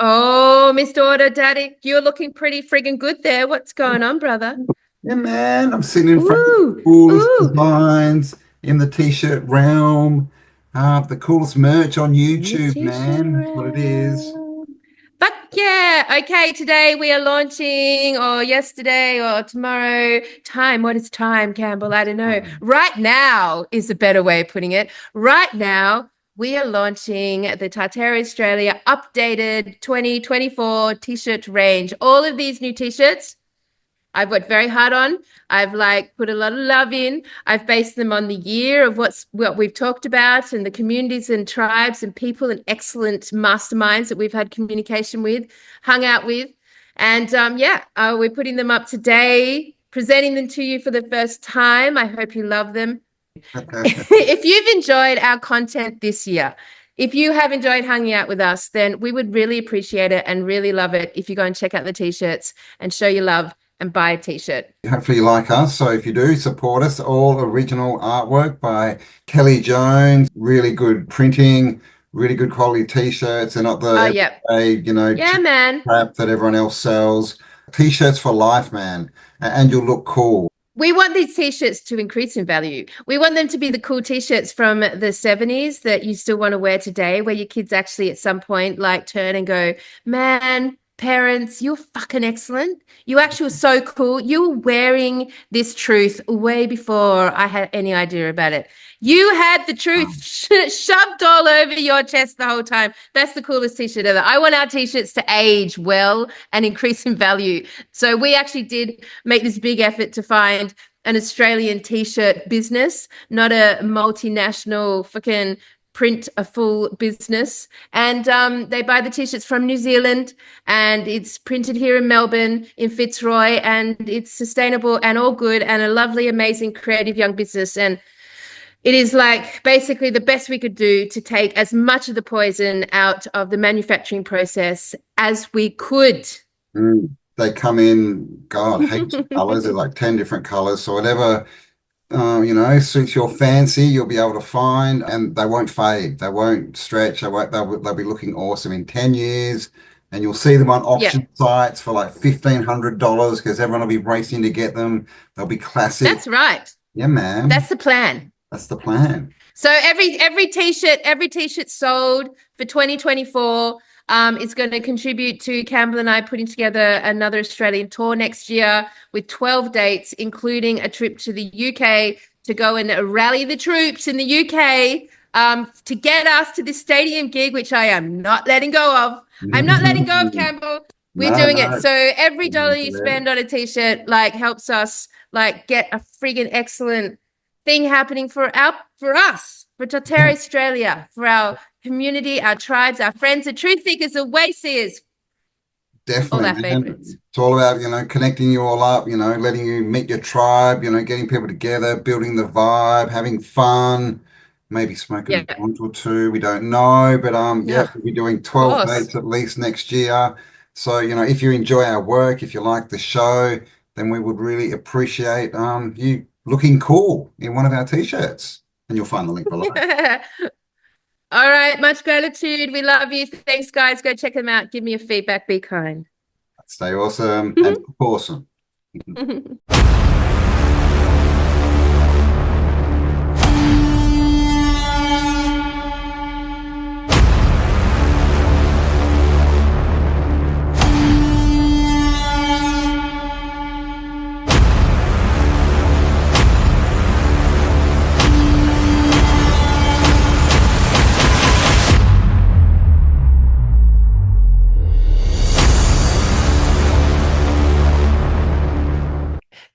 Oh, Mr. Auto Daddy, you're looking pretty friggin' good there. What's going on, brother? Yeah, man, I'm sitting in front of the Ooh, coolest ooh, designs in the t-shirt realm. The coolest merch on new YouTube, t-shirt man. That's what it is. round. Fuck yeah. Okay, today we are launching, or yesterday, or tomorrow. Time, what is time, Campbell? I don't know. Right now is a better way of putting it. Right now, we are launching the Tartaria Australia updated 2024 t-shirt range. All of these new t-shirts I've worked very hard on. I've like put a lot of love in. I've based them on the year of what we've talked about and the communities and tribes and people and excellent masterminds that we've had communication with, hung out with. And we're putting them up today, presenting them to you for the first time. I hope you love them. If you've enjoyed our content this year, if you have enjoyed hanging out with us, then we would really appreciate it and really love it if you go and check out the t-shirts and show your love and buy a t-shirt. Hopefully you like us. So if you do, support us. All original artwork by Kelly Jones. Really good printing, really good quality t-shirts. They're not Oh, the yeah. everyday, Yeah, cheap man. crap that everyone else sells. T-shirts for life, man. And you'll look cool. We want these t-shirts to increase in value. We want them to be the cool t-shirts from the 70s that you still want to wear today, where your kids actually at some point like turn and go, man, parents, you're fucking excellent. You actually were so cool. You were wearing this truth way before I had any idea about it. You had the truth shoved all over your chest the whole time. That's the coolest t-shirt ever. I want our t-shirts to age well and increase in value. So we actually did make this big effort to find an Australian t-shirt business, not a multinational fucking print a full business. And they buy the t-shirts from New Zealand, and it's printed here in Melbourne in Fitzroy, and it's sustainable and all good and a lovely, amazing, creative young business. And it is like basically the best we could do to take as much of the poison out of the manufacturing process as we could. They come in, God, heaps of colors. They're like 10 different colors. So whatever, suits your fancy, you'll be able to find, and they won't fade. They won't stretch. They'll be looking awesome in 10 years. And you'll see them on Yeah, auction sites for like $1,500 because everyone will be racing to get them. They'll be classic. that's right. Yeah, man. That's the plan. That's the plan. So every t-shirt sold for 2024 is going to contribute to Campbell and I putting together another Australian tour next year with 12 dates, including a trip to the UK to go and rally the troops in the UK to get us to this stadium gig, which I am not letting go of. I'm not letting go of Campbell. We're No, doing it. no. So every dollar you spend on a t-shirt like helps us like get a friggin' excellent thing happening for us, for Tartaria Australia, for our community, our tribes, our friends, the truth seekers, the way seers, all our Definitely, favorites. man. It's all about, connecting you all up, letting you meet your tribe, getting people together, building the vibe, having fun, maybe smoking a Yeah. joint or two. We don't know, but yeah, Yeah, we'll be doing of 12 course. dates at least next year. So, if you enjoy our work, if you like the show, then we would really appreciate you looking cool in one of our t-shirts. And you'll find the link below. All right, much gratitude. We love you. Thanks, guys. Go check them out. Give me a feedback. Be kind. Stay awesome and awesome.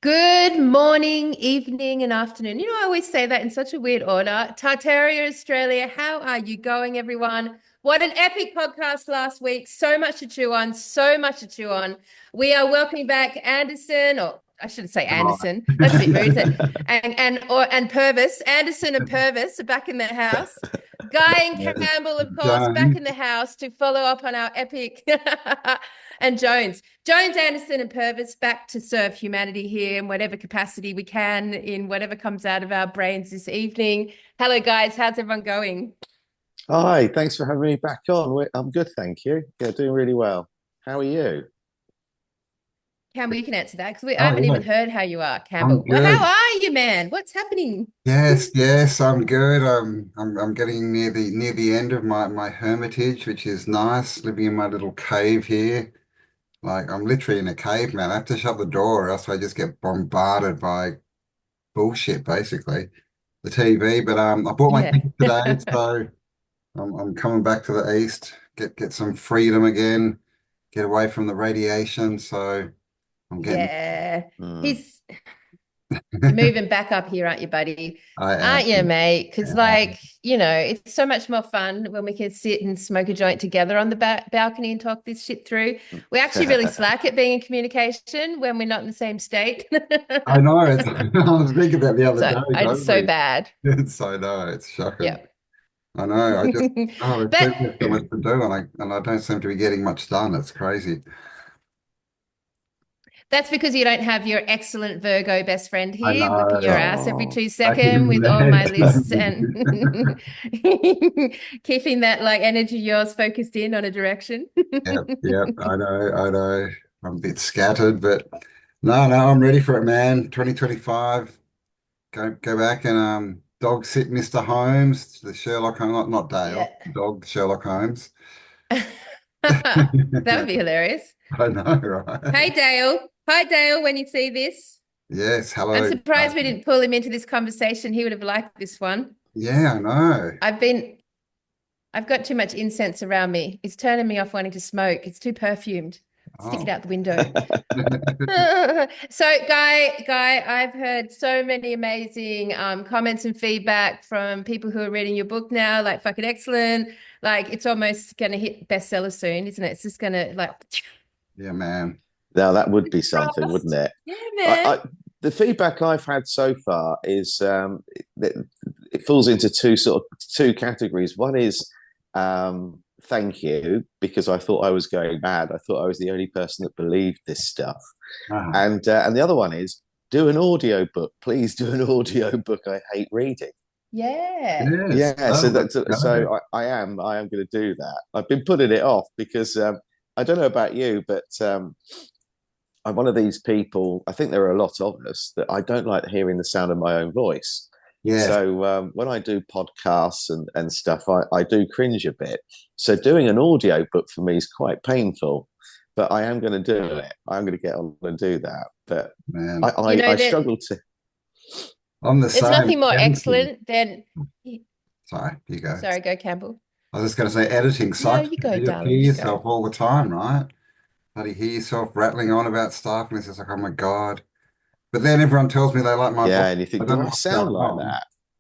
Good morning, evening, and afternoon. I always say that in such a weird order. Tartaria, Australia, how are you going, everyone? What an epic podcast last week. So much to chew on, so much to chew on. We are welcoming back Anderson, or I shouldn't say Right. Anderson. That's a bit rude, isn't it? And Purvis. Anderson and Purvis are back in the house. Guy and Campbell, of course, back Done. in the house to follow up on our epic. And Jones, Anderson, and Purvis back to serve humanity here in whatever capacity we can, in whatever comes out of our brains this evening. Hello, guys. How's everyone going? Hi, thanks for having me back on. I'm good, thank you. Yeah, doing really well. How are you? Campbell, you can answer that because I Oh haven't even yeah, heard how you are, I'm Campbell. Well, how good. are you, man? What's happening? Yes, yes, I'm good. I'm getting near the end of my hermitage, which is nice. Living in my little cave here. Like I'm literally in a cave, man. I have to shut the door, or else I just get bombarded by bullshit, basically. The TV. But I bought my Yeah. ticket today, so I'm coming back to the east, get some freedom again, get away from the radiation. So I'm getting. Yeah. Hmm. He's You're moving back up here, aren't you, buddy? I Aren't you, am. mate? Because, it's so much more fun when we can sit and smoke a joint together on the balcony and talk this shit through. We actually really slack at being in communication when we're not in the same state. I know it's. I was thinking that the other So day. it's so Totally. bad. It's. I know it's shocking. Yeah. I know. I just. Oh, there's But so much to do, and I don't seem to be getting much done. It's crazy. that's because you don't have your excellent Virgo best friend I here whipping your know. ass every Oh, 2 seconds Backing with the all my head. lists and keeping that like energy of yours focused in on a direction. Yep, yep. I know. I know. I'm a bit scattered, but no, no. I'm ready for it, man. 2025. Go back and dog sit Mr. Holmes, the Sherlock Holmes, not Yeah. Dale, dog Sherlock Holmes. That would be hilarious. I know, right? Hey, Dale. Hi, Dale, when you see this. Yes, I'm hello. surprised we didn't pull him into this conversation. He would have liked this one. Yeah, I know. I've been, I've got too much incense around me. It's turning me off wanting to smoke. It's too perfumed. Stick it Oh. out the window. So, Guy, I've heard so many amazing comments and feedback from people who are reading your book now, like fucking excellent. Like it's almost gonna hit bestseller soon, isn't it? It's just gonna like Yeah, man. now that would be something, wouldn't frost. it? Yeah, I, man. I, the feedback I've had so far is that it falls into two categories. One is thank you because I thought I was going mad. I thought I was the only person that believed this stuff, Uh-huh. and the other one is do an audio book. Please do an audio book. I hate reading. Yeah. Yes. Yeah, Oh, so let's go. I am going to do that. I've been putting it off because I don't know about you, but I'm one of these people. I think there are a lot of us that I don't like hearing the sound of my own voice. Yes. So when I do podcasts and stuff, I do cringe a bit. So doing an audio book for me is quite painful, but I am going to do it. I'm going to get on and do that. But I, Man. You I, know I that struggle to. I'm the there's same. nothing more Editing. excellent than Sorry, you go. sorry, go Campbell. I was just going to say editing No, sucks you because go, you hear darling. You go. yourself all the time, right? Bloody hear yourself rattling on about stuff, and it's just like, oh my God. But then everyone tells me they like my voice. Yeah, and you I think, don't do know I what's sound going like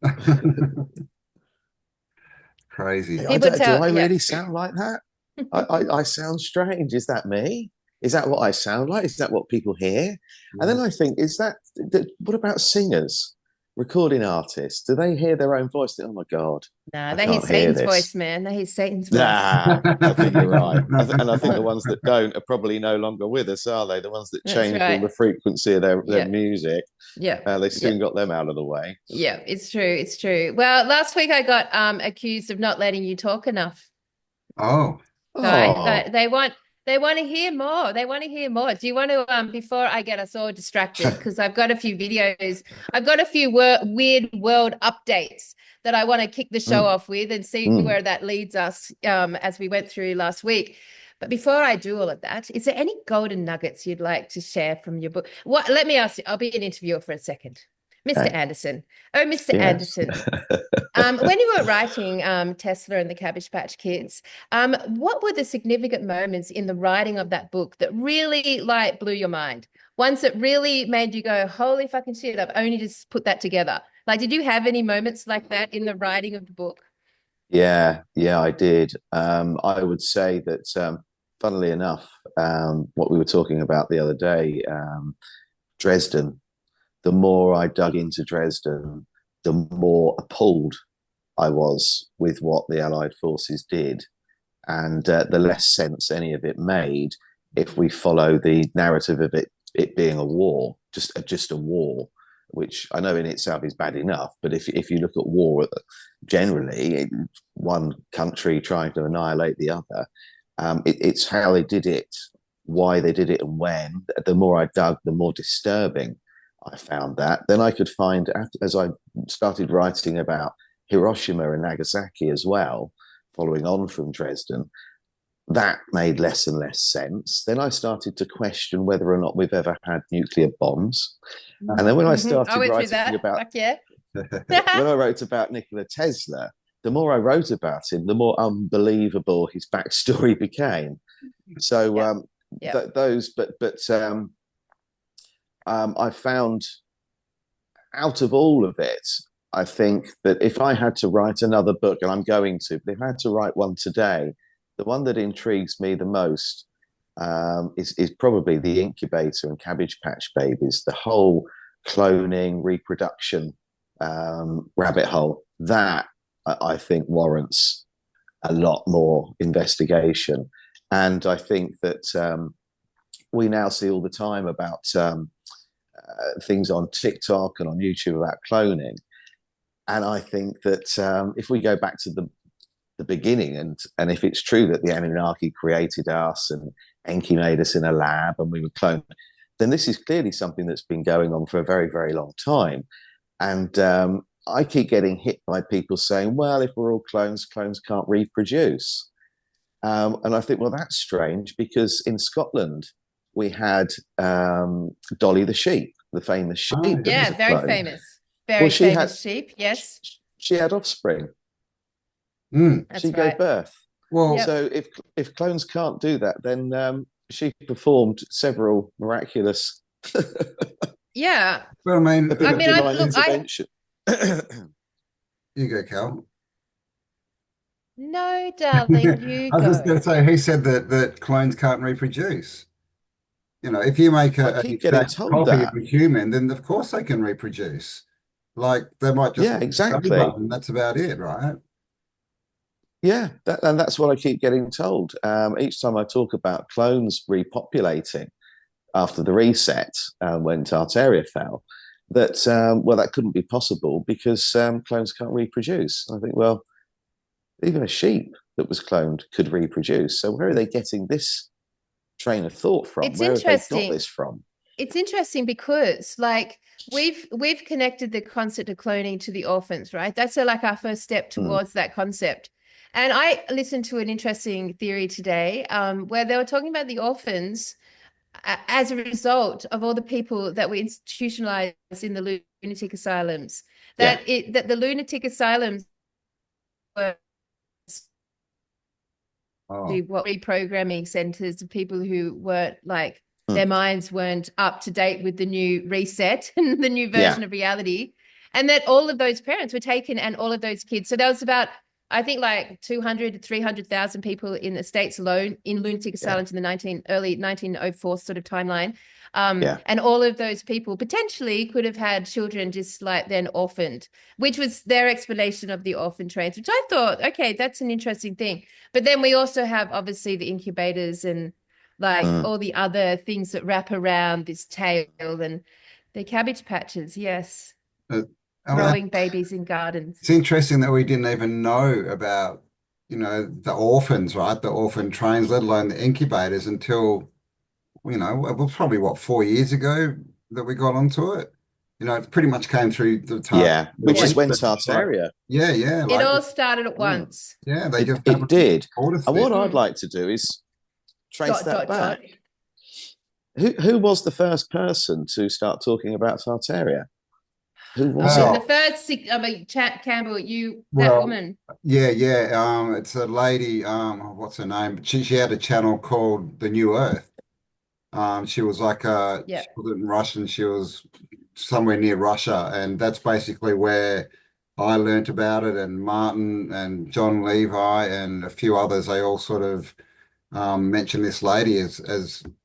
on. that? Crazy. I People don't. Do tell, I yeah. really sound like that? I sound strange. Is that me? Is that what I sound like? Is that what people hear? And Yeah. then I think, what about singers, recording artists? Do they hear their own voice? Oh my God, Nah, I they hear can't hear Satan's this. voice, man. They hear Satan's voice. Nah, I think you're right. And I think the ones that don't are probably no longer with us, are they? The ones that That's changed all right. the frequency of their Yeah. music, Yeah. they Yeah. soon got them out of the way. Yeah. It's true. It's true. Well, last week I got accused of not letting you talk enough, Oh, Guy. Oh, They want to hear more. They want to hear more. Do you want to before I get us all distracted because I've got a few videos. I've got a few weird world updates that I want to kick the show mm, off with and see mm. where that leads us as we went through last week. But before I do all of that, is there any golden nuggets you'd like to share from your book? What? Let me ask you. I'll be an interviewer for a second. Mr. Okay, Anderson. Oh, Mr. yes. Anderson. When you were writing Tesla and the Cabbage Patch Kids, what were the significant moments in the writing of that book that really like blew your mind? Ones that really made you go, holy fucking shit, I've only just put that together. Like, did you have any moments like that in the writing of the book? Yeah, yeah, I did. I would say that, funnily enough, what we were talking about the other day, Dresden, the more I dug into Dresden, the more appalled I was with what the Allied forces did, and the less sense any of it made if we follow the narrative of it being a war, just a war. which I know in itself is bad enough. But if you look at war generally, one country trying to annihilate the other, it's how they did it, why they did it, and when. The more I dug, the more disturbing I found that. Then I could find, as I started writing about Hiroshima and Nagasaki as well, following on from Dresden, that made less and less sense. Then I started to question whether or not we've ever had nuclear bombs. And then when I I started went through writing that. about, Fuck yeah. when I wrote about Nikola Tesla, the more I wrote about him, the more unbelievable his backstory became. So I found out of all of it, I think that if I had to write another book, and I'm going to, but if I had to write one today, the one that intrigues me the most is probably the incubator and Cabbage Patch Babies, the whole cloning, reproduction rabbit hole. That I think warrants a lot more investigation. And I think that we now see all the time about things on TikTok and on YouTube about cloning. And I think that if we go back to the beginning, and if it's true that the Anunnaki created us and Enki made us in a lab and we were cloned, then this is clearly something that's been going on for a very, very long time. And I keep getting hit by people saying, well, if we're all clones, clones can't reproduce. And I think, well, that's strange, because in Scotland, we had Dolly the sheep, the famous sheep. Oh, that Yeah, was a very clone. famous. Very famous sheep, yes. She had offspring. That's She right. gave birth. Well, Yep. So if clones can't do that, then she performed several miraculous Yeah. but I mean, a bit of I divine look, intervention. you go, Cal. no, darling, you I was just going go. to say, he said that clones can't reproduce. If you make I an keep getting exact told copy of that. a human, then of course they can reproduce. Like they might just Yeah, hit the belly exactly. button. That's about it, right? Yeah, and that's what I keep getting told. Each time I talk about clones repopulating after the reset, when Tartaria fell, that well, that couldn't be possible because clones can't reproduce. I think, well, even a sheep that was cloned could reproduce. So where are they getting this train of thought from? It's Where have they got interesting. this from? It's interesting because like we've connected the concept of cloning to the orphans, right? That's like our first step Mm, towards that concept. And I listened to an interesting theory today, where they were talking about the orphans as a result of all the people that were institutionalized in the lunatic asylums. yeah. That the lunatic asylums were Oh, what reprogramming centers of people who weren't like their Mm, minds weren't up to date with the new reset and the new yeah. version of reality, and that all of those parents were taken and all of those kids. So there was about, I think, like 200 to 300,000 people in the States alone in lunatic Yeah. asylums in the early 1904 sort of timeline. Yeah. And all of those people potentially could have had children just like then orphaned, which was their explanation of the orphan trains, which I thought, okay, that's an interesting thing. But then we also have obviously the incubators and like Mm. all the other things that wrap around this tail and the cabbage patches, yes, uh, oh, growing babies in gardens. it's interesting that we didn't even know about, the orphans, right? The orphan trains, let alone the incubators, until, it was probably what, 4 years ago that we got onto it. It pretty much came through the Yeah. Which is week, when but it's like, Tartaria. yeah, yeah, It like, all started at Mm. once. yeah, they just It haven't did. told us And this. what I'd like to do is trace Dot, that dot, dot. back. Who was the first person to start talking about Tartaria? Who was Oh, it? the Well, first, I mean, Campbell, that well, woman. yeah, yeah. It's a lady. What's her name? She had a channel called The New Earth. She was like Yeah, she wasn't Russian. She was somewhere near Russia, and that's basically where I learnt about it. And Martin and John Levi and a few others, they all sort of mentioned this lady as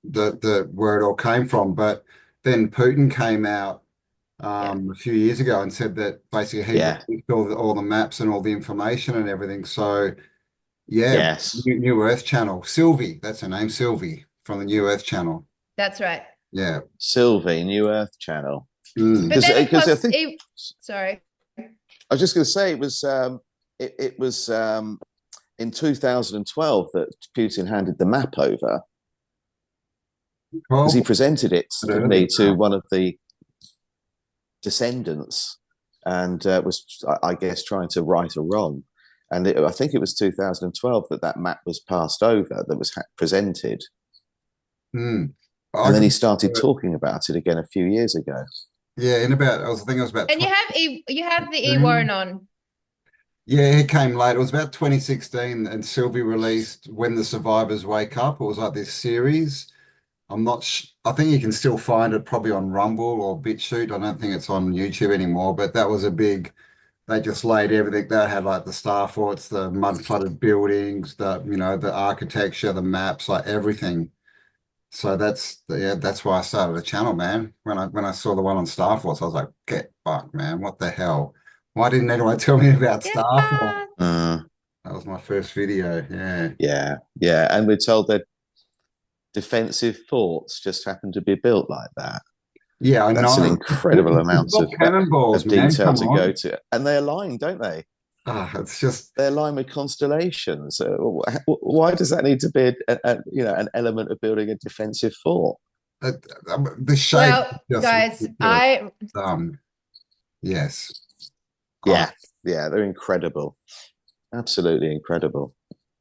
the where it all came from. But then Putin came out yeah. a few years ago and said that basically he'd Yeah. released all the maps and all the information and everything. So yeah, Yes. New Earth Channel, Sylvie, that's her name, Sylvie from the New Earth Channel. That's right. Yeah. Sylvie, New Earth Channel. But Because then, of I course, think sorry. I was just going to say it was in 2012 that Putin handed the map over because he 12, presented it, but didn't early he, to now. one of the descendants, and was, I guess, trying to right a wrong. And I think it was 2012 that map was passed over, that was presented. Mm. And I then he could, started talking about it again a few years ago. yeah, in about, I think it was about And 20. you have the Warren on. Yeah, it came late. It was about 2016, and Sylvie released When the Survivors Wake Up. It was like this series. I'm not sh I think you can still find it probably on Rumble or BitChute. I don't think it's on YouTube anymore, but that was a big, they just laid everything. They had like the star forts, the mud flooded buildings, the architecture, the maps, like everything. So that's why I started a channel, man. When I saw the one on Star Force, I was like, get fucked, man. What the hell? Why didn't anyone tell me about Get Star Force? fucked. That was my first video. Yeah. Yeah. And we're told that defensive forts just happen to be built like that. Yeah, I That's an know. incredible It's amount got cannonballs, of man. detail Come to go on. to. And they align, don't they? It's just They're aligned with constellations. Why does that need to be an element of building a defensive fort? uh, the shape is Well, just guys, ridiculous. Yes. Oh, Yeah, they're incredible. Absolutely incredible.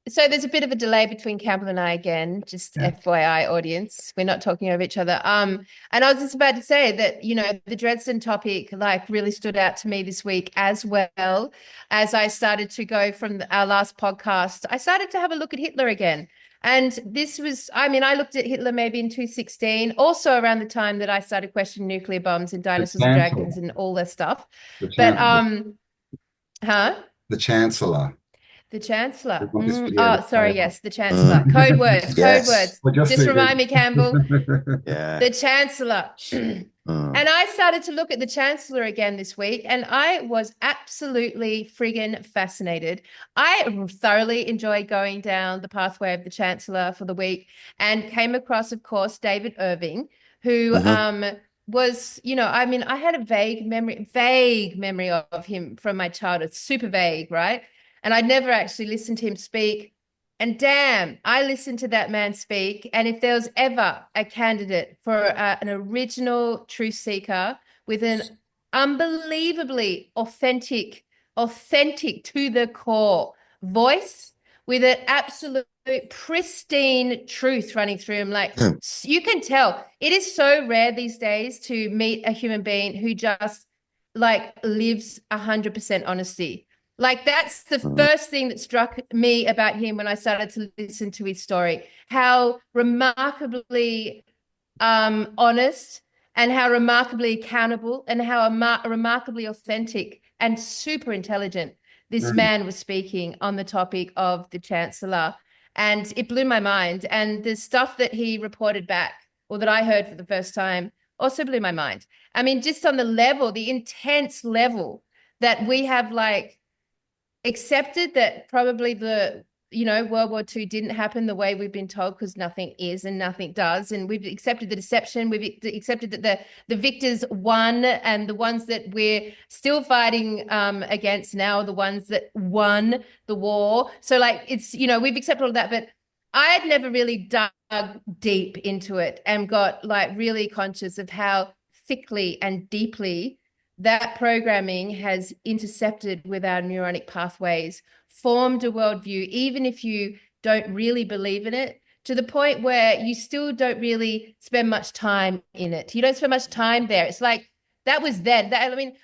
so there's a bit of a delay between Campbell and I again, just yeah. FYI audience. We're not talking over each other. And I was just about to say that, the Dresden topic like really stood out to me this week, as well as I started to go from our last podcast. I started to have a look at Hitler again. And this was, I looked at Hitler maybe in 2016, also around the time that I started questioning nuclear bombs and The dinosaurs and Chancellor. dragons and all that stuff. The But Chancellor. huh? The Chancellor. The Chancellor. We want this video to Oh, play sorry. out. Yes, the Chancellor. Code words. Code Yes. words. Well, just Just do remind me, Campbell. Yeah. The Chancellor. And I started to look at the Chancellor again this week, and I was absolutely friggin' fascinated. I thoroughly enjoyed going down the pathway of the Chancellor for the week, and came across, of course, David Irving, who was, I had a vague memory of him from my childhood, super vague, right? And I'd never actually listened to him speak. And damn, I listened to that man speak. And if there was ever a candidate for an original truth seeker with an unbelievably authentic to the core voice, with an absolute pristine truth running through him, like you can tell, it is so rare these days to meet a human being who just like lives 100% honesty. Like that's the first thing that struck me about him when I started to listen to his story, how remarkably honest, and how remarkably accountable, and how remarkably authentic and super intelligent this man was speaking on the topic of the Chancellor. And it blew my mind. And the stuff that he reported back, or that I heard for the first time, also blew my mind. I mean, just on the level, the intense level that we have like accepted that probably World War II didn't happen the way we've been told, because nothing is and nothing does. And we've accepted the deception. We've accepted that the victors won, and the ones that we're still fighting against now are the ones that won the war. So like we've accepted all of that, but I had never really dug deep into it and got like really conscious of how thickly and deeply that programming has intercepted with our neuronic pathways, formed a worldview, even if you don't really believe in it, to the point where you still don't really spend much time in it. You don't spend much time there. It's like that was then.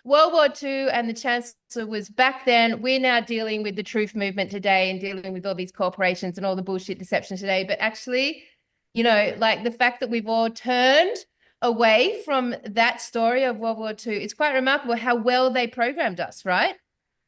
World War II and the Chancellor was back then. We're now dealing with the truth movement today and dealing with all these corporations and all the bullshit deception today. But actually, like the fact that we've all turned away from that story of World War II, it's quite remarkable how well they programmed us, right?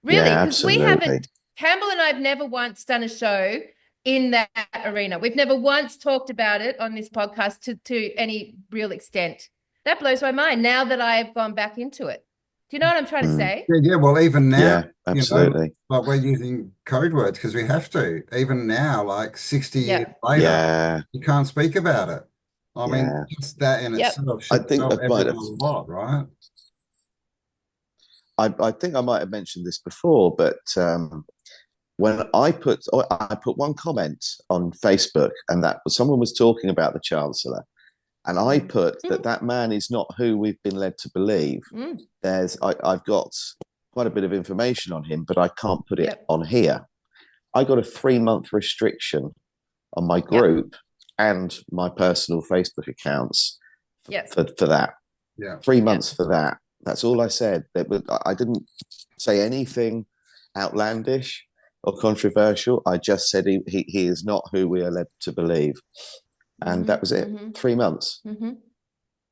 Really, because we haven't, Campbell and I have never once done a show in that arena. We've never once talked about it on this podcast to any real extent. That blows my mind now that I've gone back into it. Do you know what I'm trying to say? Yeah, well, even now, Yeah, absolutely. like we're using code words because we have to. Even now, like 60 years Yep. later, you can't speak about it. I mean, Yeah. just that in Yep. itself I should think tell that might everyone have a lot, right? I think I might have mentioned this before, but when I put one comment on Facebook, and that was someone was talking about the Chancellor, and I put that man is not who we've been led to believe. I've got quite a bit of information on him, but I can't put it on here. I got a 3-month restriction on my group and my personal Facebook accounts for that. 3 months for that. That's all I said. I didn't say anything outlandish or controversial. I just said he is not who we are led to believe. And that was it. 3 months.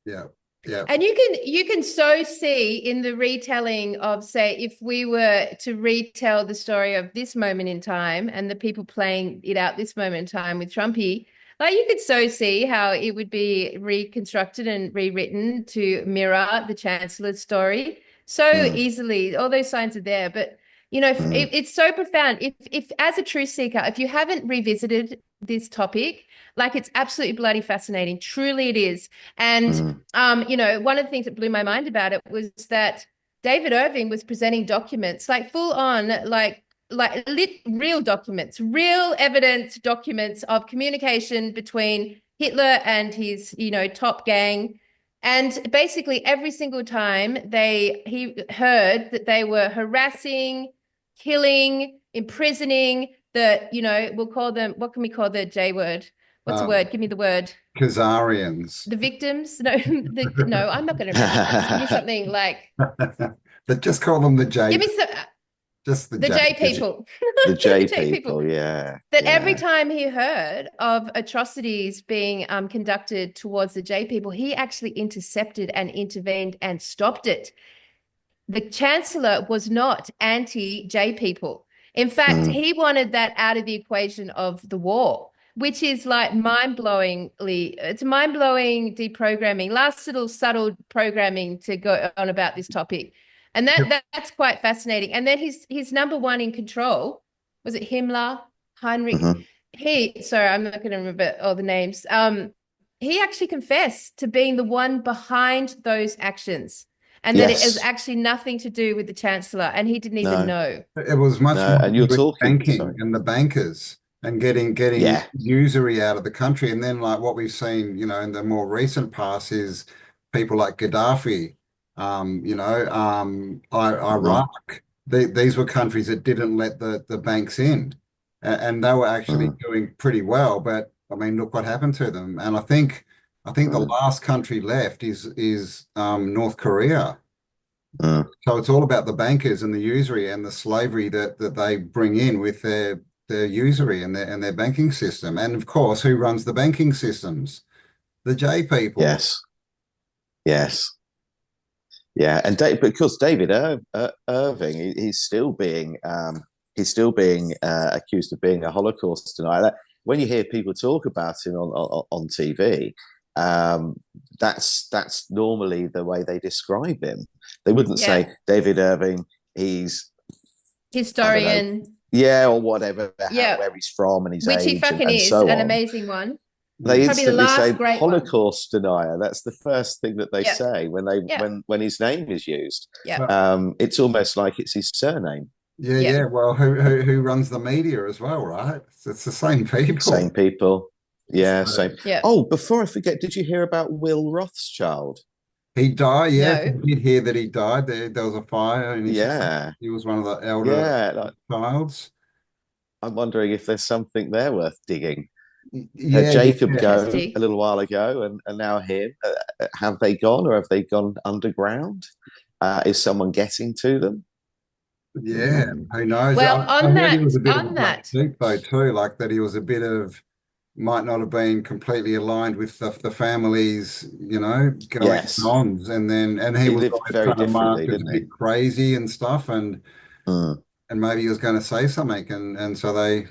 Yeah. Yeah. And you can so see in the retelling of, say, if we were to retell the story of this moment in time and the people playing it out this moment in time with Trumpy, like you could so see how it would be reconstructed and rewritten to mirror the Chancellor's story so easily. All those signs are there, but it's so profound. If as a truth seeker, if you haven't revisited this topic, like it's absolutely bloody fascinating. Truly it is. And, one of the things that blew my mind about it was that David Irving was presenting documents, like full on, real documents, real evidence documents of communication between Hitler and his, top gang. And basically every single time he heard that they were harassing, killing, imprisoning we'll call them, what can we call the J word? What's the word? Give me the word. Khazarians. The victims? No, no, I'm not going to remember that. Just give me something like. But just call them the J. Give me some. Just the J people. The J people, yeah. That every time he heard of atrocities being conducted towards the J people, he actually intercepted and intervened and stopped it. The Chancellor was not anti-J people. In fact, he wanted that out of the equation of the war, which is like it's mind-blowing deprogramming, last little subtle programming to go on about this topic. And that's quite fascinating. And then his number one in control, was it Himmler, Heinrich? Sorry, I'm not going to remember all the names. He actually confessed to being the one behind those actions. And that it was actually nothing to do with the Chancellor, and he didn't even know. It was much more and you're talking banking and the bankers and getting usury out of the country. And then like what we've seen, in the more recent past is people like Gaddafi, Iraq. These were countries that didn't let the banks in, and they were actually doing pretty well. But I mean, look what happened to them. And I think the last country left is North Korea. So it's all about the bankers and the usury and the slavery that they bring in with their usury and their banking system. And of course, who runs the banking systems? The J people. Yes. Yeah, and because David Irving, he's still being accused of being a Holocaust denier. When you hear people talk about him on TV, that's normally the way they describe him. They wouldn't say David Irving, he's historian, or whatever, where he's from and his which age, he fucking and is so an on. amazing one. They Probably instantly the say last Holocaust denier. That's the first thing that they say when his name is used. It's almost like it's his surname. Yeah. Well, who runs the media as well, right? It's the same people. Same people. Yeah, same. Yeah. Oh, before I forget, did you hear about Will Rothschild? He died, yes. No. I did hear that he died. There was a fire in his house. He was one of the elder childs. I'm wondering if there's something there worth digging. Yeah, Jacob go a little while ago, and now him. Have they gone, or have they gone underground? Is someone getting to them? Yeah, who knows? Well, I heard he was a bit of a black sheep though too, like that he was a bit of might not have been completely aligned with the families, goings ons, and he was lived always very kind of marked differently, as a didn't he? bit crazy and stuff, and maybe he was going to say something, and so they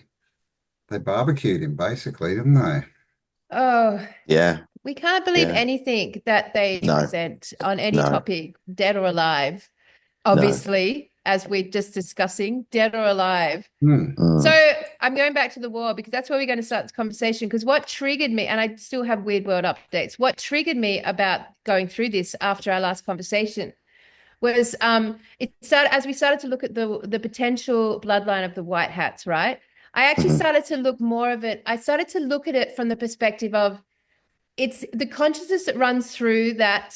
barbecued him basically, didn't they? Oh, yeah. We can't believe anything that they present on any topic, dead or alive. Obviously, as we're just discussing, dead or alive. So I'm going back to the war because that's where we're going to start this conversation. Because what triggered me, and I still have weird world updates, what triggered me about going through this after our last conversation was it started as we started to look at the potential bloodline of the white hats, right? I actually Mhm. started to look more of it. I started to look at it from the perspective of it's the consciousness that runs through that.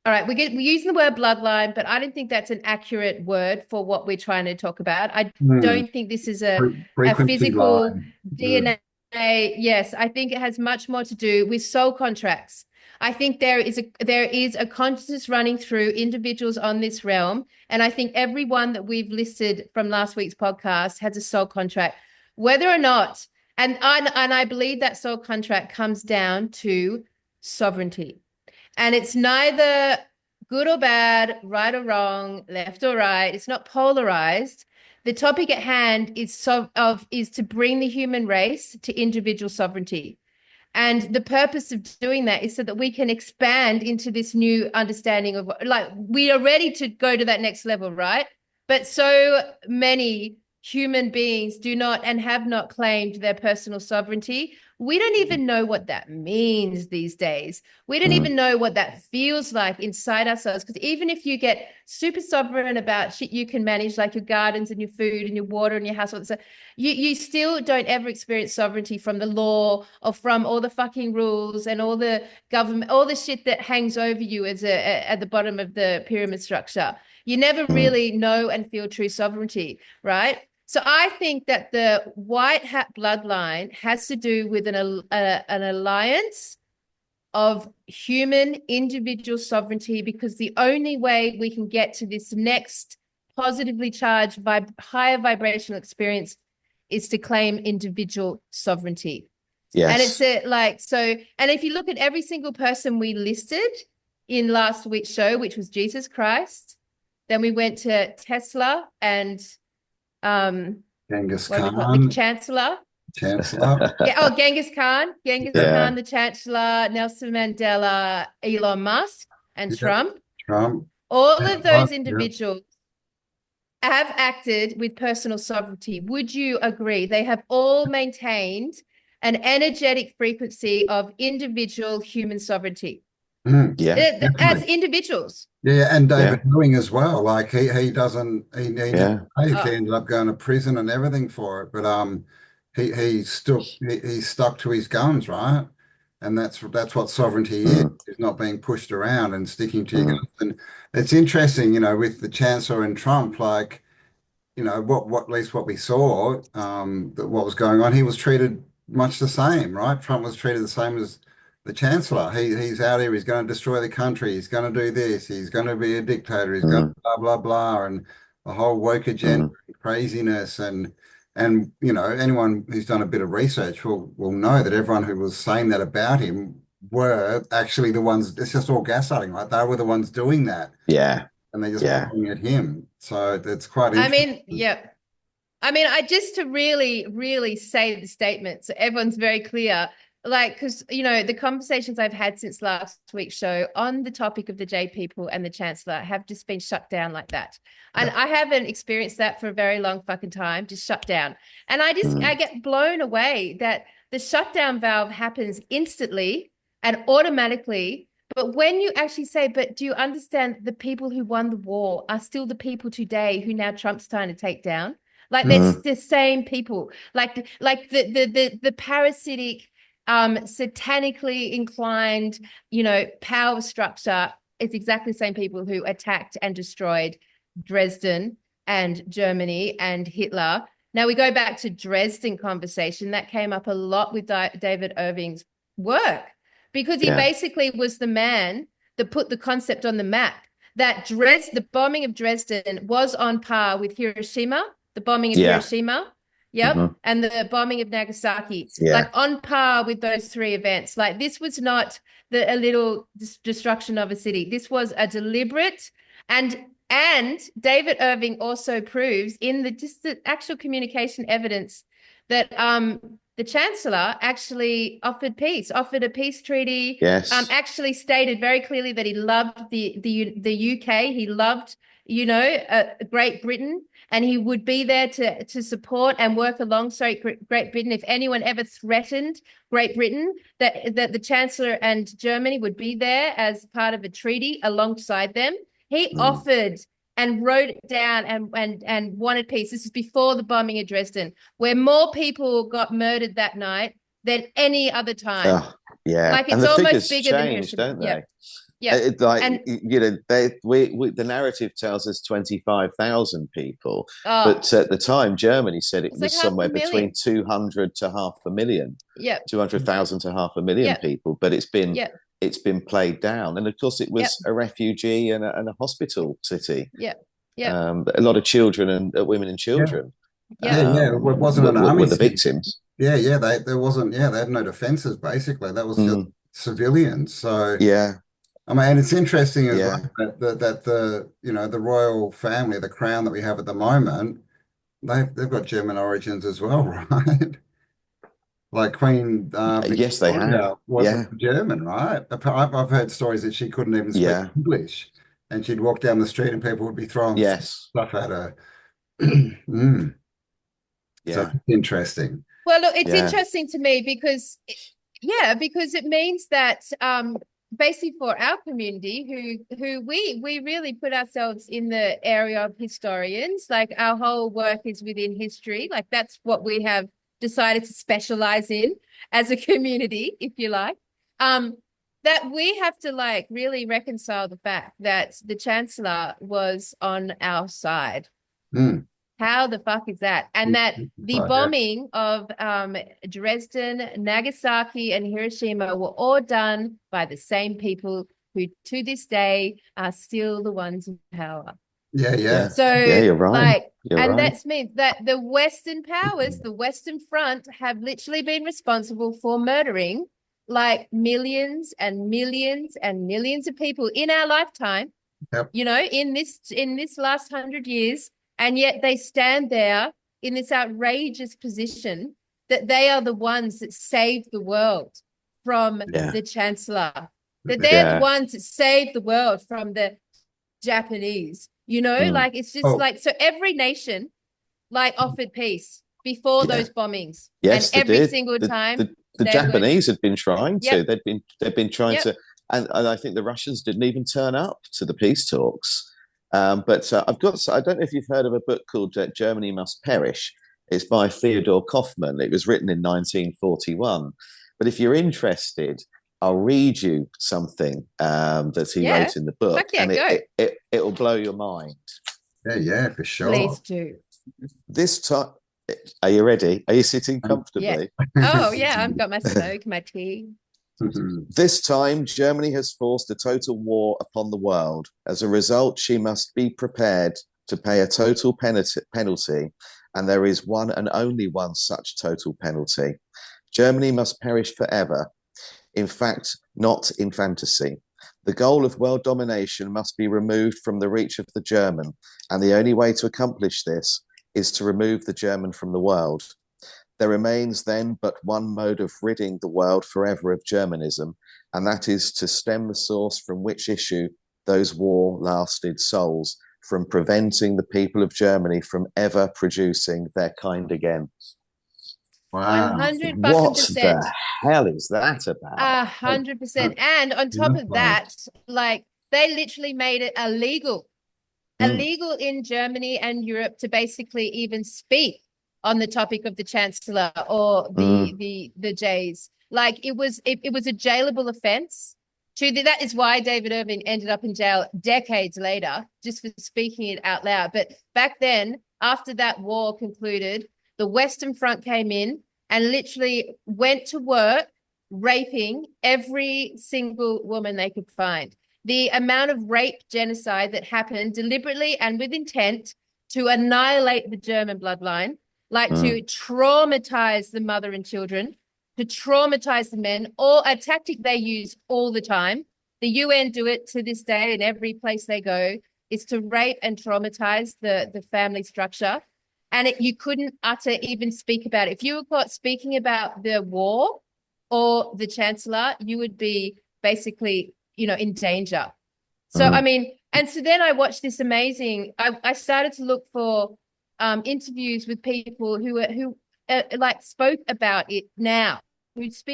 All right, we're using the word bloodline, but I don't think that's an accurate word for what we're trying to talk about. I Mm. don't think this is a Frequency physical line. Mm. DNA. Yes, I think it has much more to do with soul contracts. I think there is a consciousness running through individuals on this realm, and I think everyone that we've listed from last week's podcast has a soul contract, whether or not, and I believe that soul contract comes down to sovereignty. And it's neither good or bad, right or wrong, left or right. It's not polarized. The topic at hand is to bring the human race to individual sovereignty. And the purpose of doing that is so that we can expand into this new understanding of, like, we are ready to go to that next level, right? But so many human beings do not and have not claimed their personal sovereignty. We don't even know what that means these days. We don't Mm. even know what that feels like inside ourselves. Because even if you get super sovereign about shit you can manage, like your gardens and your food and your water and your household, so you still don't ever experience sovereignty from the law or from all the fucking rules and all the government, all the shit that hangs over you at the bottom of the pyramid structure. You never Mm. really know and feel true sovereignty, right? So I think that the white hat bloodline has to do with an alliance of human individual sovereignty, because the only way we can get to this next positively charged higher vibrational experience is to claim individual sovereignty. And it's Yes. and if you look at every single person we listed in last week's show, which was Jesus Christ, then we went to Tesla and Genghis what do we call it? The Khan, Chancellor. Chancellor. Genghis Yeah. Khan, the Chancellor, Nelson Mandela, Elon Musk, and Yep. Trump. Trump. All Yeah, of those yep. individuals have acted with personal sovereignty. Would you agree? They have all maintained an energetic frequency of individual human sovereignty Yeah. as Definitely. individuals. Yeah, and David Yeah. Ewing as well. Like he doesn't he never Yeah. pays. He Oh, ended up going to prison and everything for it. But he stuck to his guns, right? And that's what sovereignty is. Mm. Is not being pushed around and sticking to your Mm. guns. And it's interesting, with the Chancellor and Trump, like, what at least what we saw, that what was going on, he was treated much the same, right? Trump was treated the same as the Chancellor. He's out here, he's going to destroy the country, he's going to do this, he's going to be a dictator, he's going to Mm. blah blah blah, and the whole woke agenda, Mm. craziness, and anyone who's done a bit of research will know that everyone who was saying that about him were actually the ones. It's just all gaslighting, right? They were the ones doing that, Yeah. and they're just Yeah. pointing at him. So it's quite I interesting. mean, yeah. I mean, I just to really, really say the statement so everyone's very clear, like, because, the conversations I've had since last week's show on the topic of the J people and the Chancellor have just been shut down like that. And Yeah. I haven't experienced that for a very long fucking time, just shut down. And I Mm. get blown away that the shutdown valve happens instantly and automatically. But when you actually say, but do you understand the people who won the war are still the people today who now Trump's trying to take down? Like they're Mm. the same people, like the parasitic, satanically inclined, power structure. It's exactly the same people who attacked and destroyed Dresden and Germany and Hitler. Now we go back to Dresden conversation that came up a lot with David Irving's work, because he Yeah. basically was the man that put the concept on the map. The bombing of Dresden was on par with Hiroshima, the bombing of Yeah. Hiroshima, yep, Hmm. and the bombing of Nagasaki, like Yeah. on par with those three events. Like this was not a little destruction of a city. This was a deliberate, and David Irving also proves in the actual communication evidence that the Chancellor actually offered a peace treaty, Yes. actually stated very clearly that he loved the UK. He loved, Great Britain, and he would be there to support and work alongside Great Britain. If anyone ever threatened Great Britain, that the Chancellor and Germany would be there as part of a treaty alongside them. He offered and wrote it down and wanted peace. This is before the bombing of Dresden, where more people got murdered that night than any other time. Yeah, Like and it's the almost figures bigger than change, Hiroshima. don't they? Yeah. Yeah. Like, and you know, the narrative tells us 25,000 people, but at the time, Germany said it it's like was half a somewhere between million. 200 to half a million, Yeah. 200,000 to half a million Yeah. people. But it's been Yeah. played down, and of course, it was a refugee and a hospital city. Yeah. Yeah. A lot of children and women and children. Yeah. It wasn't an army were the city. victims. There wasn't. They had no defenses basically. That was just civilians. So Yeah, I mean, and it's interesting as well yeah, that the the royal family, the crown that we have at the moment, they've got German origins as well, right? Like Queen yes, they have. Victoria was Yeah, German, right? I've heard stories that she couldn't even speak yeah, English, and she'd walk down the street and people would be throwing yes, stuff at her. Mm. So yeah, it's interesting. Well, look, it's yeah, interesting to me because it means that basically for our community who we really put ourselves in the area of historians, like our whole work is within history, like that's what we have decided to specialize in as a community, if you like. That we have to like really reconcile the fact that the Chancellor was on our side. Mm. How the fuck is that? And that the Right, yeah. bombing of Dresden, Nagasaki, and Hiroshima were all done by the same people who, to this day, are still the ones in power. Yeah, yeah. yeah, So, you're right. like, You're and right. that's means that the Western powers, the Western Front, have literally been responsible for murdering like millions and millions and millions of people in our lifetime. Yep. In this last 100 years, and yet they stand there in this outrageous position that they are the ones that saved the world from Yeah, the Chancellor, that they're the yeah. ones that saved the world from the Japanese. Mm. Like it's just Oh, like so every nation like offered peace before Yeah. those bombings, and Yes, they every did. single time The they would. Japanese had been trying Yep. to. They'd been trying Yep. to, and I think the Russians didn't even turn up to the peace talks. But I don't know if you've heard of a book called Germany Must Perish. It's by Theodor Kaufmann. It was written in 1941. But if you're interested, I'll read you something that he Yeah. wrote in the book, Fuck yeah, and go. it'll blow your mind. yeah, for sure. Please do. This time, are you ready? Are you sitting Yeah. comfortably? Oh yeah, I've got my smoke, my tea. This time, Germany has forced a total war upon the world. As a result, she must be prepared to pay a total penalty, and there is one and only one such total penalty. Germany must perish forever. In fact, not in fantasy. The goal of world domination must be removed from the reach of the German, and the only way to accomplish this is to remove the German from the world. There remains then but one mode of ridding the world forever of Germanism, and that is to stem the source from which issue those war-lasted souls, from preventing the people of Germany from ever producing their kind again. Wow. 100 fucking What percent. the hell is that about? 100%. And on top of that, like they literally made it illegal in Germany and Europe to basically even speak on the topic of the Chancellor or the Jays. Like it was a jailable offense. That is why David Irving ended up in jail decades later, just for speaking it out loud. But back then, after that war concluded, the Western Front came in and literally went to work raping every single woman they could find. The amount of rape genocide that happened deliberately and with intent to annihilate the German bloodline, like to traumatize the mother and children, to traumatize the men, or a tactic they use all the time. The UN do it to this day in every place they go, is to rape and traumatize the family structure. And you couldn't even speak about it. If you were caught speaking about the war or the Chancellor, you would be basically, in danger. So, I mean, and so then I watched this amazing, I started to look for interviews with people who like spoke about it now, who just,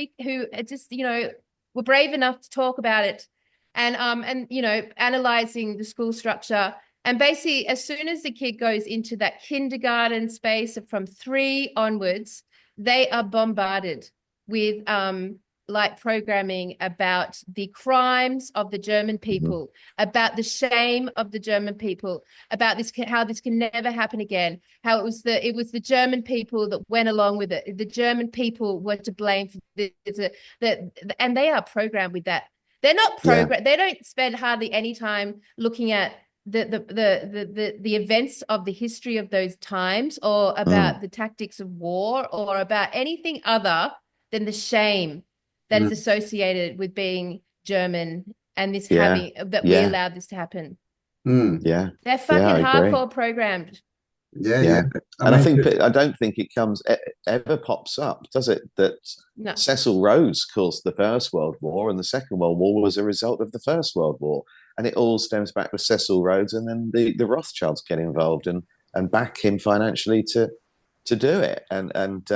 were brave enough to talk about it and you know, analyzing the school structure. And basically, as soon as the kid goes into that kindergarten space from 3 onwards, they are bombarded with like programming about the crimes of the German people, about the shame of the German people, about this, how this can never happen again, how it was the German people that went along with it. The German people were to blame for this, and they are programmed with that. They're not programmed. They don't spend hardly any time looking at the events of the history of those times, or about the tactics of war, or about anything other than the shame that is associated with being German, and this having that we allowed this to happen. Yeah. They're fucking I agree. hardcore programmed. Yeah. I don't think it ever pops up, does it? That Cecil Rhodes caused the First World War, and the Second World War was a result of the First World War, and it all stems back with Cecil Rhodes, and then the Rothschilds get involved and back him financially to do it, and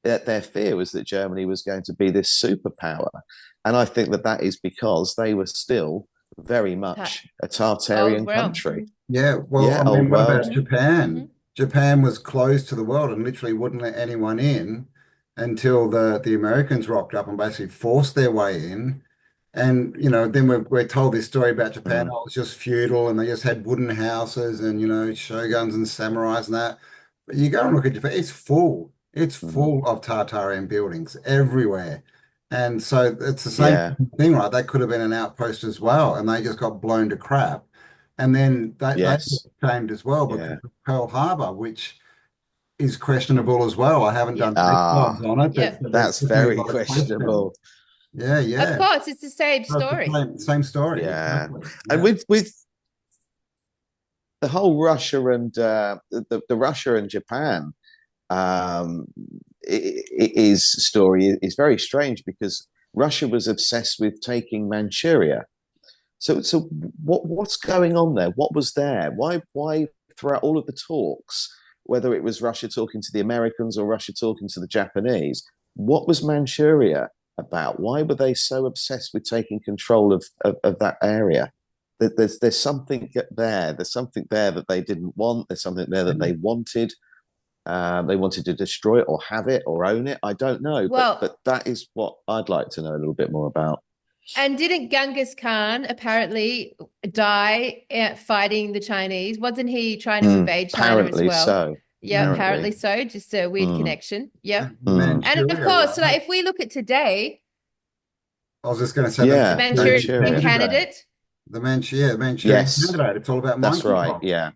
their fear was that Germany was going to be this superpower, and I think that is because they were still very much a Tartarian country. Yeah, well, I mean, what about Japan? Japan was closed to the world and literally wouldn't let anyone in until the Americans rocked up and basically forced their way in. And, you know, then we're told this story about Japan. Oh, it was just feudal and they just had wooden houses and, you know, shoguns and samurais and that. But you go and look at Japan, it's full. It's full of Tartarian buildings everywhere. And so it's the same thing, right? That could have been an outpost as well, and they just got blown to crap. And then they claimed as well, but Pearl Harbor, which is questionable as well. I haven't done details on it, but that's very questionable. Yeah. Of course, it's the same story. Same story. Yeah. And with the whole Russia and the Russia and Japan story is very strange, because Russia was obsessed with taking Manchuria. So what's going on there? What was there? Why throughout all of the talks, whether it was Russia talking to the Americans or Russia talking to the Japanese, what was Manchuria about? Why were they so obsessed with taking control of that area? There's something there. There's something there that they didn't want. There's something there that they wanted. They wanted to destroy it or have it or own it. I don't know. Well, but that is what I'd like to know a little bit more about. And didn't Genghis Khan apparently die fighting the Chinese? Wasn't he trying to invade China as well? So. Yeah, apparently so. Just a weird connection. Yeah. Manchuria, and of course, like, if we look at today, I was just going to say the Manchurian candidate. The Manchurian candidate. It's all about mind control. That's right. Yeah.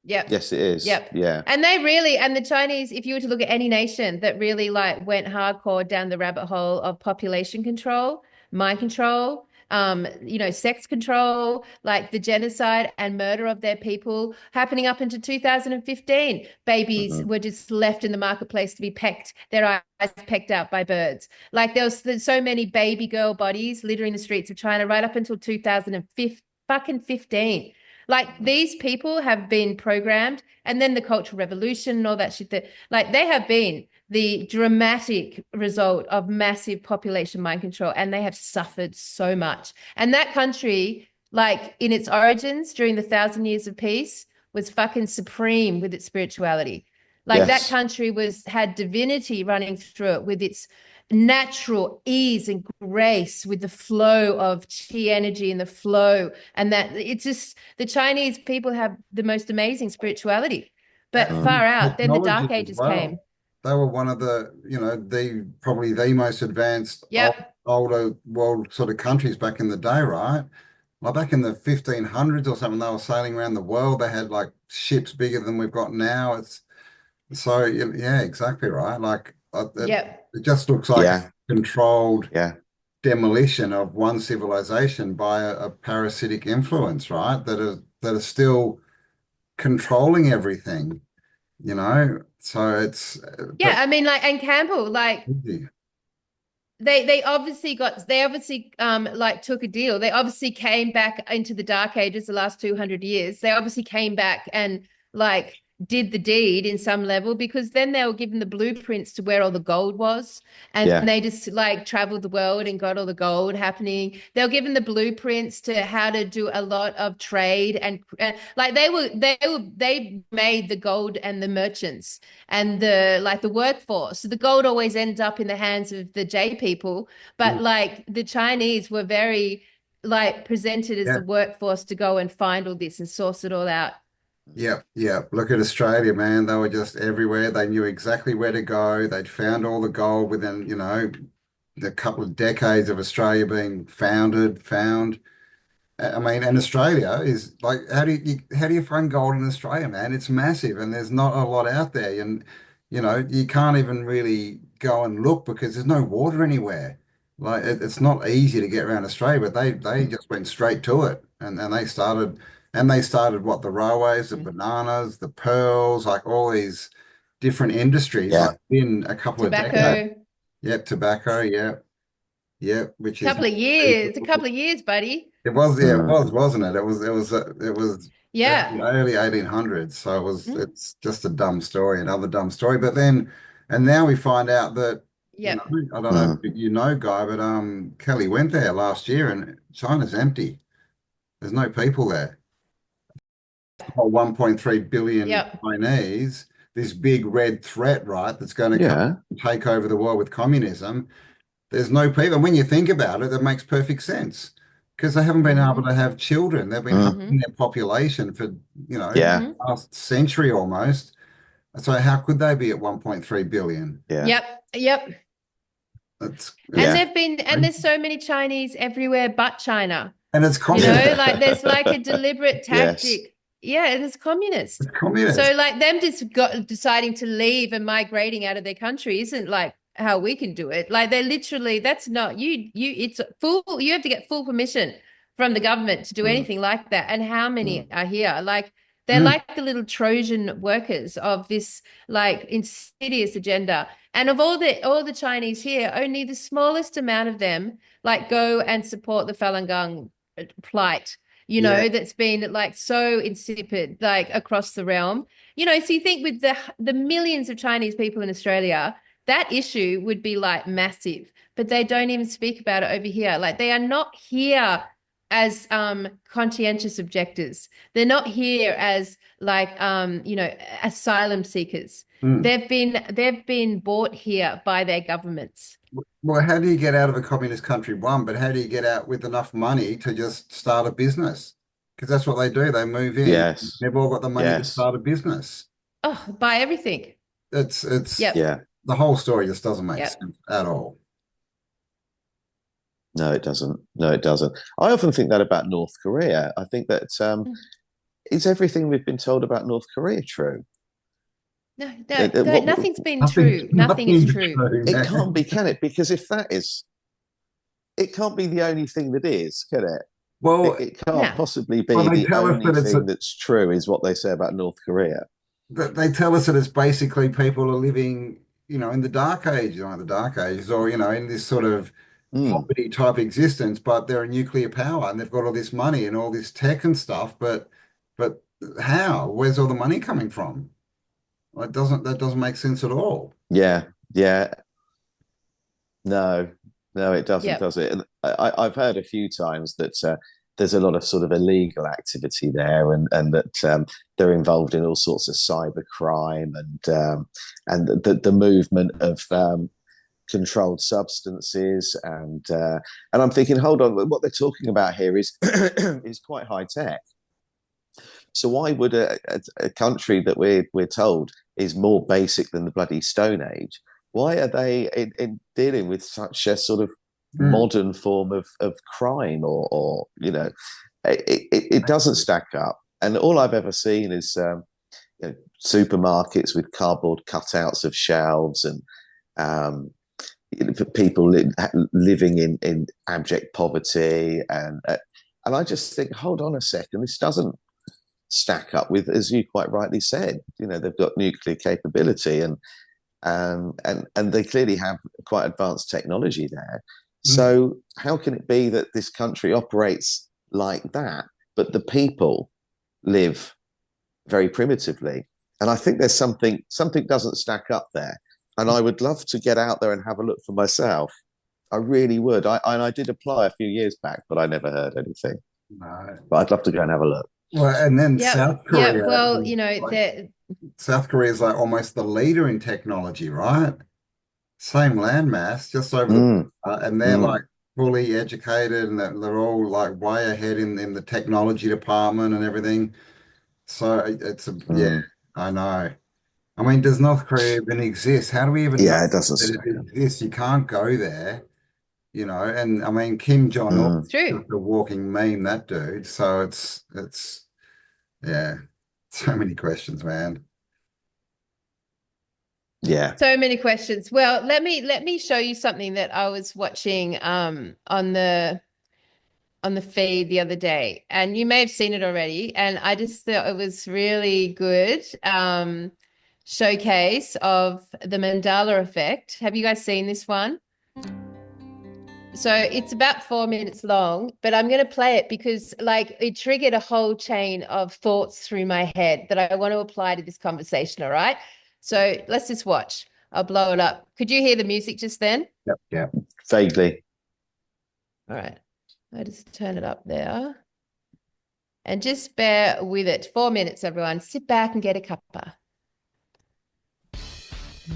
Yep. Yes, it is. Yep. Yeah. And the Chinese, if you were to look at any nation that really like went hardcore down the rabbit hole of population control, mind control, you know, sex control, like the genocide and murder of their people happening up into 2015. Babies were just left in the marketplace to be pecked, their eyes pecked out by birds. Like there's so many baby girl bodies littering the streets of China right up until 2015. Like these people have been programmed, and then the Cultural Revolution and all that shit, that like they have been the dramatic result of massive population mind control, and they have suffered so much. And that country, like in its origins during the 1,000 Years of Peace, was fucking supreme with its spirituality. Like that country had divinity running through it with its natural ease and grace, with the flow of chi energy and the flow, and that it's just the Chinese people have the most amazing spirituality, but far out. Then the Dark Ages came. They were one of the, you know, probably the most advanced older world sort of countries back in the day, right? Like back in the 1500s or something, they were sailing around the world. They had like ships bigger than we've got now. It's so yeah, exactly right. Like it just looks like controlled demolition of one civilization by a parasitic influence, right? That are still controlling everything, you know. So it's I mean, like, and Campbell, like they obviously like took a deal. They obviously came back into the Dark Ages the last 200 years. They obviously came back and like did the deed in some level, because then they were given the blueprints to where all the gold was, and Yeah. they just like traveled the world and got all the gold happening. They were given the blueprints to how to do a lot of trade, and like they made the gold and the merchants and the workforce. So the gold always ended up in the hands of the J people, but Mm. like the Chinese were very like presented as Yeah. the workforce to go and find all this and source it all out. Yep, yep. Look at Australia, man. They were just everywhere. They knew exactly where to go. They'd found all the gold within, a couple of decades of Australia being found. I mean, and Australia is like, how do you find gold in Australia, man? It's massive, and there's not a lot out there, and you can't even really go and look because there's no water anywhere. Like it's not easy to get around Australia, but they just went straight to it, and they started what, the railways, the bananas, the pearls, like all these different industries, Yeah. like in a couple of decades. Tobacco, Yep, tobacco. Yep, yep, which is a couple of years, buddy. it was, yeah, it Mm. was, wasn't it? It was Yeah. the early 1800s. So Mm. it's just a dumb story, another dumb story. And now we find out that, Yep. I don't know Mm. if Guy, but Kelly went there last year and China's empty. There's no people there. Whole 1.3 billion Yep. Chinese, this big red threat, right, that's going to come Yeah. and take over the world with communism. There's no people. And when you think about it, that makes perfect sense because they haven't been able Mm-hmm. to have children. They've been Mm. halving Mm-hmm. their population for, Yeah. Mm-hmm. last century almost. So how could they be at 1.3 billion? Yeah. Yep. Yep. It's And Yeah. there's so many Chinese everywhere but China. and it's You know, communist. like there's like a deliberate Yes. tactic. Yeah, and it's communist. It's communist. So like them just deciding to leave and migrating out of their country isn't like how we can do it. Like they're literally, that's not it's full, you have to get full permission from the government to do Mm. anything like that. And how Mm. many are here? Like they're Mm. like the little Trojan workers of this like insidious agenda. And of all the Chinese here, only the smallest amount of them like go and support the Falun Gong plight, Yeah. that's been like so insipid, like across the realm. So you think with the millions of Chinese people in Australia, that issue would be like massive, but they don't even speak about it over here. Like they are not here as conscientious objectors. They're not here as like asylum seekers. Mm. They've been bought here by their governments. Well, how do you get out of a communist country? One, but how do you get out with enough money to just start a business? Because that's what they do. They move in. Yes. They've all got the money to Yes. start a business. Oh, buy everything. It's Yep. Yeah. the whole story just doesn't make Yep. sense at all. No, it doesn't. No, it doesn't. I often think that about North Korea. I think that is everything we've been told about North Korea true? No, It, no, it- no, what, nothing's been Nothing, true. Nothing is nothing's true. true, it man. can't be, can it? Because if that is, it can't be the only thing that is, can it? Well, It can't No. possibly well, be they the tell us only that thing that's true is what they say about North Korea. they tell us that it's basically people are living, in the dark age, the dark ages, or in this sort of Mm. poverty type existence, but they're a nuclear power and they've got all this money and all this tech and stuff. But how? Where's all the money coming from? That doesn't make sense at all. Yeah, yeah. No, no, it doesn't, Yep. does it? And I've heard a few times that there's a lot of sort of illegal activity there, and that they're involved in all sorts of cyber crime and the movement of controlled substances, and I'm thinking, hold on, what they're talking about here is is quite high tech. So why would a country that we're told is more basic than the bloody Stone Age? Why are they in dealing with such a sort of Mm. modern form of crime, or it doesn't stack up. And all I've ever seen is supermarkets with cardboard cutouts of shelves and um, people living in abject poverty, and I just think, hold on a second, this doesn't stack up with, as you quite rightly said, they've got nuclear capability and they clearly have quite advanced technology there. Mm. So how can it be that this country operates like that, but the people live very primitively? And I think there's something doesn't stack up there. And I would love to get out there and have a look for myself. I really would. I did apply a few years back, but I never heard anything. No. But I'd love to go and have a look. Well, and then South Yeah. Korea Well, is like that South Korea is like almost the leader in technology, right? Same landmass, just over Mm, and they're mm, like fully educated, and they're all like way ahead in the technology department and everything. So it's a yeah, mm. I know. I mean, does North Korea even exist? How do we even know Yeah, it doesn't that it stack up. exists? You can't go there, you know. And I mean, Kim Jong Un, Mm, it's true. just a walking meme, that dude. So it's yeah, so many questions, man. yeah. So many questions. Well, let me show you something that I was watching on the feed the other day, and you may have seen it already, and I just thought it was really good showcase of the Mandela effect. Have you guys seen this one? So it's about 4 minutes long, but I'm going to play it because like it triggered a whole chain of thoughts through my head that I want to apply to this conversation. All right. So let's just watch. I'll blow it up. Could you hear the music just then? Yep, yep. Vaguely. All right. I just turn it up there. And just bear with it. 4 minutes, everyone. Sit back and get a cuppa.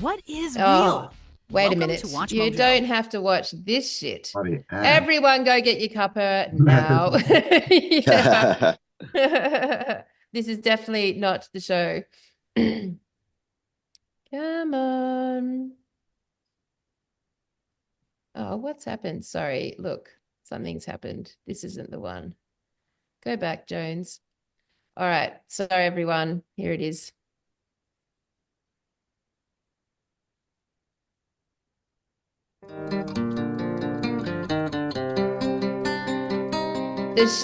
What is Oh, real? wait a Welcome minute. to Watch You Mojo. don't have to watch this shit. Bloody hell. Everyone go get your cuppa now. Yeah. This is definitely not the show. Come on. Oh, what's happened? Sorry. Look, something's happened. This isn't the one. Go back, Jones. All right. Sorry, everyone. Here it is.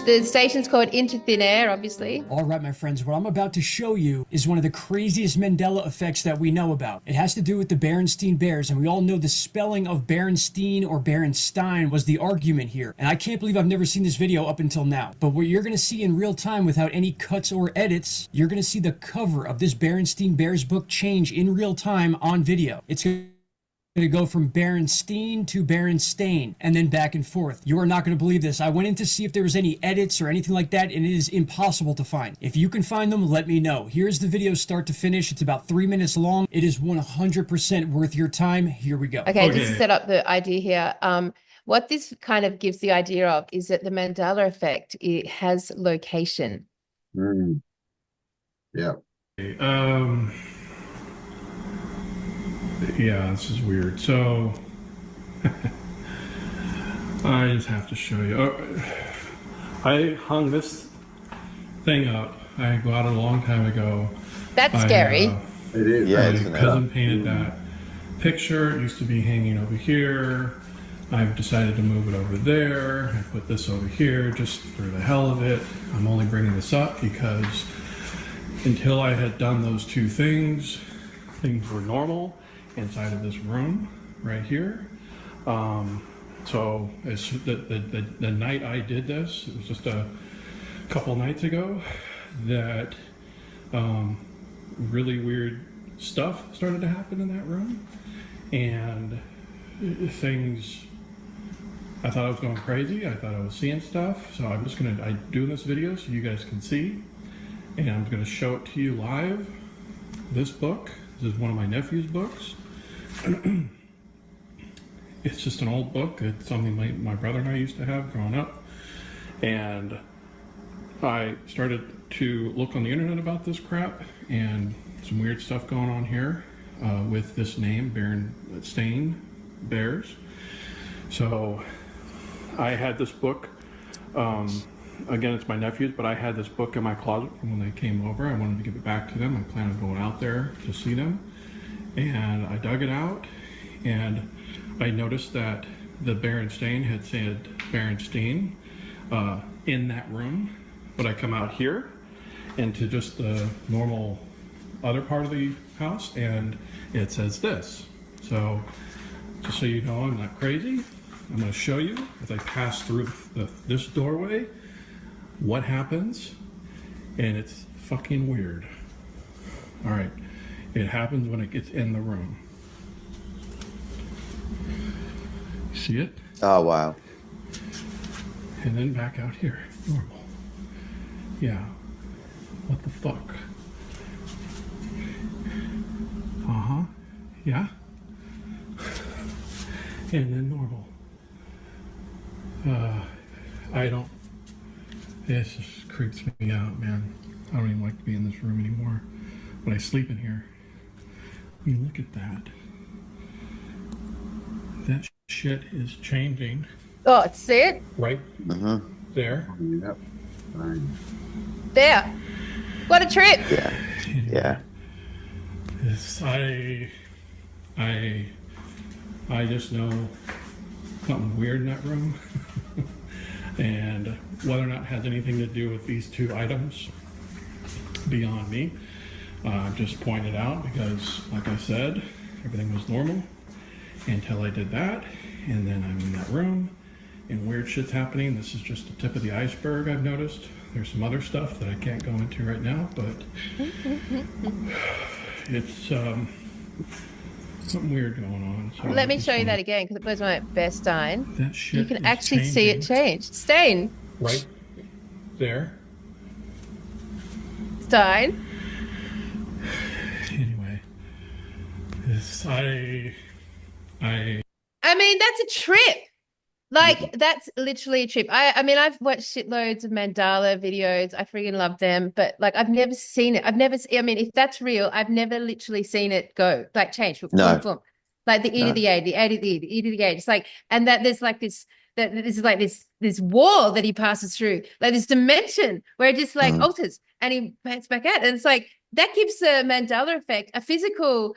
The station's called Into Thin Air, obviously. All right, my friends, what I'm about to show you is one of the craziest Mandela effects that we know about. It has to do with the Berenstain Bears, and we all know the spelling of Berenstein or Berenstein was the argument here. And I can't believe I've never seen this video up until now. But what you're going to see in real time without any cuts or edits, you're going to see the cover of this Berenstain Bears book change in real time on video. It's going to go from Berenstein to Berenstain and then back and forth. You are not going to believe this. I went in to see if there was any edits or anything like that, and it is impossible to find. If you can find them, let me know. Here's the video start to finish. It's about 3 minutes long. It is 100% worth your time. Here we go. Okay, just to set up the idea here. What this kind of gives the idea of is that the Mandela effect, it has location. Mm. Yeah. Yeah, this is weird. So, I just have to show you. I hung this thing up. I got it a long time ago. That's scary. It is. Yeah, My cousin painted that picture. It used to be hanging over here. I've decided to move it over there. I put this over here just for the hell of it. I'm only bringing this up because until I had done those two things, things were normal inside of this room right here. So as the night I did this, it was just a couple nights ago, that really weird stuff started to happen in that room, and things, I thought I was going crazy. I thought I was seeing stuff. So I'm doing this video so you guys can see, and I'm gonna show it to you live. This book, this is one of my nephew's books. It's just an old book. It's something my brother and I used to have growing up. And I started to look on the internet about this crap, and some weird stuff going on here with this name, Berenstain Bears. So I had this book. Again, it's my nephew's, but I had this book in my closet from when they came over. I wanted to give it back to them. I planned on going out there to see them. And I dug it out, and I noticed that the Berenstain had said Berenstain in that room. But I come out here into just the normal other part of the house, and it says this. So just so you know I'm not crazy, I'm going to show you as I pass through this doorway what happens, and it's fucking weird. All right. It happens when it gets in the room. See it? Oh, wow. And then back out here. Normal. Yeah. What the fuck? Uh-huh. Yeah. And then normal. I don't. This just creeps me out, man. I don't even like to be in this room anymore. When I sleep in here, you look at that. That shit is changing. Oh, see it? Right there. Yep. There. What a trip. Yeah. Yeah. This, I just know something weird in that room. And whether or not it has anything to do with these two items, beyond me. Just pointed out because, like I said, everything was normal until I did that. And then I'm in that room and weird shit's happening. This is just the tip of the iceberg, I've noticed. There's some other stuff that I can't go into right now, but it's something weird going on. So Let me show you that again because it blows my best Stein. That shit You can is actually see it change. Stein. right there. Stein. Anyway, this I mean, that's a trip. Like, that's literally a trip. I mean, I've watched shitloads of Mandela videos. I freaking love them. But, like, I've never seen it. I mean, if that's real, I've never literally seen it go, like, change. No. Boom, boom. Like the E to the A, the A to the E, the E to the A. It's like, and that there's like this, that this is like this wall that he passes through, like this dimension where it just like alters and he pans back out. And it's like, that gives the Mandela effect, a physical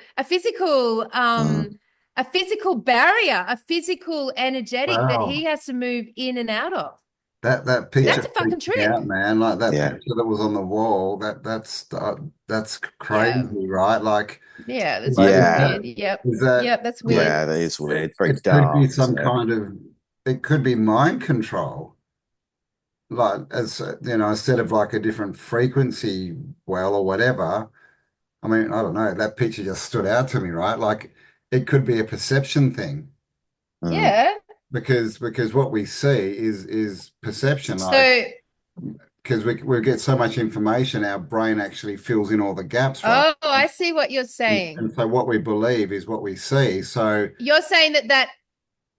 barrier, a physical energetic that Wow. he has to move in and out of. That picture That's a fucking freaked me trip. out, man. Like that Yeah. picture that was on the wall. That's crazy, right? Like, Yeah, that's like, Yeah. weird. Yep. is that Yep, that's weird. Yeah, that is weird. Very it could dark. be some isn't it? kind of, it could be mind control. Like, as you know, instead of like a different frequency well or whatever. I mean, I don't know. That picture just stood out to me, right? Like, it could be a perception thing. Yeah. Because what we see is perception. So Like, because we get so much information, our brain actually fills in all the gaps, right? oh, I see what you're saying. And so what we believe is what we see. So You're saying that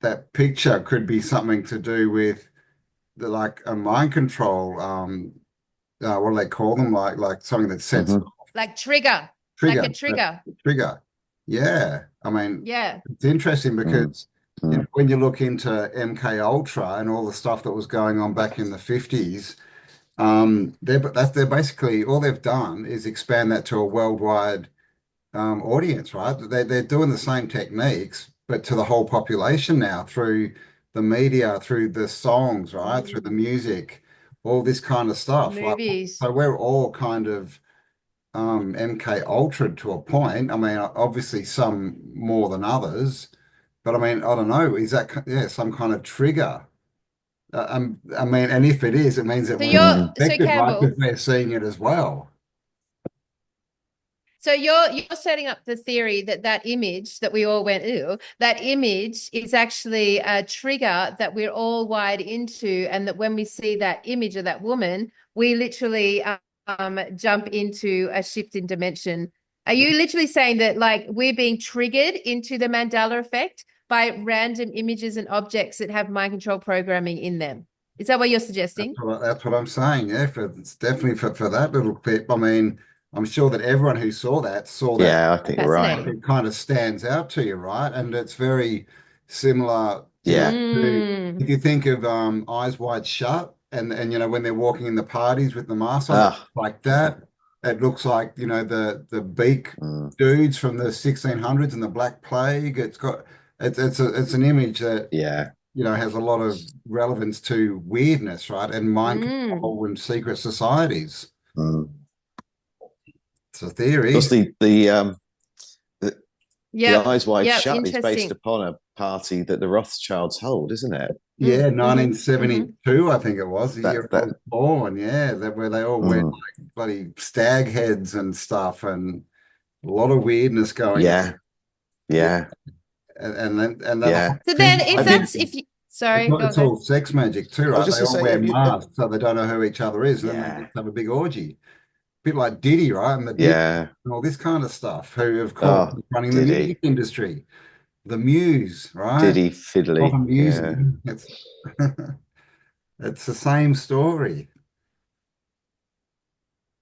that picture could be something to do with like a mind control. What do they call them? Like something that sets like trigger. trigger, Like a trigger. trigger. Yeah, I mean, Yeah. it's interesting because you know, when you look into MK Ultra and all the stuff that was going on back in the 50s, they're basically all they've done is expand that to a worldwide audience, right? They're doing the same techniques, but to the whole population now through the media, through the songs, right? Through the music, all this kind of stuff. Like, Movies. so we're all kind of MK Ultra to a point. I mean, obviously some more than others, but I mean, I don't know. Is that some kind of trigger? I mean, and if it is, it means that So we're you're affected, right? Campbell. Because we're seeing it as well. So you're setting up the theory that image that we all went, ew, that image is actually a trigger that we're all wired into, and that when we see that image of that woman, we literally jump into a shift in dimension. Are you literally saying that like we're being triggered into the Mandela effect by random images and objects that have mind control programming in them? Is that what you're suggesting? That's what I'm saying. Yeah, it's definitely for that little clip. I mean, I'm sure that everyone who saw that Yeah, I think you're right. Fascinating. it kind of stands out to you, right? And it's very similar Yeah. to if you think of Eyes Wide Shut and you know when they're walking in the parties with the mask on, like that. It looks like, you know, the beak dudes from the 1600s and the Black Plague. It's an image that you know has a lot of relevance to weirdness, right? And mind control and secret societies. It's a theory. Because the Eyes Wide Shut is based upon a party that the Rothschilds hold, isn't it? Yeah, 1972, I think it was, the year I was born. Yeah, where they all wear like bloody stag heads and stuff, and A lot of weirdness going on. Yeah. And that Yeah. whole So then, symbol, if you, sorry, it's go. all sex magic too, I was right? just They to all say, wear if you, masks so they don't know who each other is, and then they yeah, just have a big orgy. Bit like Diddy, right? And the Diddy yeah. and all this kind of stuff, who of course Oh, is running the did music he? industry, the Muse, Did right? he fiddly? Often Yeah. musing. It's it's the same story.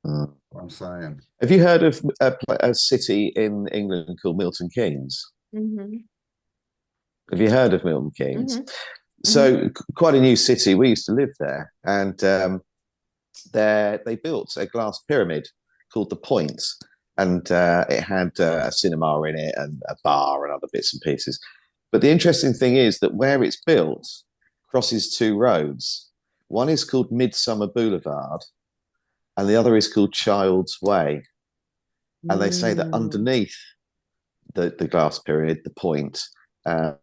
Mm. What I'm saying. Have you heard of a city in England called Milton Keynes? Mm-hmm. Have you heard of Milton Mm-hmm. Keynes? Mm-hmm. So quite a new city. We used to live there, and there they built a glass pyramid called the Point, and it had a cinema in it and a bar and other bits and pieces. But the interesting thing is that where it's built crosses two roads. One is called Midsummer Boulevard, and the other is called Child's Way. And they say that Mm. underneath the glass pyramid, the Point, uh,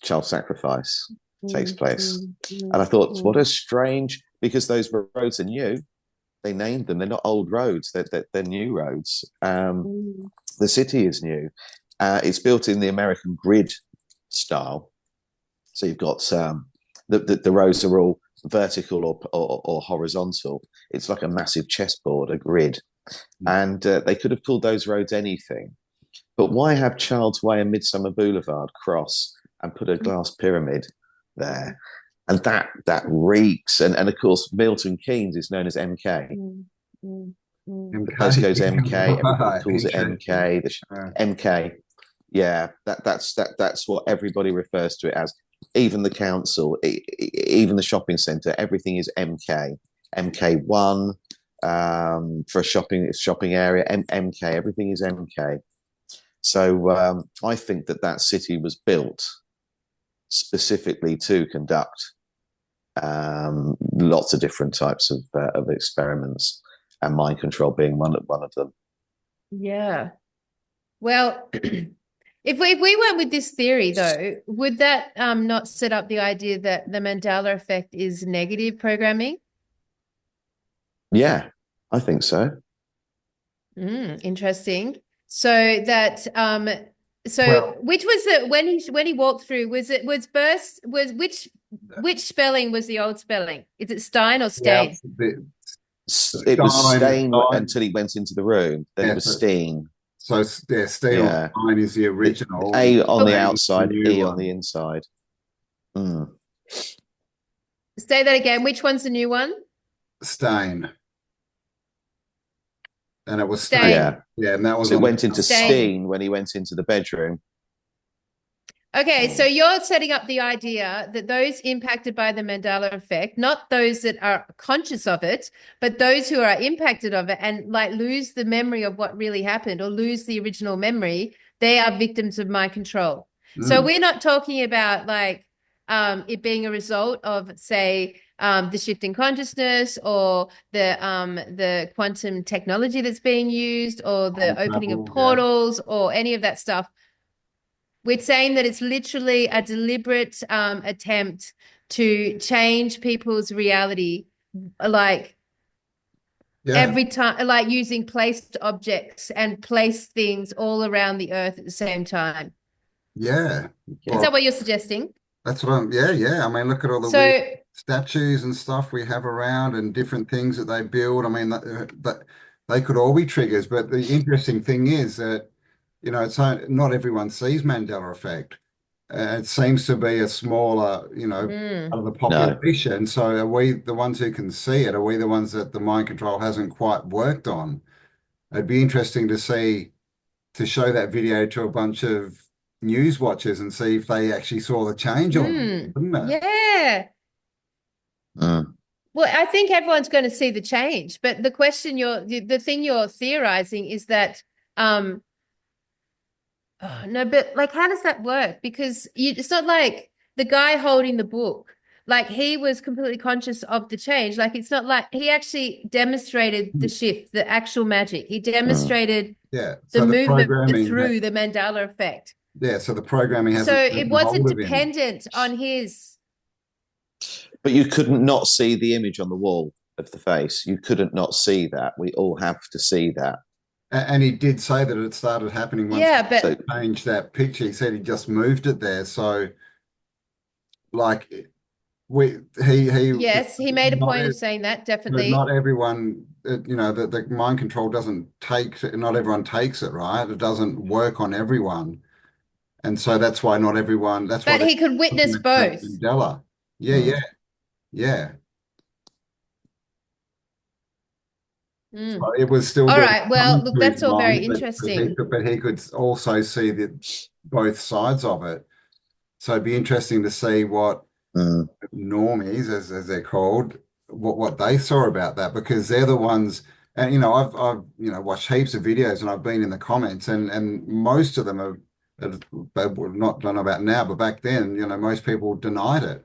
child sacrifice takes Mm, place. mm, mm, And I thought, what mm, a strange, because those roads are new. They named them. They're not old roads. They're new roads. mm, The city is new. It's built in the American grid style. So you've got the rows are all vertical or horizontal. It's like a massive chessboard, a grid. And they could have called those roads anything. But why have Child's Way and Midsummer Boulevard cross and put a glass pyramid there? And that reeks. And of course, Milton Keynes is known as MK. mm, mm, mm. The MK, postcode's MK. Everybody right, calls it interesting. MK. Uh, MK. Yeah, that's what everybody refers to it as. Even the council, even the shopping centre, everything is MK. MK1 for a shopping area. MK. Everything is MK. So I think that city was built specifically to conduct lots of different types of experiments, and mind control being one of them. Yeah. Well, if we went with this theory though, would that not set up the idea that the Mandela effect is negative programming? Yeah, I think so. Interesting. So that well, which was it when he walked through, was burst was which spelling was the old spelling? Is it Stein or yeah, Stain? It was Stain Stein, until he went into the room. Then it yeah, was Steen. so yeah, Steel Yeah, Stein is the original, and A on the Oh, Stein is the outside, new E on the one. inside. Mm. say that again. Which one's the new one? Stain, and it was Stain. Stain. Yeah. Yeah, and that was So it on the went into outside. Stain. Steen when he went into the bedroom. Okay, so you're setting up the idea that those impacted by the Mandela effect, not those that are conscious of it, but those who are impacted of it and like lose the memory of what really happened or lose the original memory, they are victims of mind control. So we're not talking about like it being a result of, say, the shift in consciousness or the quantum technology that's being used or the opening of Travel, yeah. portals or any of that stuff. We're saying that it's literally a deliberate attempt to change people's reality, like Yeah, every time, like using placed objects and placed things all around the earth at the same time. yeah. Is Well, that what you're suggesting? that's what I'm. Yeah, yeah. I mean, look at all the weird So, statues and stuff we have around, and different things that they build. I mean, that they could all be triggers. But the interesting thing is that it's not everyone sees Mandela effect. It seems to be a smaller, mm, part of the No. population. So are we the ones who can see it? Are we the ones that the mind control hasn't quite worked on? It'd be interesting to see, to show that video to a bunch of news watchers and see if they actually saw the change or not, wouldn't it? yeah. Mm. Well, I think everyone's going to see the change, but the thing you're theorizing is that oh, no, but like, how does that work? Because it's not like the guy holding the book, like he was completely conscious of the change. Like, it's not like he actually demonstrated the shift, the actual magic. He Mm. demonstrated Yeah. the So the movement programming, through the Mandela effect. so the programming So hasn't it taken wasn't hold of him. dependent on his. But you couldn't not see the image on the wall of the face. You couldn't not see that. We all have to see that. And he did say that it started happening once Yeah, he So but changed that picture. He said he just moved it there. So, like, he yes, he made a not point of saying that, but not definitely. everyone, the mind control doesn't take, not everyone takes it, right? It doesn't work on everyone. And so that's why not everyone, that's why But they're he could looking witness at both. Mandela. Yeah, mm, yeah, yeah. Mm. So it was still All doing right. Well, something look, to his that's all very mind, interesting. but he could also see both sides of it. So it'd be interesting to see what mm, normies, as they're called, what they saw about that, because they're the ones. And I've watched heaps of videos, and I've been in the comments, and most of them they were not, don't know about now, but back then, most people denied it.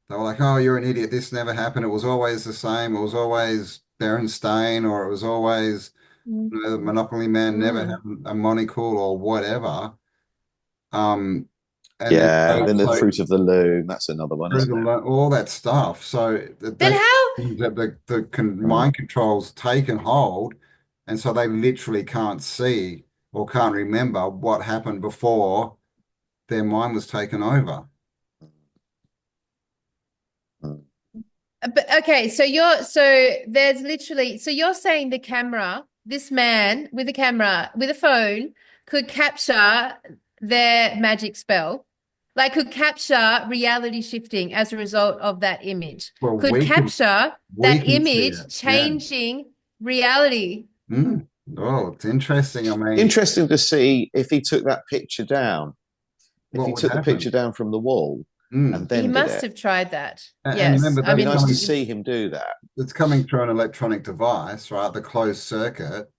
They were like, "Oh, you're an idiot. This never happened. It was always the same. It was always Berenstain, or it was always Mm. the Monopoly Man never had Mm. a monocle or whatever." Um, and then yeah. so, Then the so fruit of the loom. That's another one, through isn't it? all that stuff. So Then they how? that Mm, mind controls take and hold, and so they literally can't see or can't remember what happened before their mind was taken over. mm, But okay, there's literally so you're saying the camera, this man with a camera with a phone could capture their magic spell, like could capture reality shifting as a result of that image, Well, could capture we that can see it. image Yeah. changing reality. Mm. Oh, it's interesting. I mean, Interesting to see if he took that picture down. If what he would took the picture happen? down from the wall and Mm. He then did must it. have tried that. And Yes. remember, I It'd be that's nice to mean, see him do that. it's coming through an electronic device, right? The closed circuit.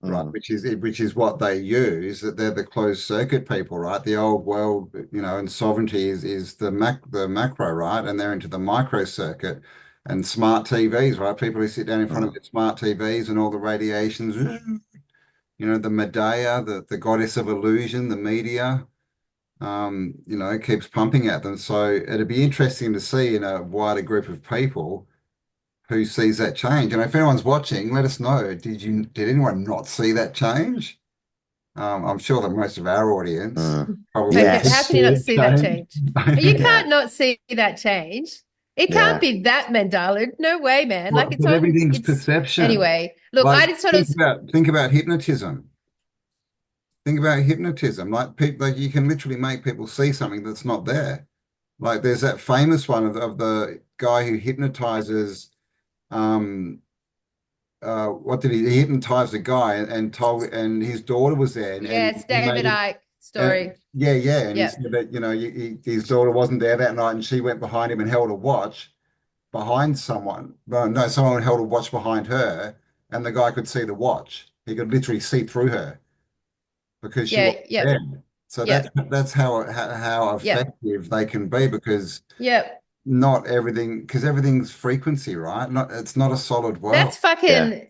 Right, Mm, which is what they use, that they're the closed circuit people, right? The old world, and sovereignty is the macro, right? And they're into the micro circuit and smart TVs, right? People who sit down in front of mm, their smart TVs and all the radiations, the Medea, the goddess of illusion, the media, keeps pumping at them. So it'd be interesting to see in a wider group of people who sees that change. And if anyone's watching, let us know. Did anyone not see that change? I'm sure that most of our audience mm. probably did how can Yes. you see not it see that change. change? You Yeah. can't not see that change. It can't Yeah. be that Mandela. No way, man. Like But everything's it's perception. anyway. Look, Like I just sort of think about hypnotism. Think about hypnotism. Like people, like you can literally make people see something that's not there. Like there's that famous one of the guy who hypnotizes. Um, what did he hypnotized a guy and told, and his daughter was there, and yes, he made David it. Icke story. Yeah, yeah, and he Yep. said that his daughter wasn't there that night, and she went behind him and held a watch behind someone. No, no, someone held a watch behind her, and the guy could see the watch. He could literally see through her because she Yeah, wasn't yep, there. So that's yep, that's how yep, effective they can be, because yep. not everything, because everything's frequency, right? Not It's not a solid world. That's Yeah. fucking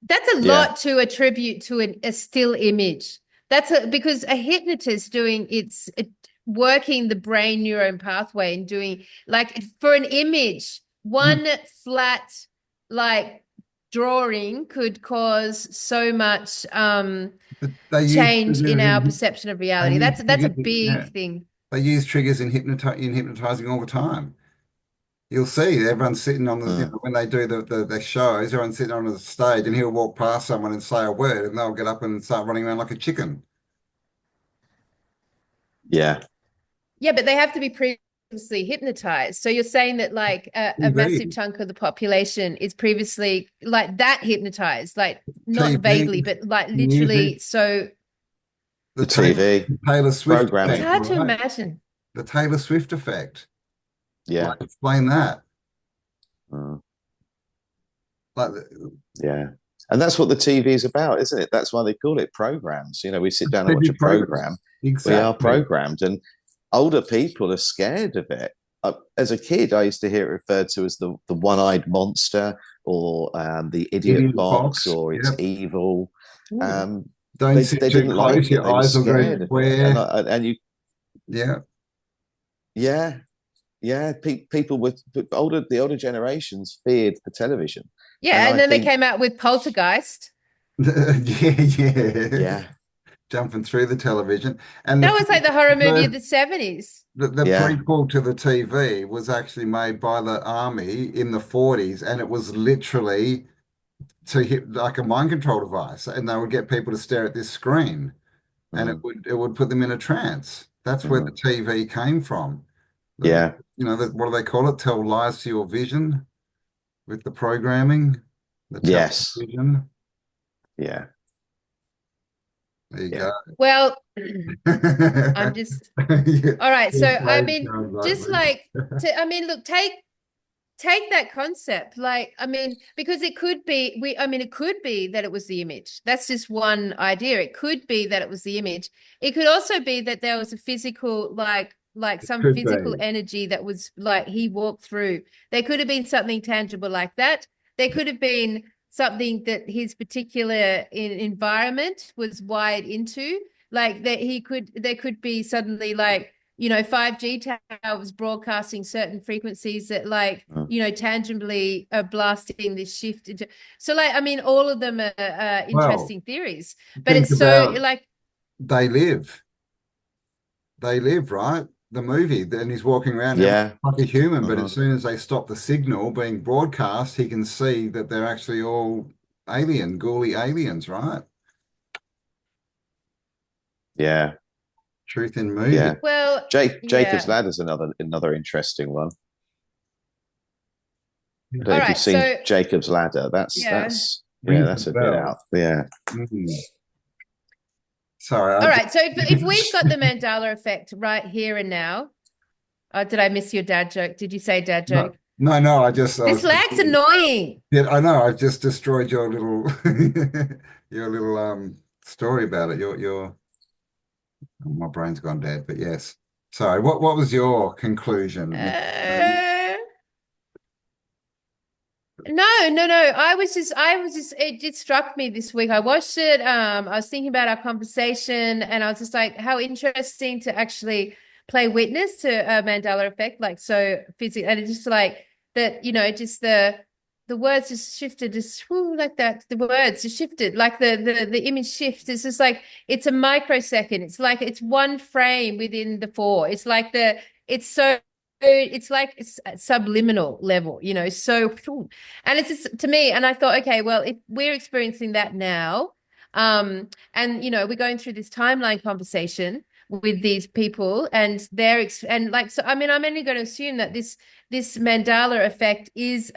that's a Yeah. lot to attribute to a still image. Because a hypnotist doing working the brain neuron pathway and doing like for an image, Mm. one flat like drawing could cause so much But they use change in triggers our in perception of they reality. use That's a triggers in, yeah. big thing. They use triggers in hypnotizing all the time. You'll see everyone's sitting on Mm, when they do the shows, everyone's sitting on the stage, and he'll walk past someone and say a word, and they'll get up and start running around like a chicken. yeah. Yeah, but they have to be previously hypnotized. So you're saying that like a massive TV, chunk of the population is previously like that hypnotized, like not vaguely, TV, but like music, literally. So the The TV Taylor Swift it's programming. effect, hard to right? imagine. The Taylor Swift effect. Yeah. Like, explain that. Mm, Like, yeah. And that's what the TV is about, isn't it? That's why they call it programs. We sit down and watch TV a programs. program. We are Exactly. programmed, and older people are scared of it. As a kid, I used to hear it referred to as the one-eyed monster, or the idiot Idiot box, box. or it's Yep. evil. Mm. Um, Don't sit they too didn't close, like it. your They were eyes will go scared of it, square. and you, Yeah. yeah, yeah. People with the older generations feared the television, and Yeah, and I then they think came out with Poltergeist. Yeah. Yeah, Jumping through the television. And That was like the horror movie of the 70s. the yeah. prequel to the TV was actually made by the army in the 40s, and it was literally to hit like a mind control device, and they would get people to stare at this screen, and Mm, it would put them in a trance. That's where the mm, TV came from. The, yeah, what do they call it? Tell lies to your vision with the programming, the yes, television. yeah, There you yeah, go. Well, I'm Yeah, just all right. So your I brain mean, sounds like just like I mean, look, take that concept, like, I mean, because it could be it could be that it was the image. That's just one idea. It could be that it was the image. It could also be that there was a physical, like some could physical be. energy that was like he walked through. There could have been something tangible like that. There could have been something that his particular environment was wired into, like that there could be suddenly like 5G towers broadcasting certain frequencies that like mm, tangibly are blasting this shift into. So like, I mean, all of them are Well, interesting theories, but think it's so about like, They Live. They Live, right? The movie. Then he's walking around every yeah. like a human, but as Uh-huh. soon as they stop the signal being broadcast, he can see that they're actually all ghouly aliens, right? Yeah, Truth in movie. yeah. well, Jacob's yeah. Ladder's another interesting one. I don't All know if you've right, seen so Jacob's Ladder. yeah. Yeah, Rings a that's a bit bell. out. Yeah, Mm. Sorry, All right, so if we've got the Mandela effect right here and now, did I miss your dad joke? Did you say dad no, joke? no. I This was, lag's annoying. yeah, I know. I just destroyed your little, your little story about it. Oh, my brain's gone dead. But yes. Sorry. What was your conclusion, Miss? Uh, no. It struck me this week. I watched it. I was thinking about our conversation and I was just like, how interesting to actually play witness to a Mandela effect, like so physical. And it's just like that, just the words just shifted, just like that. The words just shifted, like the image shifts. It's just like it's a microsecond. It's like it's one frame within the four. It's like it's like it's subliminal level, so and it's just to me, and I thought, okay, well, if we're experiencing that now, and we're going through this timeline conversation with these people, and and like, so I mean, I'm only going to assume that this Mandela effect is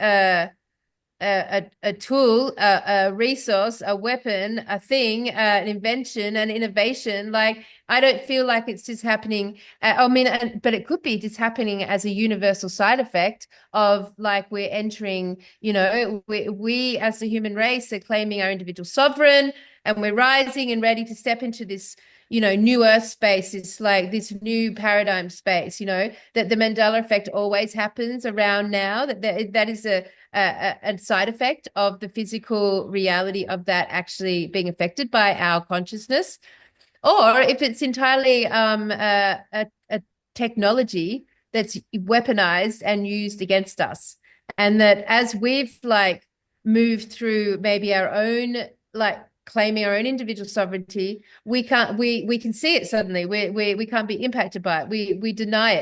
a tool, a resource, a weapon, a thing, an invention, an innovation. Like, I don't feel like it's just happening. But it could be just happening as a universal side effect of like we're entering, we as the human race are claiming our individual sovereign and we're rising and ready to step into this, new earth space. It's like this new paradigm space, that the Mandela effect always happens around now, that is a side effect of the physical reality of that actually being affected by our consciousness, or if it's entirely a technology that's weaponized and used against us, and that as we've like moved through maybe our own like claiming our own individual sovereignty, we can see it suddenly. We can't be impacted by it. We deny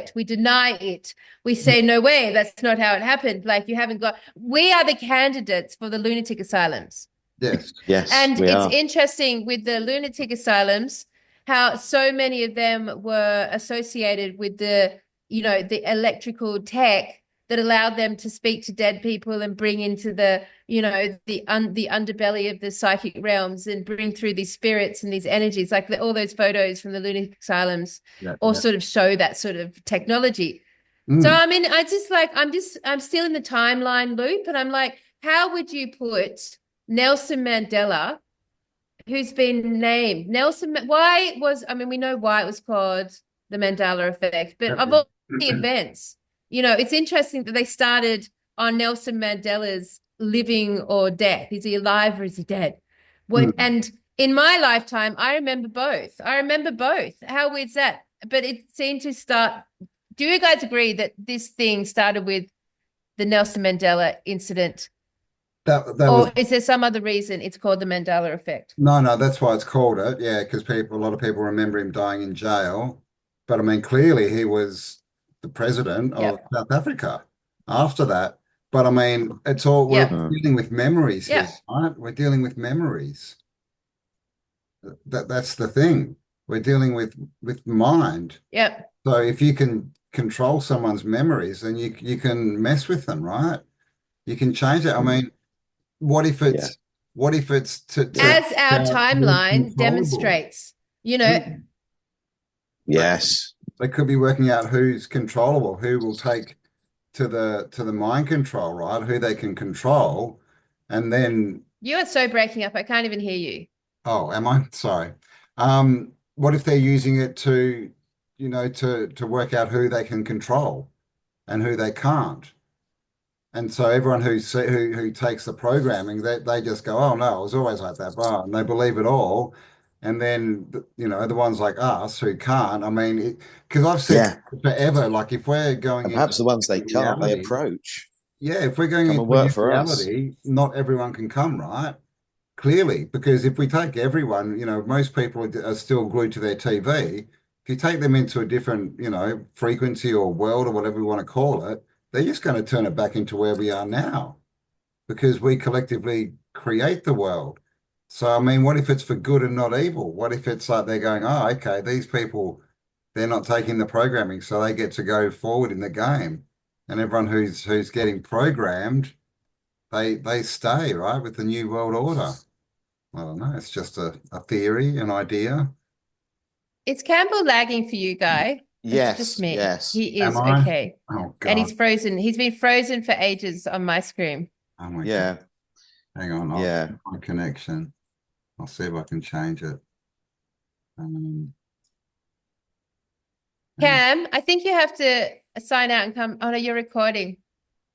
it. We say no way, that's not how it happened. Like, you haven't got. We are the candidates for the lunatic asylums. Yes. yes, And we it's are. interesting with the lunatic asylums, how so many of them were associated with the electrical tech that allowed them to speak to dead people and bring into the underbelly of the psychic realms and bring through these spirits and these energies. Like all those photos from the lunatic asylums Yeah. all Yeah. sort of show that sort of technology. So Mm. I mean, I'm still in the timeline loop, and I'm like, how would you put Nelson Mandela, who's been named we know why it was called the Mandela effect, but of all the events, it's interesting that they started on Nelson Mandela's living or death. Is he alive or is he dead? Mm. And in my lifetime, I remember both. How weird's that? But it seemed to start. Do you guys agree that this thing started with the Nelson Mandela incident that was Or is there some other reason it's called the Mandela effect? no, that's why it's called it. Yeah, because a lot of people remember him dying in jail. But I mean, clearly he was the president of Yep. South Africa after that. But I mean, we're Yep. dealing with memories here, Yep. right? We're dealing with memories. That's the thing. We're dealing with mind. Yep. So if you can control someone's memories, then you can mess with them, right? You can change it. I mean, what if Yeah. it's As our who's timeline controllable? demonstrates, you know, Yes. They could be working out who's controllable, who will take to the mind control, right? Who they can control, and then you are so breaking up. I can't even hear you. oh, am I? Sorry. What if they're using it to, to work out who they can control and who they can't? And so everyone who takes the programming, they just go, oh no, it was always like that, blah, and they believe it all. And then the ones like us who can't. I mean, because I've said Yeah. forever, like if we're going And into perhaps the ones they can't, they reality, approach. yeah, if we're going Come into and a work new for us. reality, not everyone can come, right? Clearly, because if we take everyone, most people are still glued to their TV. If you take them into a different, frequency or world or whatever we want to call it, they're just going to turn it back into where we are now because we collectively create the world. So, I mean, what if it's for good and not evil? What if it's like they're going, oh, okay, these people, they're not taking the programming, so they get to go forward in the game. And everyone who's getting programmed, they stay, right, with the new world order. I don't know. It's just a theory, an idea. Is Campbell lagging for you, Guy? It's just Yes. me. Yes. He Am is I? okay. Oh And God. he's frozen. He's been frozen for ages on my screen. Oh my God. Yeah. Hang on. I'll Yeah. check my connection. I'll see if I can change it. Um, hang Cam, I think you have to sign out and come. Oh no, you're recording.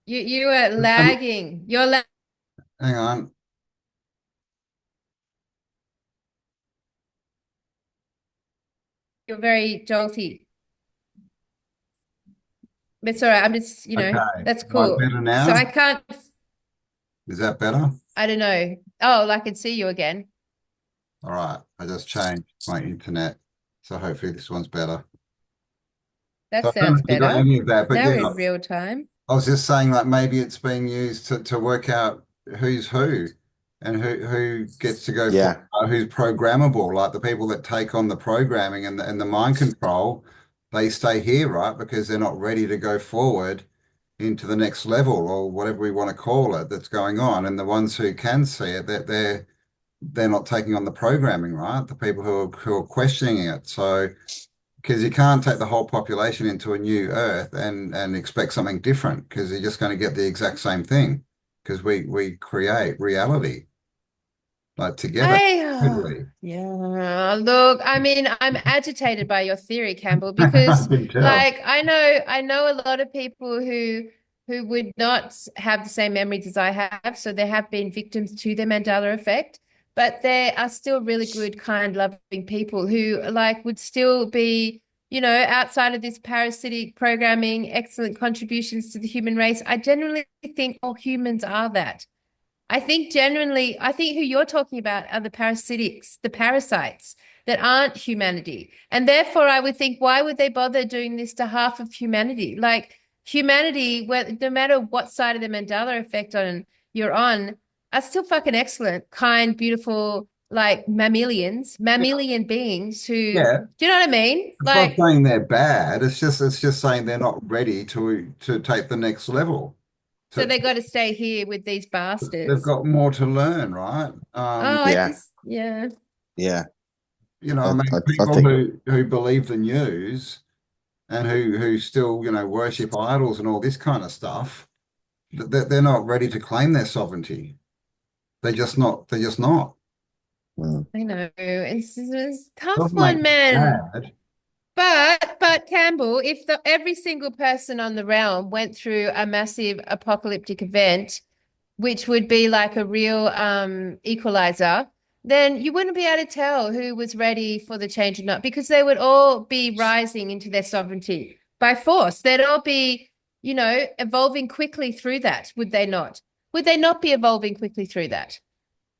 You are on. lagging. You're Hang on. you're very jolty. But it's all right. I'm just, Okay. that's Am I cool. better So now? I can't, Is that better? I don't know. Oh, I can see you again. All right. I just changed my internet. So hopefully this one's better. So That I don't know sounds if you got better. any of that, but Now yeah, we're in real time. I was just saying like maybe it's being used to work out who's who and who gets to go for Yeah. who's programmable, like the people that take on the programming and the mind control, they stay here, right? Because they're not ready to go forward into the next level or whatever we want to call it that's going on. And the ones who can see it, that they're not taking on the programming, right? The people who are questioning it. So because you can't take the whole population into a new Earth and expect something different because you're just going to get the exact same thing because we create reality like together. Totally. Yeah, look, I mean, I'm agitated by your theory, Campbell, I because can tell. like I know a lot of people who would not have the same memories as I have, so they have been victims to the Mandela effect, but they are still really good, kind, loving people who like would still be, outside of this parasitic programming, excellent contributions to the human race. I generally think all humans are that. I think who you're talking about are the parasitics, the parasites that aren't humanity. And therefore, I would think, why would they bother doing this to half of humanity? Like humanity, no matter what side of the Mandela effect you're on, are still fucking excellent, kind, beautiful, like mammalian beings who, Yeah, do you know what I mean? it's not Like, saying they're bad. It's just saying they're not ready to take the next level. so To, they got to stay here with these they've bastards. got more to learn, right? Oh, Yeah. yeah. Yeah. I mean, I people think who believe the news and who still, worship idols and all this kind of stuff, they're not ready to claim their sovereignty. They're just not. They're just not. mm, I know. It's a tough Doesn't make one, me man. sad. But Campbell, if every single person on the realm went through a massive apocalyptic event, which would be like a real equalizer, then you wouldn't be able to tell who was ready for the change or not, because they would all be rising into their sovereignty by force. They'd all be, evolving quickly through that, would they not? Would they not be evolving quickly through that?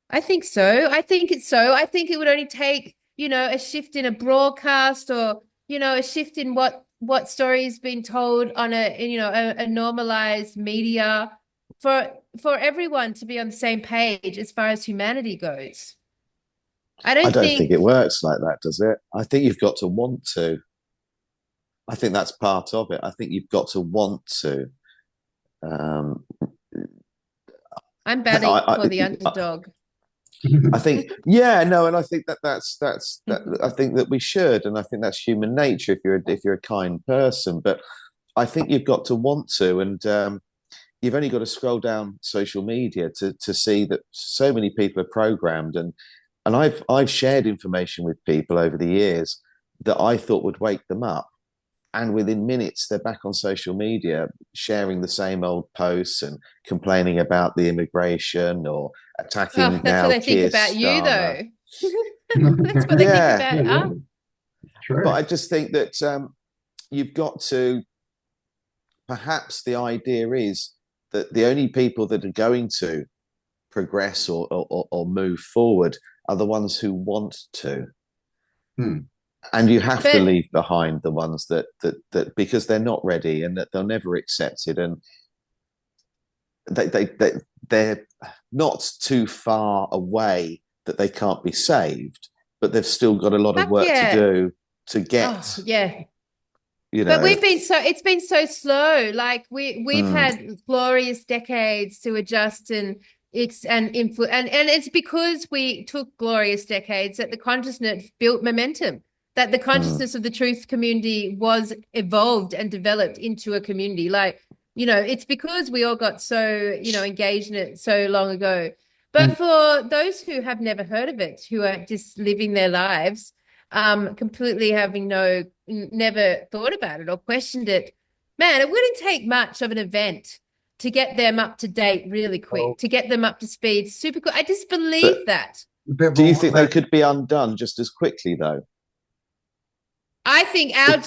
I think so. I think it's so. I think it would only take, a shift in a broadcast or, a shift in what story is being told on a normalized media for everyone to be on the same page as far as humanity goes. I I don't don't think think it works like that, does it? I think you've got to want to. I think that's part of it. I think you've got to want to. Um, I'm batting for the underdog. I think, yeah, no, and I think I think that we should, and I think that's human nature if you're a kind person. But I think you've got to want to, and you've only got to scroll down social media to see that so many people are programmed, and I've shared information with people over the years that I thought would wake them up, and within minutes they're back on social media sharing the same old posts and complaining about the immigration or Oh, attacking that's what now they think Keir about you, Starmer. though. That's what they think Yeah, about us. True. but I just think that you've got to. Perhaps the idea is that the only people that are going to progress or move forward are the ones who want to. Hmm. And you have to But leave behind the ones that because they're not ready and that they'll never accept it, and they're not too far away that they can't be saved, but they've still got a lot of fuck work to yeah. do to Oh, get, yeah. you But know. it's been so slow. Like we've Mm, had glorious decades to adjust and influence, and it's because we took glorious decades that the consciousness built momentum, that the mm, consciousness of the truth community was evolved and developed into a community. Like, it's because we all got so, engaged in it so long ago. And But for those who have never heard of it, who are just living their lives, completely having never thought about it or questioned it, man, it wouldn't take much of an event to get them up to date really quick, well, to get them up to speed super quick. I just but believe that. but do you what think they they, could be undone just as quickly though? I think our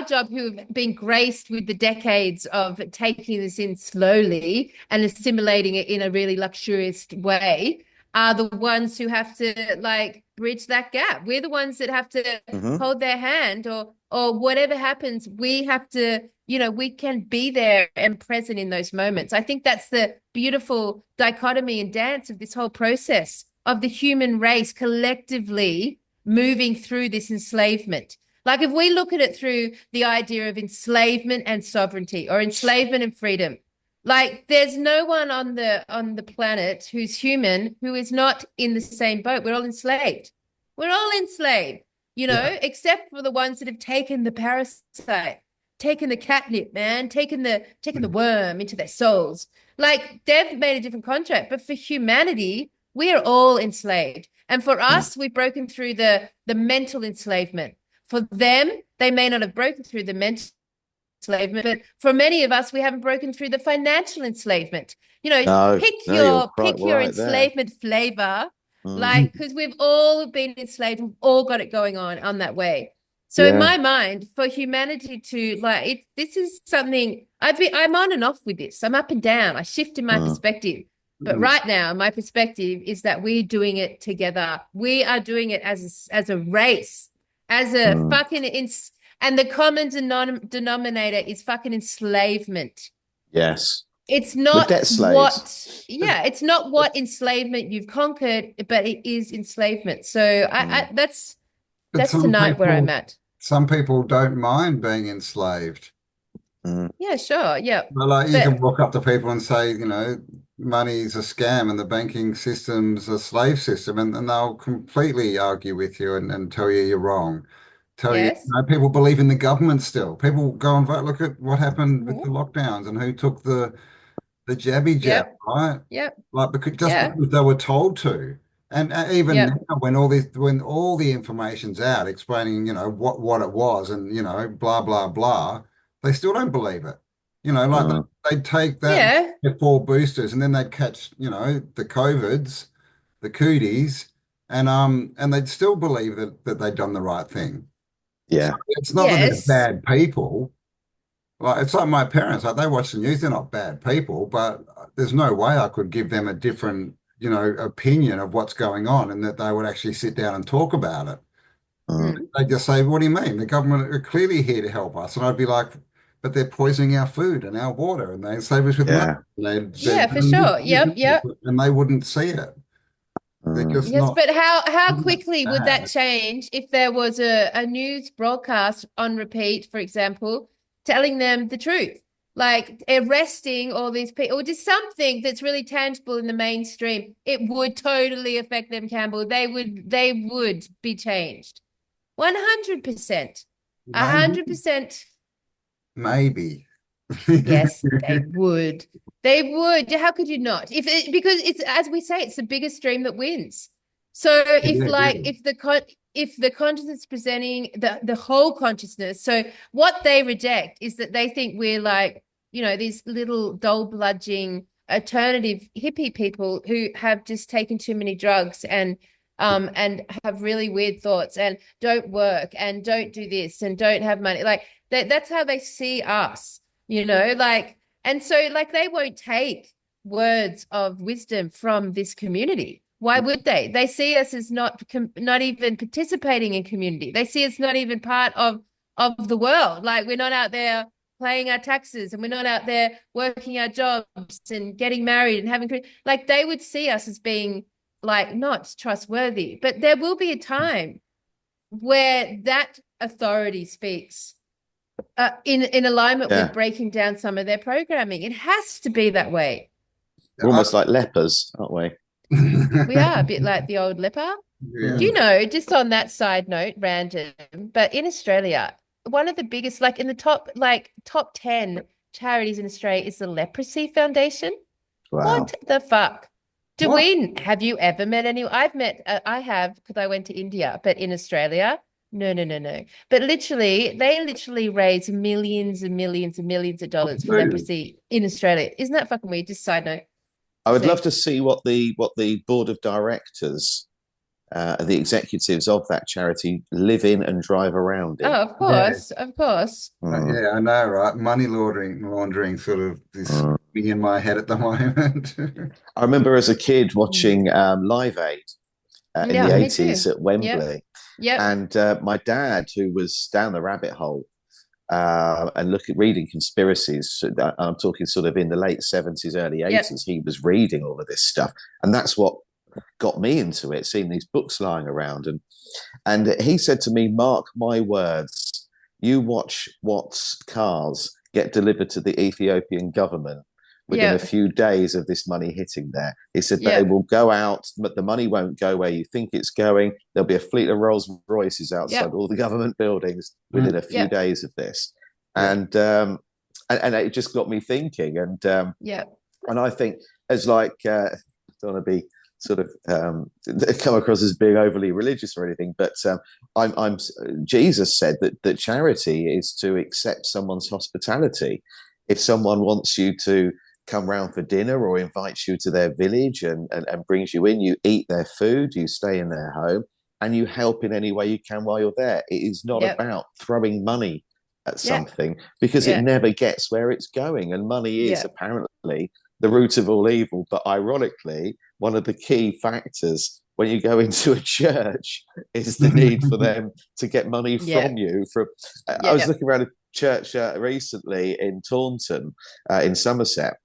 job who've been graced with the decades of taking this in slowly and assimilating it in a really luxurious way, are the ones who have to like bridge that gap. We're the ones that have to Mm-hmm. hold their hand, or whatever happens, we have to, we can be there and present in those moments. I think that's the beautiful dichotomy and dance of this whole process of the human race collectively moving through this enslavement. Like if we look at it through the idea of enslavement and sovereignty or enslavement and freedom, like there's no one on the planet who's human who is not in the same boat. We're all enslaved. We're all enslaved, yeah, except for the ones that have taken the parasite, taken the catnip, man, taken the worm into their souls. Like they've made a different contract. But for humanity, we are all enslaved. And for us, we've broken through the mental enslavement. For them, they may not have broken through the mental enslavement, but for many of us, we haven't broken through the financial enslavement. No, Pick no, you're your quite pick your right there. enslavement flavor, Mm, like because we've all been enslaved, we've all got it going on that way. So in yeah. my mind, for humanity to this is something I'm on and off with this. I'm up and down. I shift in my Mm, perspective. But right now, my perspective is that we're doing it together. We are doing it as a race, as a mm, fucking and the common denominator is fucking enslavement. yes. It's We're not debt slaves. it's not what enslavement you've conquered, but it is enslavement. So Mm, that's but tonight where I'm at. some people don't mind being enslaved. mm, Yeah, sure. Yeah. But like you can But walk up to people and say, money's a scam and the banking system's a slave system, and they'll completely argue with you and tell you you're wrong. Tell you, yes. people believe in the government still. People go and vote. Look at what happened with the Mhm. lockdowns and who took the jabby jab, Yep. right? Yep. Like because just Yeah. because they were told to. And even now, Yep. when all the information's out explaining, what it was and blah blah blah, they still don't believe it. Like mm, they'd take that Yeah. their 4 boosters and then they'd catch, the COVIDs, the cooties, and they'd still believe that they'd done the right thing. So yeah. it's not that they're Yes. bad people. Like it's like my parents, like they watch the news, they're not bad people, but there's no way I could give them a different, opinion of what's going on, and that they would actually sit down and talk about it. Mm. They just say, "What do you mean? The government are clearly here to help us." And I'd be like, "But they're poisoning our food and our water, and they save us with money. Yeah. They're Yeah, for sure. Yep, yep. and they wouldn't see it. They're just Yes, not but how not quickly would that bad." change if there was a news broadcast on repeat, for example, telling them the truth? Like arresting all these people, or just something that's really tangible in the mainstream. It would totally affect them, Campbell. They would be changed. 100%. Maybe, 100%. maybe. Yes, they would. They would. How could you not? Because it's, as we say, it's the biggest dream that wins. So if Yeah, like yeah. if the consciousness presenting the whole consciousness, so what they reject is that they think we're like, these little dull bludging alternative hippie people who have just taken too many drugs and have really weird thoughts and don't work and don't do this and don't have money. Like that's how they see us. And so like they won't take words of wisdom from this community. Why would they? They see us as not even participating in community. They see us not even part of the world. Like we're not out there paying our taxes, and we're not out there working our jobs and getting married and having, like, they would see us as being like not trustworthy. But there will be a time where that authority speaks in alignment with breaking down some of their programming. It has to be that way. We're almost like lepers, aren't we? We are a bit like the old leper. Yeah. Do you know, just on that side note, random, but in Australia, one of the biggest, like in the top 10 charities in Australia is the Leprosy Foundation. Wow. What the fuck? What? Have you ever met anyone? I have, because I went to India, but in Australia, no. But they literally raise millions and millions and millions of dollars for Really? leprosy in Australia. Isn't that fucking weird? Just side note. I would love to see what the board of directors, the executives of that charity, live in and drive around in. Oh, of course, of course. Yeah, I know, right? Money laundering sort of is in my head at the moment. I remember as a kid watching Live Aid in the me 80s too. at Wembley. Yep. And my dad, who was down the rabbit hole and reading conspiracies, I'm talking sort of in the late 70s, early 80s, he was reading all of this stuff. And that's what got me into it, seeing these books lying around. And he said to me, "Mark my words, you watch what cars get delivered to the Ethiopian government within a few days of this money hitting there." He said they will go out, but the money won't go where you think it's going. There'll be a fleet of Rolls Royces outside all the government buildings within a few days of this. And it just got me thinking. And I think, as like, I don't want to be sort of come across as being overly religious or anything, but Jesus said that charity is to accept someone's hospitality. If someone wants you to come round for dinner or invites you to their village and brings you in, you eat their food, you stay in their home, and you help in any way you can while you're there. It is not about throwing money at something, because it never gets where it's going. And money is apparently the root of all evil. But ironically, one of the key factors when you go into a church is the need for them to get money from you. I was looking around a church recently in Taunton, in Somerset,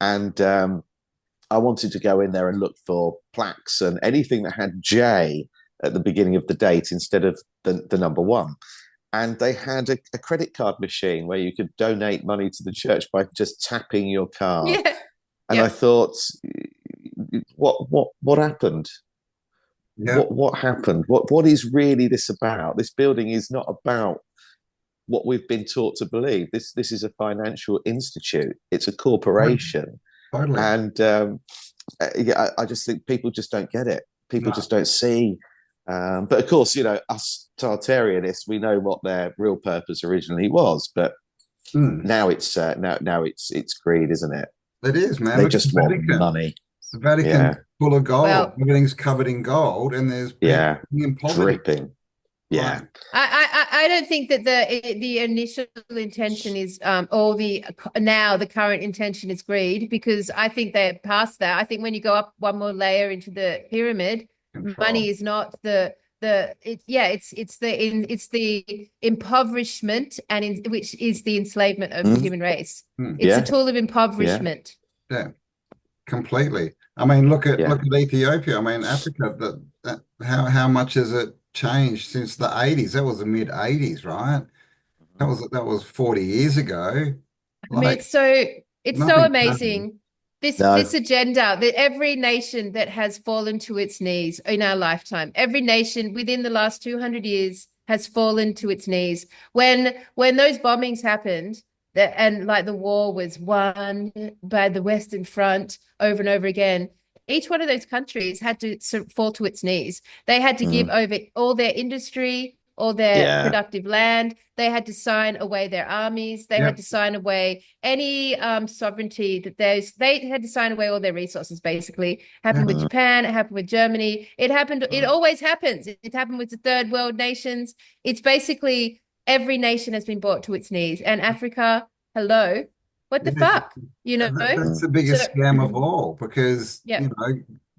and I wanted to go in there and look for plaques and anything that had J at the beginning of the date instead of the number 1. And they had a credit card machine where you could donate money to the church by just tapping your card. And I thought, what happened? What happened? What is really this about? This building is not about what we've been taught to believe. This is a financial institute. It's a corporation. Totally. And I just think people just don't get it. People just don't see. But of course, us Tartarianists, we know what their real purpose originally was. But now it's greed, isn't it? It is, man. They just want money. The Vatican full of gold. Everything's covered in gold, and there's people in poverty. Dripping. Yeah. I don't think that the initial intention is or the current intention is greed, because I think they're past that. I think when you go up one more layer into the pyramid, Control. money is not it's the impoverishment which is the enslavement of the human race. It's a tool of impoverishment. Yeah, completely. I mean, look at Yeah. Ethiopia. I mean, Africa. How much has it changed since the 80s? That was the mid 80s, right? That was 40 years ago. I mean, it's so nothing amazing. This agenda that every nation that has fallen to its knees in our lifetime, every nation within the last 200 years has fallen to its knees. When those bombings happened, and like the war was won by the Western Front over and over again, each one of those countries had to fall to its knees. They had to give over all their industry, all their productive land. They had to sign away their armies. They had to sign away any sovereignty that they had to sign away all their resources, basically. Happened with Japan, it happened with Germany. It always happens. It happened with the third world nations. It's basically every nation has been brought to its knees. And Africa, hello, what the fuck? You know? That's the biggest scam of all, because you know,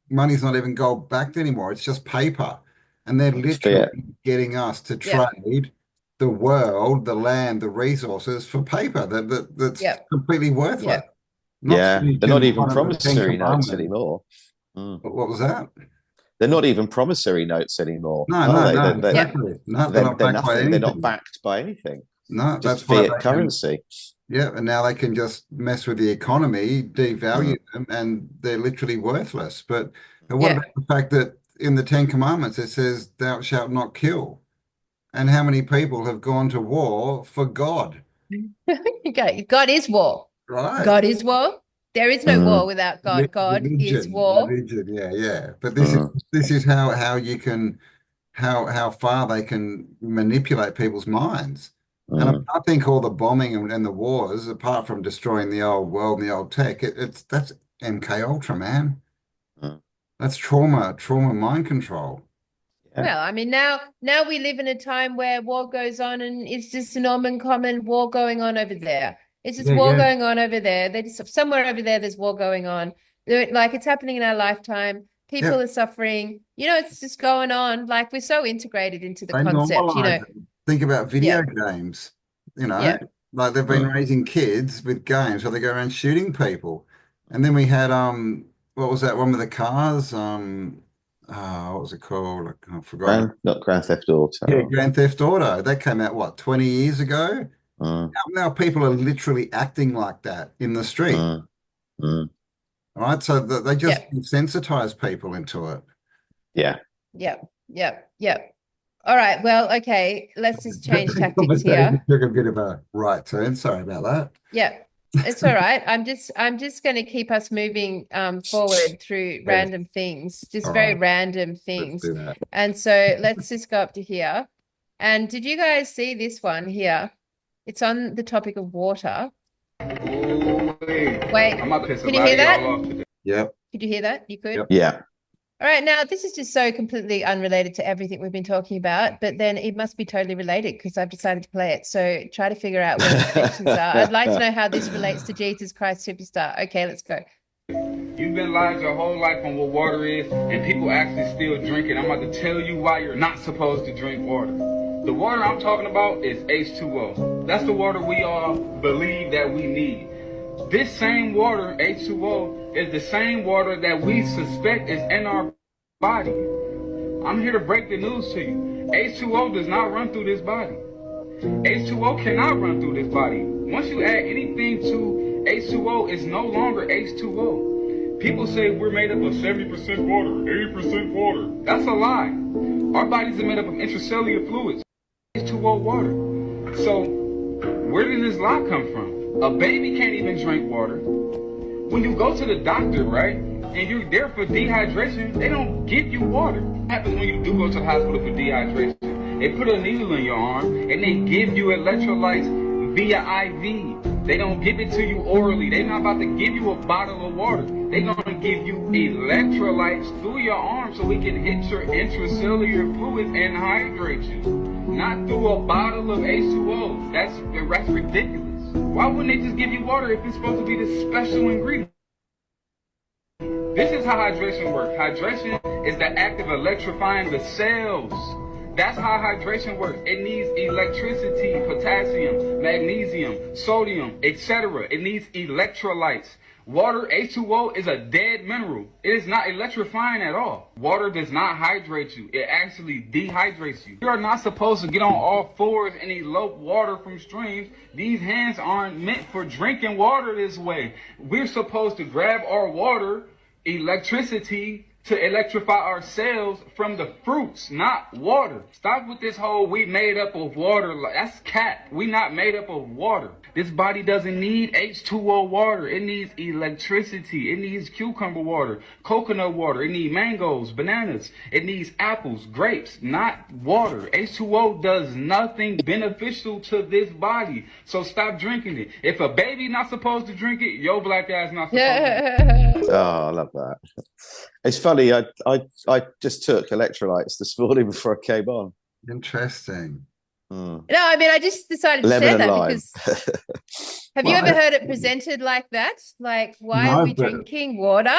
money's not even gold backed anymore. It's just paper. And they're literally getting us to trade the world, the land, the resources for paper that's completely worthless. They're not even promissory notes anymore. What was that? They're not even promissory notes anymore. No, exactly. No, they're not backed by anything. They're not backed by anything. No, just fiat currency. And now they can just mess with the economy, devalue them, and they're literally worthless. But what about the fact that in the Ten Commandments it says, "Thou shalt not kill"? And how many people have gone to war for God? God is war. Right. God is war. There is no war without God. God is war. Religion, But this is how you can how far they can manipulate people's minds. And I think all the bombing and the wars, apart from destroying the old world and the old tech, that's MK Ultra, man. That's trauma mind control. Well, I mean, now we live in a time where war goes on, and it's just a normal common war going on over there. It's just war going on over there. They just somewhere over there, there's war going on. Like, it's happening in our lifetime. People are suffering. You know, it's just going on. Like, we're so integrated into the concept. You know, think about video games. You know, like they've been raising kids with games where they go around shooting people. And then we had what was that one with the cars? What was it called? I forgot. Not Grand Theft Auto. Yeah, Grand Theft Auto. That came out, what, 20 years ago? Now people are literally acting like that in the street. All right, so they just sensitize people into it. Yep. All right, well, okay, let's just change tactics here. Took a bit of a right turn. Sorry about that. Yeah. It's all right. I'm just going to keep us moving forward through random things, just very random things. Let's do that. And so let's just go up to here. And did you guys see this one here? It's on the topic of water. Wait, can you hear that? Yep. Could you hear that? You could? Yep. Yeah. All right, now this is just so completely unrelated to everything we've been talking about, but then it must be totally related because I've decided to play it. So try to figure out where the connections are. I'd like to know how this relates to Jesus Christ Superstar. Okay, let's go. You've been lied your whole life on what water is, and people actually still drink it. I'm about to tell you why you're not supposed to drink water. The water I'm talking about is H2O. That's the water we all believe that we need. This same water, H2O, is the same water that we suspect is in our body. I'm here to break the news to you. H2O does not run through this body. H2O cannot run through this body. Once you add anything to H2O, it's no longer H2O. People say we're made up of 70% water, 80% water. That's a lie. Our bodies are made up of intracellular fluids, H2O water. So where did this lie come from? A baby can't even drink water. When you go to the doctor, right, and you're there for dehydration, they don't give you water. What happens when you do go to the hospital for dehydration? They put a needle in your arm and they give you electrolytes via IV. They don't give it to you orally. They're not about to give you a bottle of water. They're gonna give you electrolytes through your arm so we can hit your intracellular fluids and hydrate you. Not through a bottle of H2O. That's ridiculous. Why wouldn't they just give you water if it's supposed to be the special ingredient? This is how hydration works. Hydration is the act of electrifying the cells. That's how hydration works. It needs electricity, potassium, magnesium, sodium, etc. It needs electrolytes. Water, H2O, is a dead mineral. It is not electrifying at all. Water does not hydrate you. It actually dehydrates you. You are not supposed to get on all fours and elope water from streams. These hands aren't meant for drinking water this way. We're supposed to grab our water, electricity, to electrify our cells from the fruits, not water. Stop with this whole we made up of water. That's cat. We not made up of water. This body doesn't need H2O water. It needs electricity. It needs cucumber water, coconut water. It needs mangoes, bananas. It needs apples, grapes, not water. H2O does nothing beneficial to this body. So stop drinking it. If a baby not supposed to drink it, your black ass not supposed to. Oh, I love that. It's funny. I just took electrolytes this morning before I came on. Interesting. No, I mean, I just decided to Lemon share and that lime. because have you ever heard it presented like that? Like, why No, are we but- drinking water?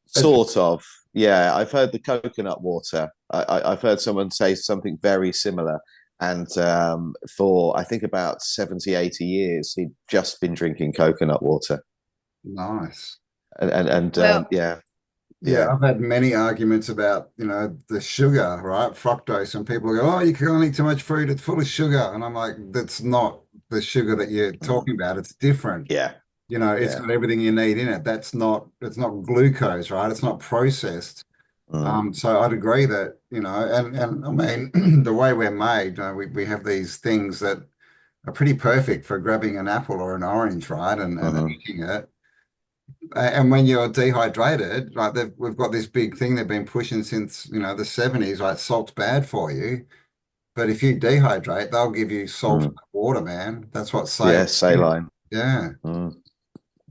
Sort of. Yeah, I've heard the coconut water. I've heard someone say something very similar. And for, I think, about 70, 80 years, he'd just been drinking coconut water. Nice. And Well- yeah. Yeah, I've had many arguments about, the sugar, right? Fructose, and people go, oh, you can't eat too much fruit, it's full of sugar. And I'm like, that's not the sugar that you're talking about. It's different. Yeah. It's got everything you need in it. It's not glucose, right? It's not processed. So I'd agree that, and I mean, the way we're made, we have these things that are pretty perfect for grabbing an apple or an orange, right? And eating it. And when you're dehydrated, like we've got this big thing they've been pushing since, the 70s, right? Salt's bad for you. But if you dehydrate, they'll give you salt water, man. That's what saline. Yeah. Yeah.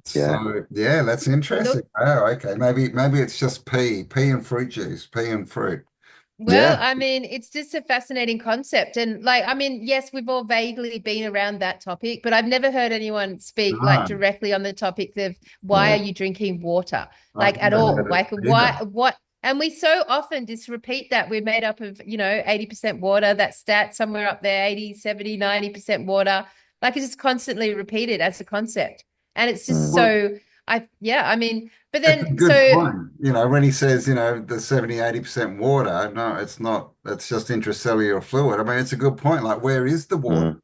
So yeah, that's interesting. Oh, okay. Maybe it's just pea and fruit juice, pea and fruit. Well, Yeah. I mean, it's just a fascinating concept. And like, I mean, yes, we've all vaguely been around that topic, but I've never heard anyone speak like No. directly on the topic of why No. are you drinking water? I've Like at never all. heard it Like either. what? And we so often just repeat that we're made up of, 80% water, that stat somewhere up there, 80, 70, 90% water. Like it's just constantly repeated as a concept. And it's just I mean, but That's a then good point. When he says, the 70, 80% water, no, it's not, it's just intracellular fluid. I mean, it's a good point. Like, where is the water?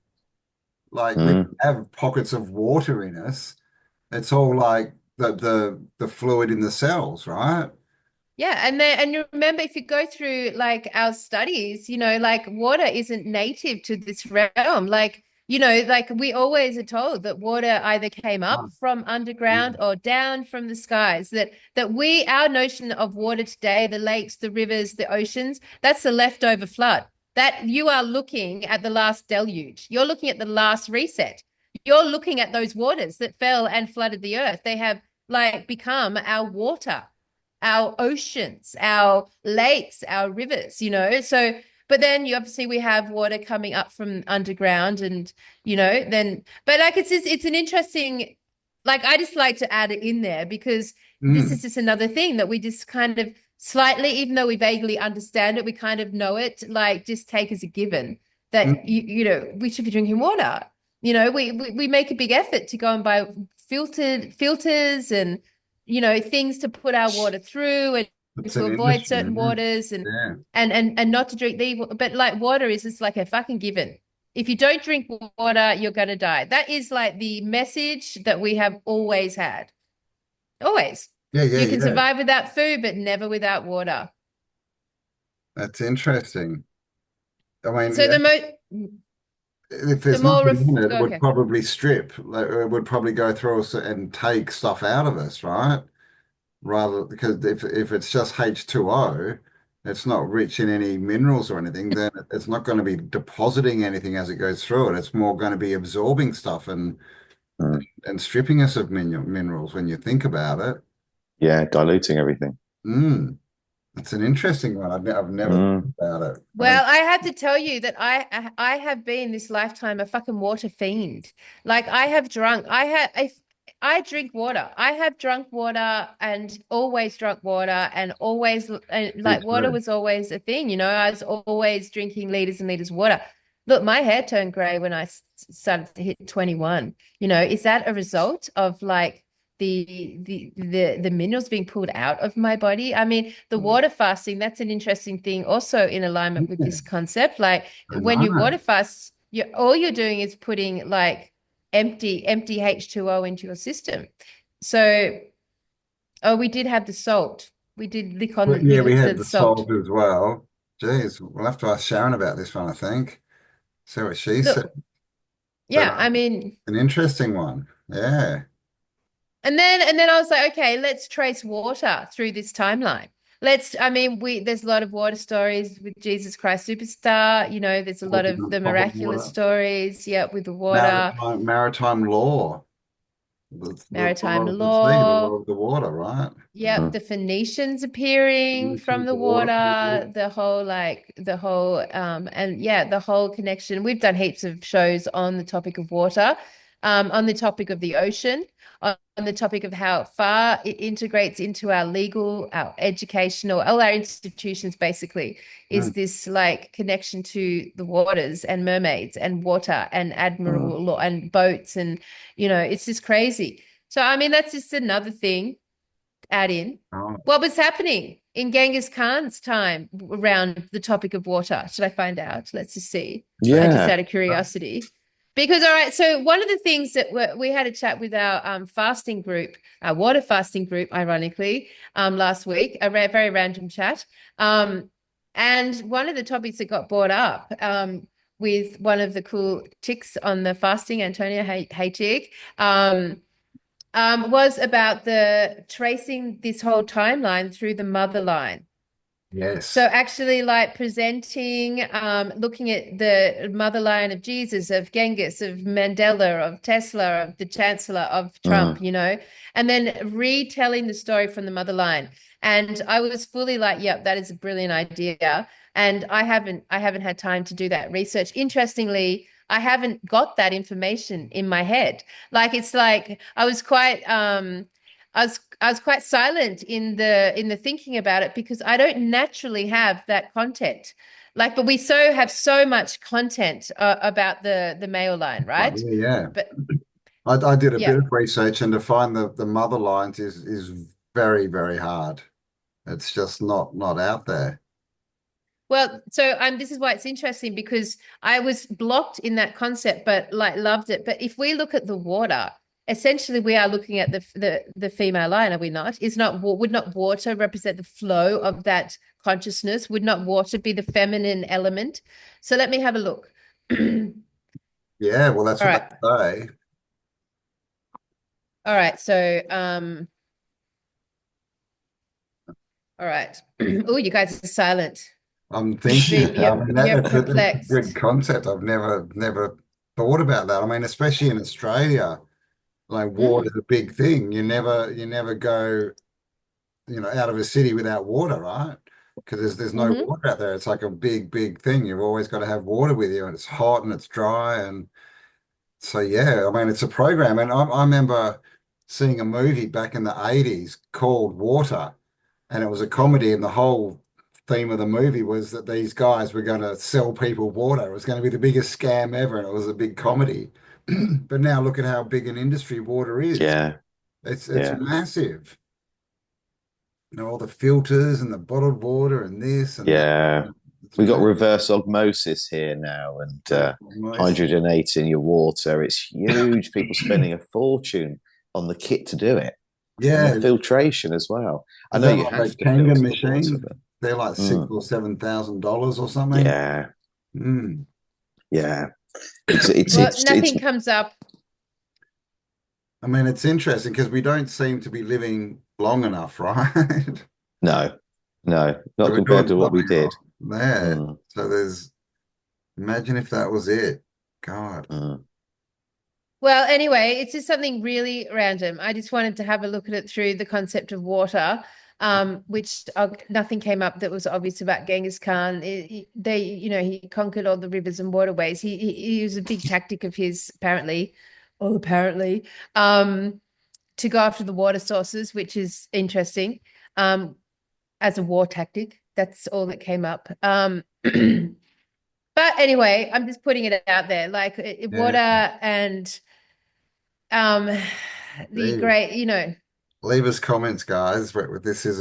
Like we have pockets of water in us. It's all like the fluid in the cells, right? Yeah, and you remember if you go through like our studies, like water isn't native to this realm. Like, like we always are told that water either came up from underground or down from the skies. That our notion of water today, the lakes, the rivers, the oceans, that's the leftover flood. That you are looking at the last deluge. You're looking at the last reset. You're looking at those waters that fell and flooded the earth. They have like become our water, our oceans, our lakes, our rivers, so, but then we have water coming up from underground and, but like, it's an interesting, like, I just like to add it in there because this is just another thing that we just kind of slightly, even though we vaguely understand it, we kind of know it, like just take as a given that, we should be drinking water. We make a big effort to go and buy filters and, things to put our water through and to avoid certain waters and not to drink but like water is just like a fucking given. If you don't drink water, you're going to die. That is like the message that we have always had. Always. You can survive without food, but never without water. That's interesting. I mean, so if there's nothing in it, it would probably strip. Like, it would probably go through us and take stuff out of us, right? Rather, because if it's just H2O, it's not rich in any minerals or anything, then it's not going to be depositing anything as it goes through it. It's more going to be absorbing stuff Mm. and stripping us of minerals when you think about it. Yeah, diluting everything. Mm, that's an interesting one. I've never thought Mm. about it. I Well, mean, I have to tell you that I have been this lifetime a fucking water fiend. Like I have drunk. I drink water. I have drunk water and always drunk water and always and me like water too. was always a thing, you know. I was always drinking liters and liters of water. Look, my hair turned gray when I started to hit 21. You know, is that a result of like the minerals being pulled out of my body? I mean, the water fasting, that's an interesting thing also in alignment with Yeah, this concept. Like I when you know. water fast, you all you're doing is putting like empty H2O into your system. So, oh, we did have the salt. We did lick on But yeah, we had the the salt. salt as well. Geez, we'll have to ask Sharon about this one, I think. See what she said. Look, But yeah, I mean, an interesting one. Yeah. and then I was like, okay, let's trace water through this timeline. I mean, there's a lot of water stories with Jesus Christ Superstar, you know, there's a lot Walking of on the top of miraculous water. stories, yeah, with the water, Maritime law. The law maritime of the sea, the law law. of the water, right? Yep, Mm. the Phoenicians appearing from Nations, the the water water, people. and yeah, the whole connection. We've done heaps of shows on the topic of water, on the topic of the ocean, on the topic of how far it integrates into our legal, our educational, all our institutions basically, is Mm. this like connection to the waters and mermaids and water and Mm. admiral law and boats and it's just crazy. So I mean that's just another thing add in. Oh, What was happening in Genghis Khan's time around the topic of water? Should I find out? Let's just see. Just Yeah. out of curiosity. Because, all right, so one of the things that we had a chat with our fasting group, our water fasting group, ironically, last week, very random chat. And one of the topics that got brought up with one of the cool chicks on the fasting, Antonia, hey chick, was about the tracing this whole timeline through the mother line. So yes. actually like presenting, looking at the mother line of Jesus, of Genghis, of Mandela, of Tesla, of the Chancellor, of Trump, Mm. and then retelling the story from the mother line. And I was fully like, yep, that is a brilliant idea. And I haven't had time to do that research. Interestingly, I haven't got that information in my head. Like it's like I was quite silent in the thinking about it because I don't naturally have that content. Like, but we have so much content about the male line, Right, right? yeah, yeah. But I did a bit yeah. of research, and to find the mother lines is very, very hard. It's just not out there. Well, so this is why it's interesting because I was blocked in that concept, but like loved it. But if we look at the water, essentially we are looking at the female line, are we not? Would not water represent the flow of that consciousness? Would not water be the feminine element? So let me have a look. All Yeah, well, that's what right. they say. All right. So all right. Oh, you guys are silent. I'm thinking, I mean, You're that's a good perplexed. concept. I've never thought about that. I mean, especially in Australia, like Mm, water's a big thing. You never go, out of a city without water, right? Because there's no mm-hmm. water out there. It's like a big thing. You've always got to have water with you, and it's hot and it's dry, and so yeah. I mean, it's a program, and I remember seeing a movie back in the 80s called Water, and it was a comedy, and the whole theme of the movie was that these guys were going to sell people water. It was going to be the biggest scam ever, and it was a big comedy. But now look at how big an industry water is. Yeah. It's Yeah. massive. All the filters and the bottled water and this and that. Yeah. It's We got massive. reverse osmosis here now and hydrogenating your water. It's huge. People spending a fortune on the kit to do it and the Yeah, filtration as well. I is know that you like have those to Kangen filter the water, machines? but They're like six mm, or $7,000 or something. yeah, Mm. yeah. It's Well, it's it's nothing comes up. I mean, it's interesting because we don't seem to be living long enough, right? no, No, So not we're compared doing to what we something did. wrong there. Mm, So imagine if that was it. God. mm. Well, anyway, it's just something really random. I just wanted to have a look at it through the concept of water, which nothing came up that was obvious about Genghis Khan. He conquered all the rivers and waterways. He was a big tactic of his, apparently, um, to go after the water sources, which is interesting, as a war tactic. That's all that came up. But anyway, I'm just putting it out there, like water Yeah. and um the Leave, great, leave us comments, guys. But this is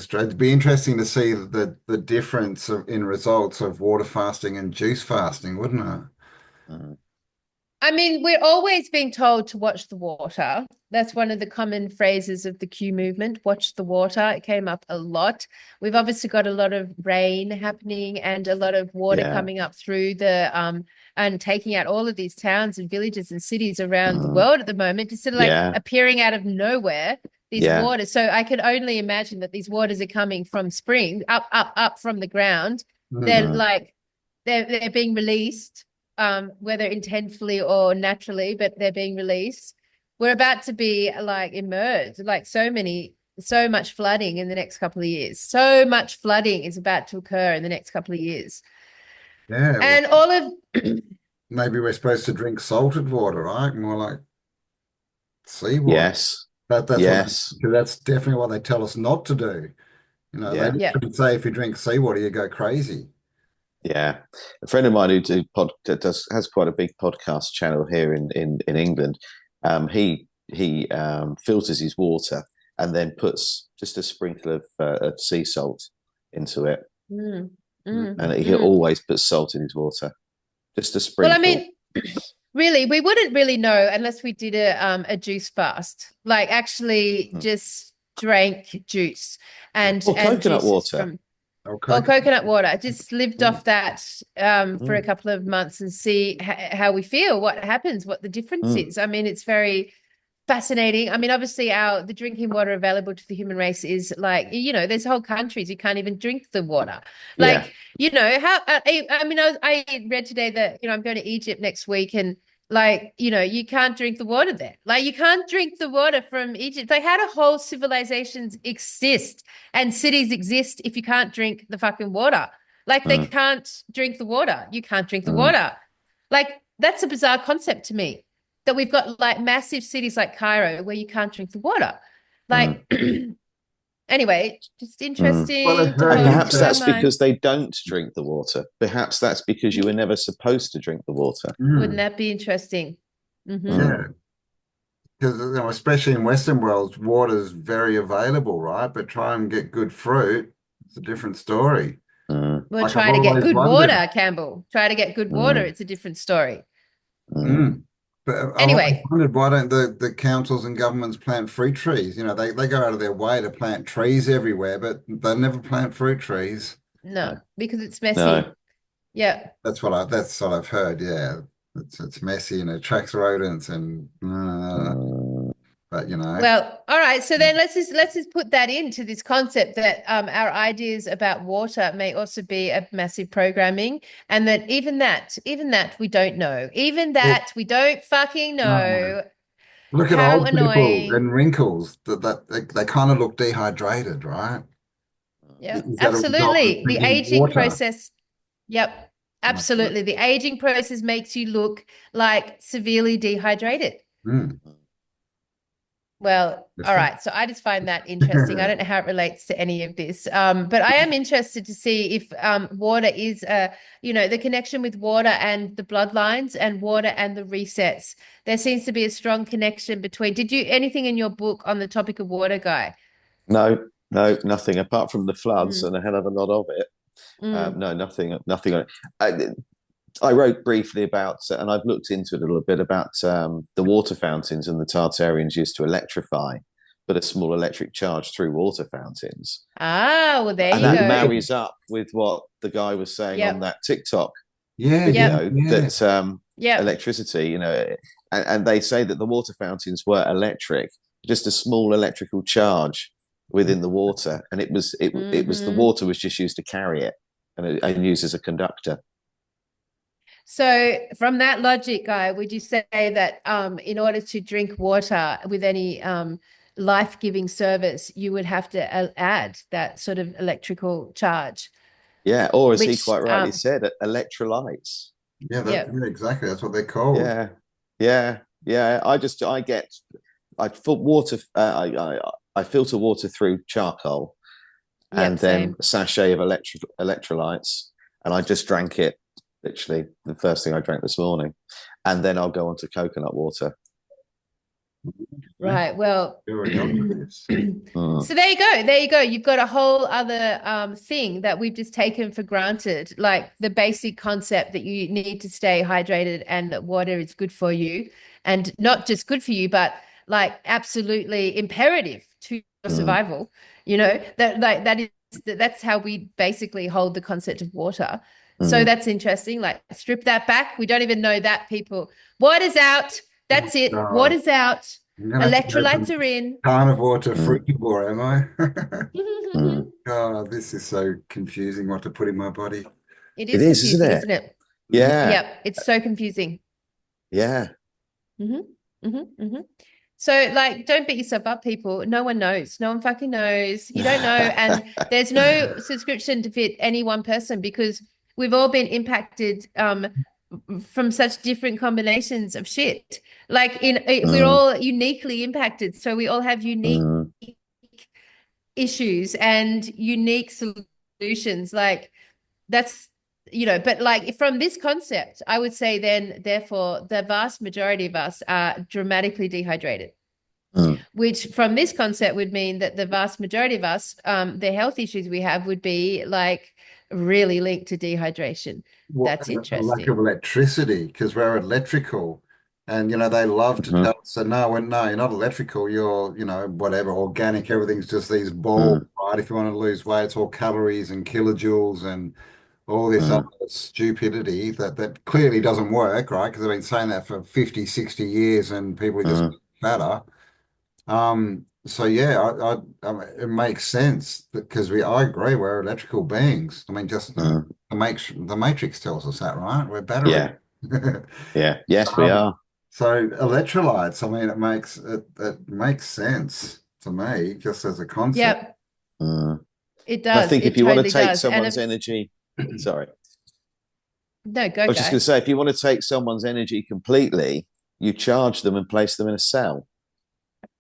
strange. It'd be interesting to see the difference in results of water fasting and juice fasting, wouldn't it? Mm. I mean, we're always being told to watch the water. That's one of the common phrases of the Q movement, watch the water. It came up a lot. We've obviously got a lot of rain happening and a lot of water Yeah. coming up through and taking out all of these towns and villages and cities around the Mm. world at the moment, just sort of like Yeah. appearing out of nowhere, these Yeah. waters. So I can only imagine that these waters are coming from spring, up from the ground. They're Mm. like they're being released, whether intentionally or naturally, but they're being released. We're about to be like emerged, like so much flooding in the next couple of years. So much flooding is about to occur in the next couple of years. Yeah. Well, And all of maybe we're supposed to drink salted water, right? More like seawater. Yes. That's Yes. because that's definitely what they tell us not to do. They Yeah. yeah. literally say if you drink seawater, you go crazy. Yeah. A friend of mine has quite a big podcast channel here in England. He filters his water and then puts just a sprinkle of sea salt into it, Mm, and he mm. always puts salt in his water, just a Well, I sprinkle. mean, really, we wouldn't really know unless we did a juice fast, like actually just drank juice Or and coconut juices water. from Okay. or coconut water. Just lived Mm. off that for a Mm. couple of months and see how we feel, what happens, what the difference Mm. is. I mean, it's very fascinating. I mean, obviously, the drinking water available to the human race is like, there's whole countries you can't even drink the water. Yeah. Like, how I mean, I read today that I'm going to Egypt next week, and like, you can't drink the water there. Like, you can't drink the water from Egypt. Like, how do whole civilizations exist and cities exist if you can't drink the fucking water? Like, they Mm. can't drink the water. You can't drink the Mm. water. Like, that's a bizarre concept to me, that we've got like massive cities like Cairo where you can't drink the water. Mm. Like, anyway, just Mm. Well, interesting it's to very And hold perhaps in my that's interesting. mind. because they don't drink the water. Perhaps that's because you were never supposed to drink the water. Wouldn't that be interesting? Mm-hmm. Yeah, Mm. because especially in Western worlds, water's very available, right? But try and get good fruit, it's a different story. Mm. We're Like I've trying to get always good wondered. water, Campbell. Try to get good water. Mm. It's a different story. Mm. Mm. But I've always Anyway, wondered why don't the councils and governments plant fruit trees? They go out of their way to plant trees everywhere, but they never plant fruit trees. no, because it's No. messy. Yeah. That's what I've heard. Yeah, it's messy and it attracts rodents Mm. but Well, all right. So then let's just put that into this concept that our ideas about water may also be a massive programming, and that even that we don't know. Even Yeah. that we don't fucking No. know. Look at How old people annoying. and wrinkles that they kind of look dehydrated, right? Yeah, Is that a result of absolutely. The drinking aging water? process. Yep, Absolutely. absolutely. The aging process makes you look like severely dehydrated. Mm, Well, all interesting. right. So I just find that interesting. I don't know how it relates to any of this, but I am interested to see if water is, the connection with water and the bloodlines and water and the resets. There seems to be a strong connection between. Did you anything in your book on the topic of water, Guy? No, nothing apart from the floods Mm, and a hell of a lot of it. mm. No, nothing on it. I wrote briefly about, and I've looked into it a little bit about the water fountains and the Tartarians used to electrify, put a small electric charge through water fountains. Ah, well, there And you that go. marries up with what the guy was saying on Yep, that TikTok Yeah, video yeah. that yep. electricity, and they say that the water fountains were electric, just a small electrical charge within the water, and it was the water was just used to carry it and used as a conductor. So from that logic, Guy, would you say that in order to drink water with any life-giving service, you would have to add that sort of electrical charge? Yeah, or as he Which, quite rightly said, electrolytes. Yeah, yeah. exactly. That's what they're called. Yeah. I filter water through charcoal and then Same. a sachet of electrolytes, and I just drank it. Literally, the first thing I drank this morning, and then I'll go on to coconut water. Right. Well, Here we go with this. so there you go. There you go. You've got a whole other thing that we've just taken for granted, like the basic concept that you need to stay hydrated and that water is good for you, and not just good for you, but like absolutely imperative to your survival. You know, that's how we basically hold the concept of water. So that's interesting. Like strip that back. We don't even know that, people. Water's out. That's it. God. Water's out. I'm gonna have to Electrolytes open are in. carnivore to frugivore, am I? Mm. God, this is so confusing what to put in my body. It It is is, confusing, isn't it? isn't it? Yeah. Yep. It's so confusing. Yeah. So, like, don't beat yourself up, people. No one knows. No one fucking knows. You don't know. And there's no subscription to fit any one person because we've all been impacted from such different combinations of shit. Like, we're all uniquely impacted. So we all have unique issues and unique solutions. Like, that's, you know, but like from this concept, I would say then, therefore, the vast majority of us are dramatically dehydrated, which from this concept would mean that the vast majority of us, the health issues we have would be like really linked to dehydration. That's A lack interesting. of electricity because we're electrical. And, they love to tell us, so no, you're not electrical. You're, whatever, organic. Everything's just these balls, right? If you want to lose weight, it's all calories and kilojoules and all this other stupidity that clearly doesn't work, right? Because I've been saying that for 50, 60 years and people are just fatter. So yeah, it makes sense because I agree, we're electrical beings. I mean, just the Matrix tells us that, right? We're battery. Yeah. Yes, we are. So electrolytes, I mean, it makes sense to me just as a concept. Yep. It does. I think if you want to take someone's energy, sorry. No, go. I was just going to say, if you want to take someone's energy completely, you charge them and place them in a cell.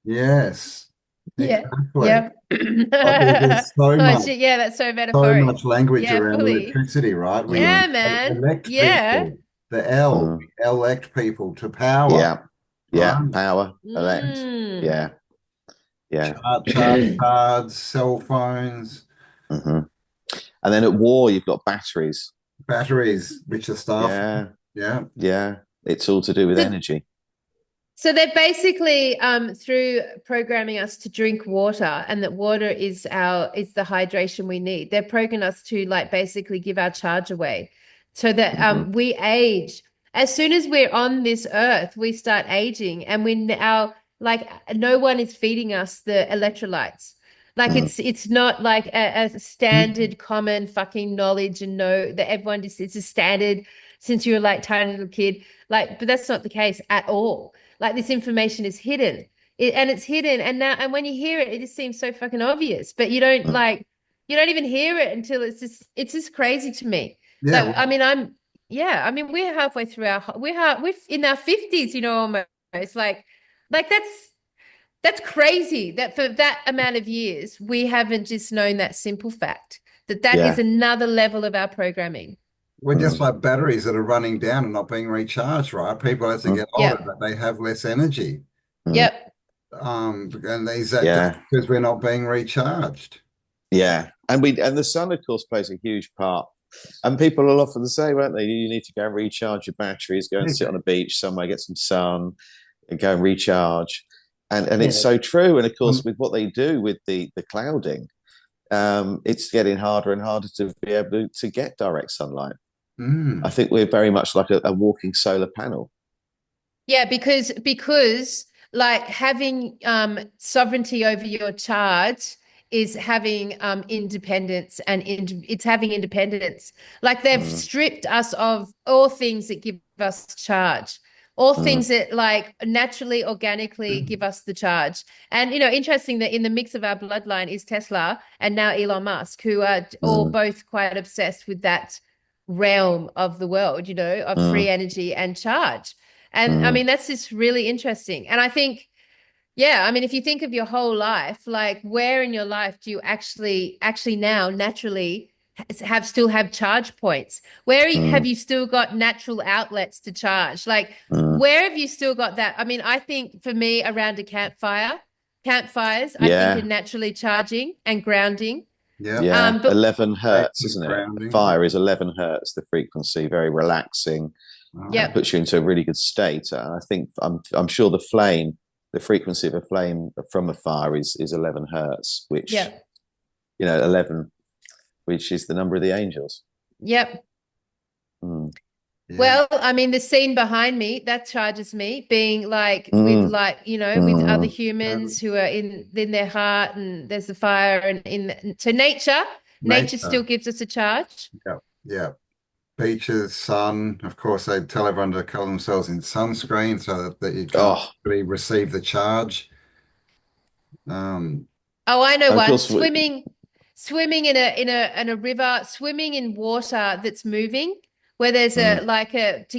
Yes. Yeah. Exactly. Yeah. There's so much. Shit, yeah, that's so metaphoric. So much language around fully. electricity, right? We Yeah, man. elect people. The we elect people to power. Yeah. Right? Power, elect. Yeah. Charge cards, cell phones. And then at war, you've got batteries. Batteries, which are stuff. Yeah. It's all to do with energy. So they're basically through programming us to drink water, and that water is the hydration we need. They're programming us to like basically give our charge away, so that we age. As soon as we're on this earth, we start aging, and no one is feeding us the electrolytes. Like it's not like a standard common fucking knowledge and know that everyone just, it's a standard since you were like tiny little kid. Like, but that's not the case at all. Like this information is hidden, it's hidden. And when you hear it, it just seems so fucking obvious, but you don't even hear it until it's just crazy to me. Yeah. So, I mean, we're halfway through we're in our 50s, almost like that's crazy that for that amount of years, we haven't just known that simple fact that is another level of our programming. We're just like batteries that are running down and not being recharged, right? People as they get older, but they have less energy. Yep. And is that just because we're not being recharged? Yeah. And the sun, of course, plays a huge part. And people will often say, won't they, you need to go and recharge your batteries, go and sit on a beach somewhere, get some sun, and go and recharge. And it's so true. And of course, with what they do with the clouding, it's getting harder and harder to be able to get direct sunlight. I think we're very much like a walking solar panel. Yeah, because like having sovereignty over your charge is having independence, and it's having independence. Like they've stripped us of all things that give us charge, all things that like naturally, organically give us the charge. And, interesting that in the mix of our bloodline is Tesla and now Elon Musk, who are all both quite obsessed with that realm of the world, of free energy and charge. And I mean, that's just really interesting. And I think, yeah, I mean, if you think of your whole life, like where in your life do you actually now naturally still have charge points? Where have you still got natural outlets to charge? Like where have you still got that? I mean, I think for me around a campfires, I think are naturally charging and grounding. Yeah. But 11 hertz, isn't it? Grounding. Fire is 11 hertz, the frequency, very relaxing. yeah, Puts you into a really good state. I think I'm sure the frequency of a flame from a fire is 11 hertz, which 11, which is the number of the angels. Yep. Mm. Yeah. Well, I mean, the scene behind me, that charges me, being like with like, with other humans who are in their heart, and there's the fire, and so nature still gives us a charge. Yeah. Yeah. Beaches, sun. Of course, they tell everyone to cover themselves in sunscreen so that you can't really receive the charge. Oh, I know of one. course Swimming in a river, swimming in water that's moving, where there's to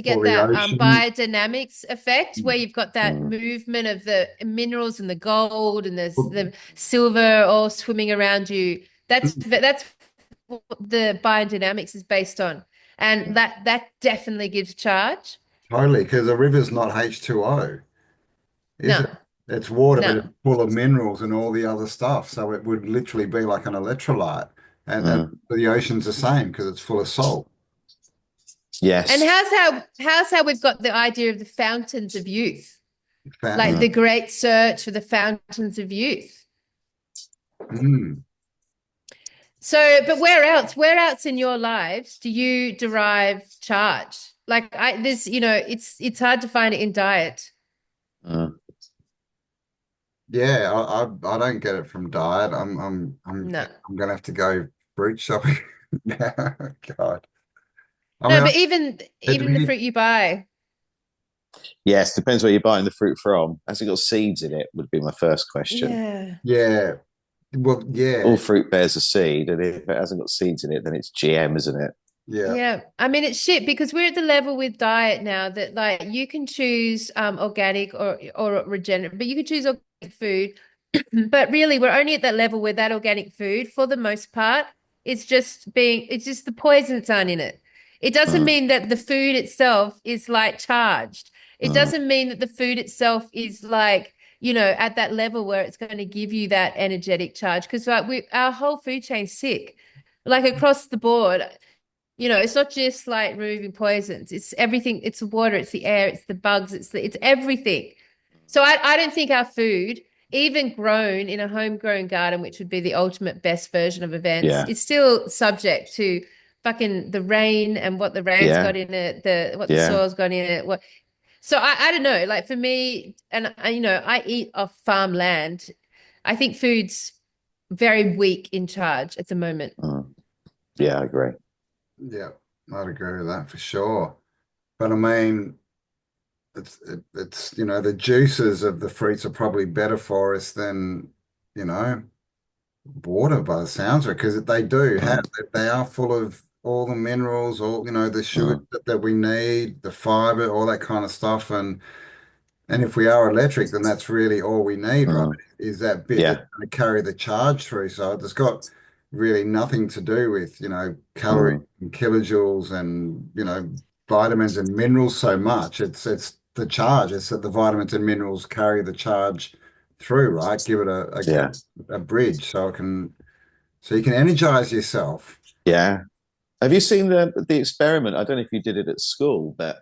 get Or the that ocean. biodynamics effect, where you've got that movement of the minerals and the gold and the silver all swimming around you. That's what the biodynamics is based on, and that definitely gives charge. Totally, because a river's not H2O, is No, it? It's water, but no. it's full of minerals and all the other stuff. So it would literally be like an electrolyte. And the ocean's the same because it's full of salt. Yes. And how's how we've got the idea of the fountains of youth, like the great search for the fountains of youth. So, but where else in your lives do you derive charge? Like it's hard to find it in diet. Yeah, I don't get it from diet. I'm No. gonna have to go fruit shopping now. God. I No, mean, but even the fruit you buy. Yes, depends where you're buying the fruit from. Has it got seeds in it? Would be my first question. Yeah. yeah. Well, yeah. All fruit bears a seed, and if it hasn't got seeds in it, then it's GM, isn't it? Yeah. Yeah. I mean, it's shit because we're at the level with diet now that like you can choose organic or regenerative, but you can choose organic food. But really, we're only at that level where that organic food, for the most part, it's just the poisons aren't in it. It doesn't mean that the food itself is like charged. It doesn't mean that the food itself is like, at that level where it's going to give you that energetic charge. Because like our whole food chain's sick, like across the board. It's not just like removing poisons. It's everything. It's the water. It's the air. It's the bugs. It's everything. So I don't think our food, even grown in a homegrown garden, which would be the ultimate best version of events, it's still subject to fucking the rain and what the rain's got in it, the soil's got in it. So I don't know. Like for me, and I eat off farmland. I think food's very weak in charge at the moment. Yeah, I agree. Yeah, I'd agree with that for sure. But I mean, it's the juices of the fruits are probably better for us than water by the sounds of it, because they are full of all the minerals, all the sugar that we need, the fiber, all that kind of stuff. And if we are electric, then that's really all we need, right? Is that bit that's going to carry the charge through. So it's got really nothing to do with, calories and kilojoules and, vitamins and minerals so much. It's the charge. It's that the vitamins and minerals carry the charge through, right? Give it a bridge so you can energize yourself. Yeah. Have you seen the experiment? I don't know if you did it at school, but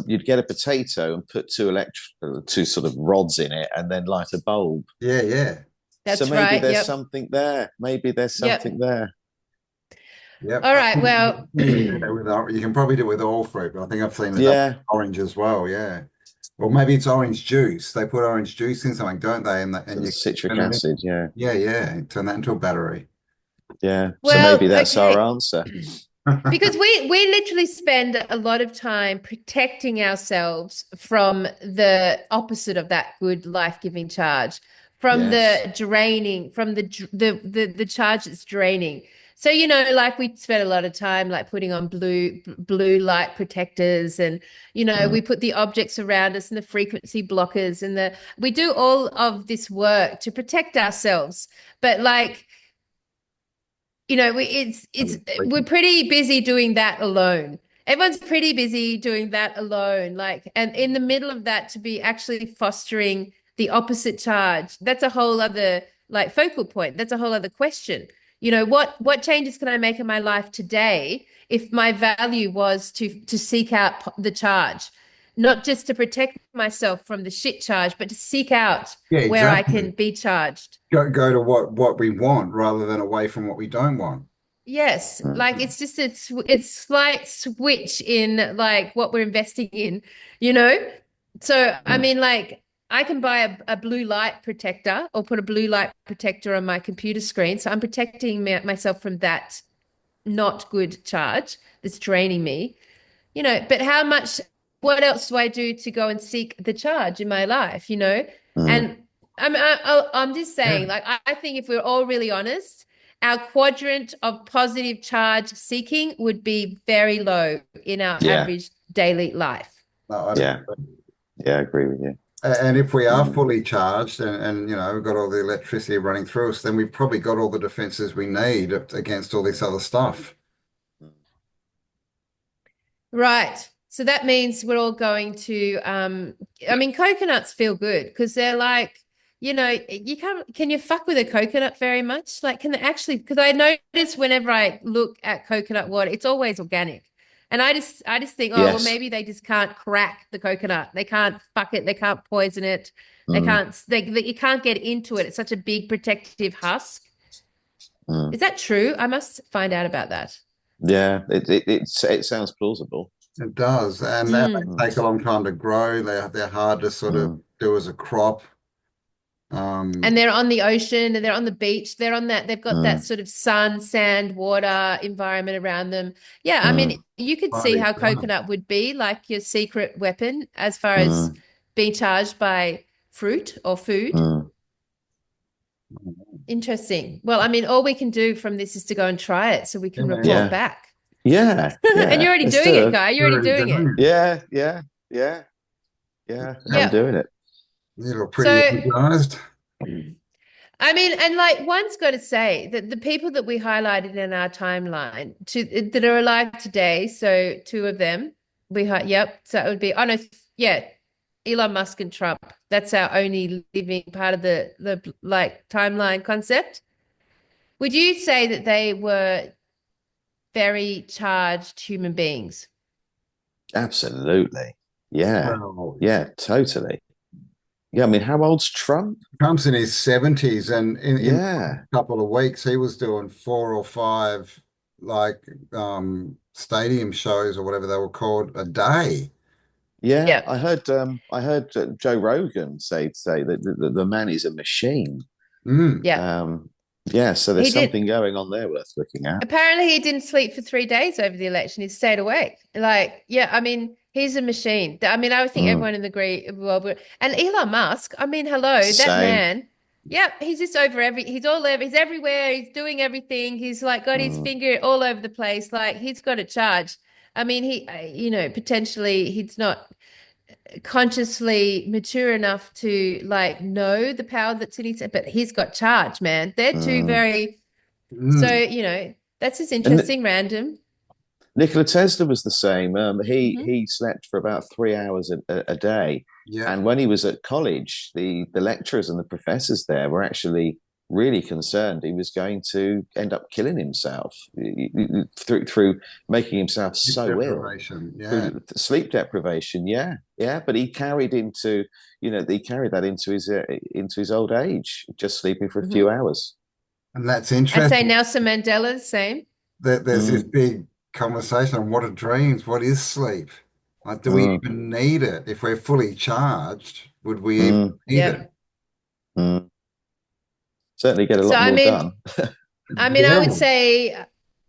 you'd get a potato and put two sort of rods in it and then light a bulb. Yeah, yeah. That's so maybe right. there's something there. Maybe there's something there. Yep. All right. Well, you can probably do it with all fruit, but I think I've seen it with orange as well. Yeah. Or maybe it's orange juice. They put orange juice in something, don't they? And The you citric turn it acid, yeah. yeah, turn that into a battery. Yeah. So Well, maybe that's our okay. answer. Because we literally spend a lot of time protecting ourselves from the opposite of that good life-giving charge, from Yes. the draining, from the charge that's draining. So, you know, like we spend a lot of time like putting on blue light protectors, and you know, Mm. we put the objects around us and the frequency blockers, and the we do all of this work to protect ourselves. But like, you know, we're pretty busy doing that alone. Everyone's pretty busy doing that alone. Like, and in the middle of that, to be actually fostering the opposite charge, that's a whole other like focal point. That's a whole other question. You know, what changes can I make in my life today if my value was to seek out the charge, not just to protect myself from the shit charge, but to seek out Yeah, where I can exactly. be charged. Go to what we want rather than away from what we don't want. Yes, like Mm. it's just it's slight switch in like what we're investing in, you know? So I Mm. mean, like I can buy a blue light protector or put a blue light protector on my computer screen. So I'm protecting myself from that not good charge that's draining me, you know, but how much, what else do I do to go and seek the charge in my life, you know? Mm. And I'm just Yeah. saying, like, I think if we're all really honest, our quadrant of positive charge seeking would be very low in our Yeah. average daily life. No, Yeah. Yeah, I agree with you. and if we are Mm. fully charged and you know we've got all the electricity running through us, then we've probably got all the defenses we need against all this other stuff. Right. So that means we're all going to I mean coconuts feel good because they're like, you know, you can't can you fuck with a coconut very much? Like can they actually because I notice whenever I look at coconut water, it's always organic. And I just think, oh well Yes. maybe they just can't crack the coconut. They can't fuck it, they can't poison it. They Mm. can't you can't get into it. It's such a big protective husk. Mm. Is that true? I must find out about that. Yeah. It sounds plausible. It does, and Mm. they take a long time to grow. They're hard to sort of Mm. do as a crop. And they're on the ocean and they're on the beach. They're on that, they've got that Mm. sort of sun, sand, water environment around them. Yeah, I mean, Mm. you could see Right, how right. coconut would be like your secret weapon as far as Mm. being charged by fruit or food. Mm. Interesting. Well, I mean, all we can do from this is to go and try it so we Yeah, can man. report Yeah. back. Yeah. And Yeah. you're already Let's doing do it, it. Guy. You're You're already already doing it. doing it. Yeah. Yeah. Yeah. Yeah. I'm Yeah. doing it. You look pretty So energized. I mean, and like one's got to say that the people that we highlighted in our timeline that are alive today, so two of them, yep, so it would be, oh no, yeah, Elon Musk and Trump. That's our only living part of the like timeline concept. Would you say that they were very charged human beings? Absolutely. Yeah. Well, Yeah. Totally. Yeah. I mean, how old's Trump? Trump's in his 70s, and in Yeah. a couple of weeks, he was doing 4 or 5 like stadium shows or whatever they were called a day. Yeah. Yeah. I heard Joe Rogan say that the man is a machine. Mm. Yeah. Um, yeah. So He there's did. something going on there worth looking at. Apparently, he didn't sleep for 3 days over the election. He stayed awake. Like, yeah, I mean, he's a machine. I mean, I would think Mm. everyone in the world would. And Elon Musk, I mean, hello, that Same. man. Yep, he's just over he's all over, he's everywhere, he's doing everything. He's like got his Mm. finger all over the place. Like, he's got a charge. I mean, you know, potentially he's not consciously mature enough to like know the power that's in his, but he's got charge, man. They're two Mm. very so, Mm. you know, that's just And interesting, random. Nikola Tesla was the same. Hmm. He slept for about 3 hours a day, Yeah. and when he was at college, the lecturers and the professors there were actually really concerned he was going to end up killing himself through making himself Sleep so ill deprivation. Yeah. through sleep deprivation. Yeah, yeah, but he carried into he carried that into his old age, just sleeping for a few Hmm. hours. And that's I say interesting. Nelson Mandela, same. There's this Mm. big conversation on what are dreams, what is sleep. Like, do we Mm, even need it? If we're fully charged, would we even mm, need it? Yep. mm. Certainly get a So lot more done. I Yeah. would say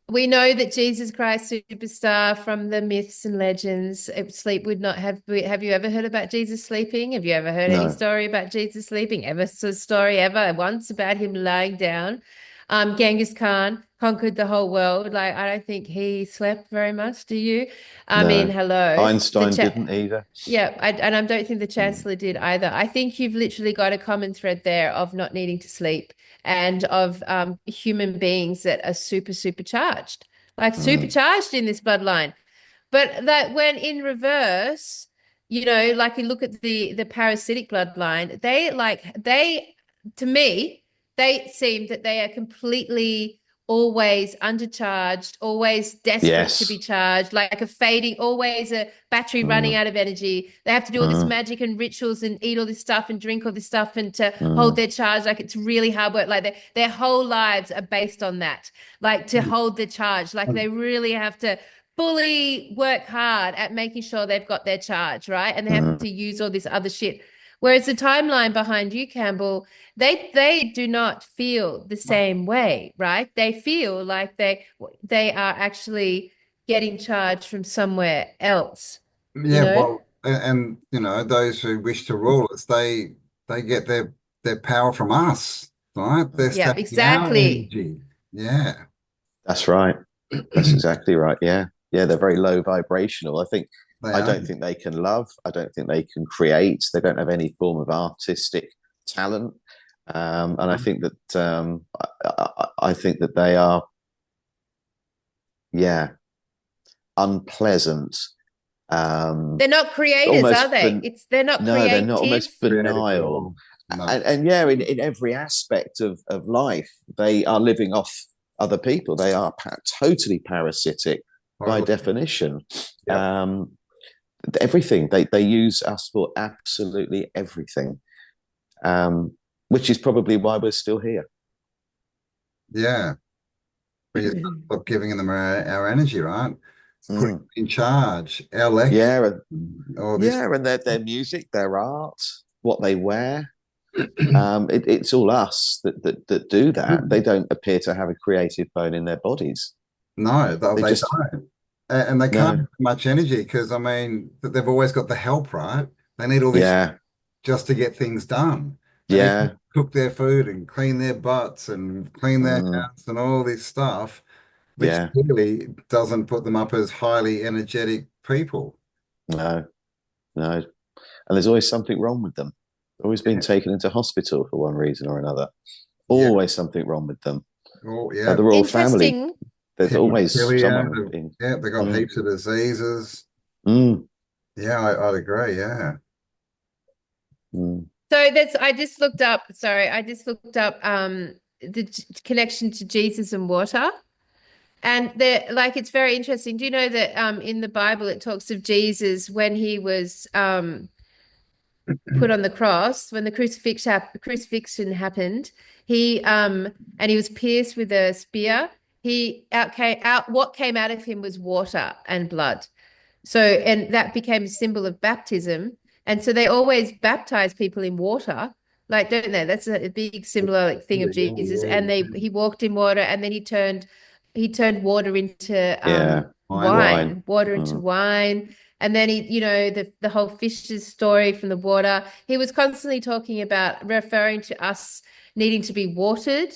we know that Jesus Christ superstar from the myths and legends. Sleep would not have you ever heard about Jesus sleeping? Have you ever heard any No. story about Jesus sleeping? Ever saw a story ever once about him lying down? Genghis Khan conquered the whole world. Like, I don't think he slept very much, do you? I mean, No. hello. The Einstein cha didn't either. Yeah, and I don't think the Mm, Chancellor did either. I think you've literally got a common thread there of not needing to sleep and of human beings that are supercharged, like mm. supercharged in this bloodline. But that when in reverse, like you look at the parasitic bloodline, they to me, they seem that they are completely always undercharged, always desperate to be Yes. charged, like a fading, always a battery running Mm, out of energy. They have to do all this mm, magic and rituals and eat all this stuff and drink all this stuff and to hold mm, their charge. Like it's really hard work. Like their whole lives are based on that, like to hold the charge. Like they really have to fully work hard at making sure they've got their charge, right? And they have mm, to use all this other shit. Whereas the timeline behind you, Campbell, they do not feel the same way, right? They feel like they are actually getting charged from somewhere else, you Yeah, know? well, and you know, those who wish to rule us, they get their power from us, right? They're mm. Yeah, taking our exactly. energy. Yeah. That's right. That's exactly right. Yeah. Yeah. They're very low vibrational. They I are. don't think they can love. I don't think they can create. They don't have any form of artistic talent. And I think that I think that they are, yeah, unpleasant. Um, They're not creators, are almost they? They're not no, they're not creative. almost Creative at banal. all. No. And yeah, in every aspect of life, they are living off other people. They are totally parasitic by Totally. definition. Yep. Um, everything they use us for absolutely everything, um, which is probably why we're still here. Yeah. We just stop giving them our energy, right? Put Mm. in charge, our lecture, Yeah, all this. yeah, and their music, their art, what they wear. It's all us that do that. They don't appear to have a creative bone in their bodies. No, They they just don't. And they can't no. have much energy because, I mean, they've always got the help, right? They need all this Yeah, just to get things done. They need to yeah, cook their food and clean their butts and clean their mm, house and all this stuff, which yeah. clearly doesn't put them up as highly energetic people. No, no. And there's always something wrong with them. Always been taken into hospital for one reason or another. Yeah. Always something wrong with them. Oh, Like yeah. the royal family, Interesting. there's always Hemophilia. someone being. Yeah, they got Mm, heaps of diseases. mm, Yeah, I'd agree. Yeah. mm. So I just looked up, sorry, I just looked up the connection to Jesus and water. And it's very interesting. Do you know that in the Bible it talks of Jesus when he was put on the cross, when the crucifixion happened, he and he was pierced with a spear. He came out what came out of him was water and blood. So, and that became a symbol of baptism. And so they always baptize people in water, like, don't they? That's a big symbolic thing Yeah, of yeah, Jesus. yeah. And he walked in water and then he turned water into Yeah, Fine. wine. wine, water into Mm, wine. And then the whole fish's story from the water. He was constantly talking about referring to us needing to be watered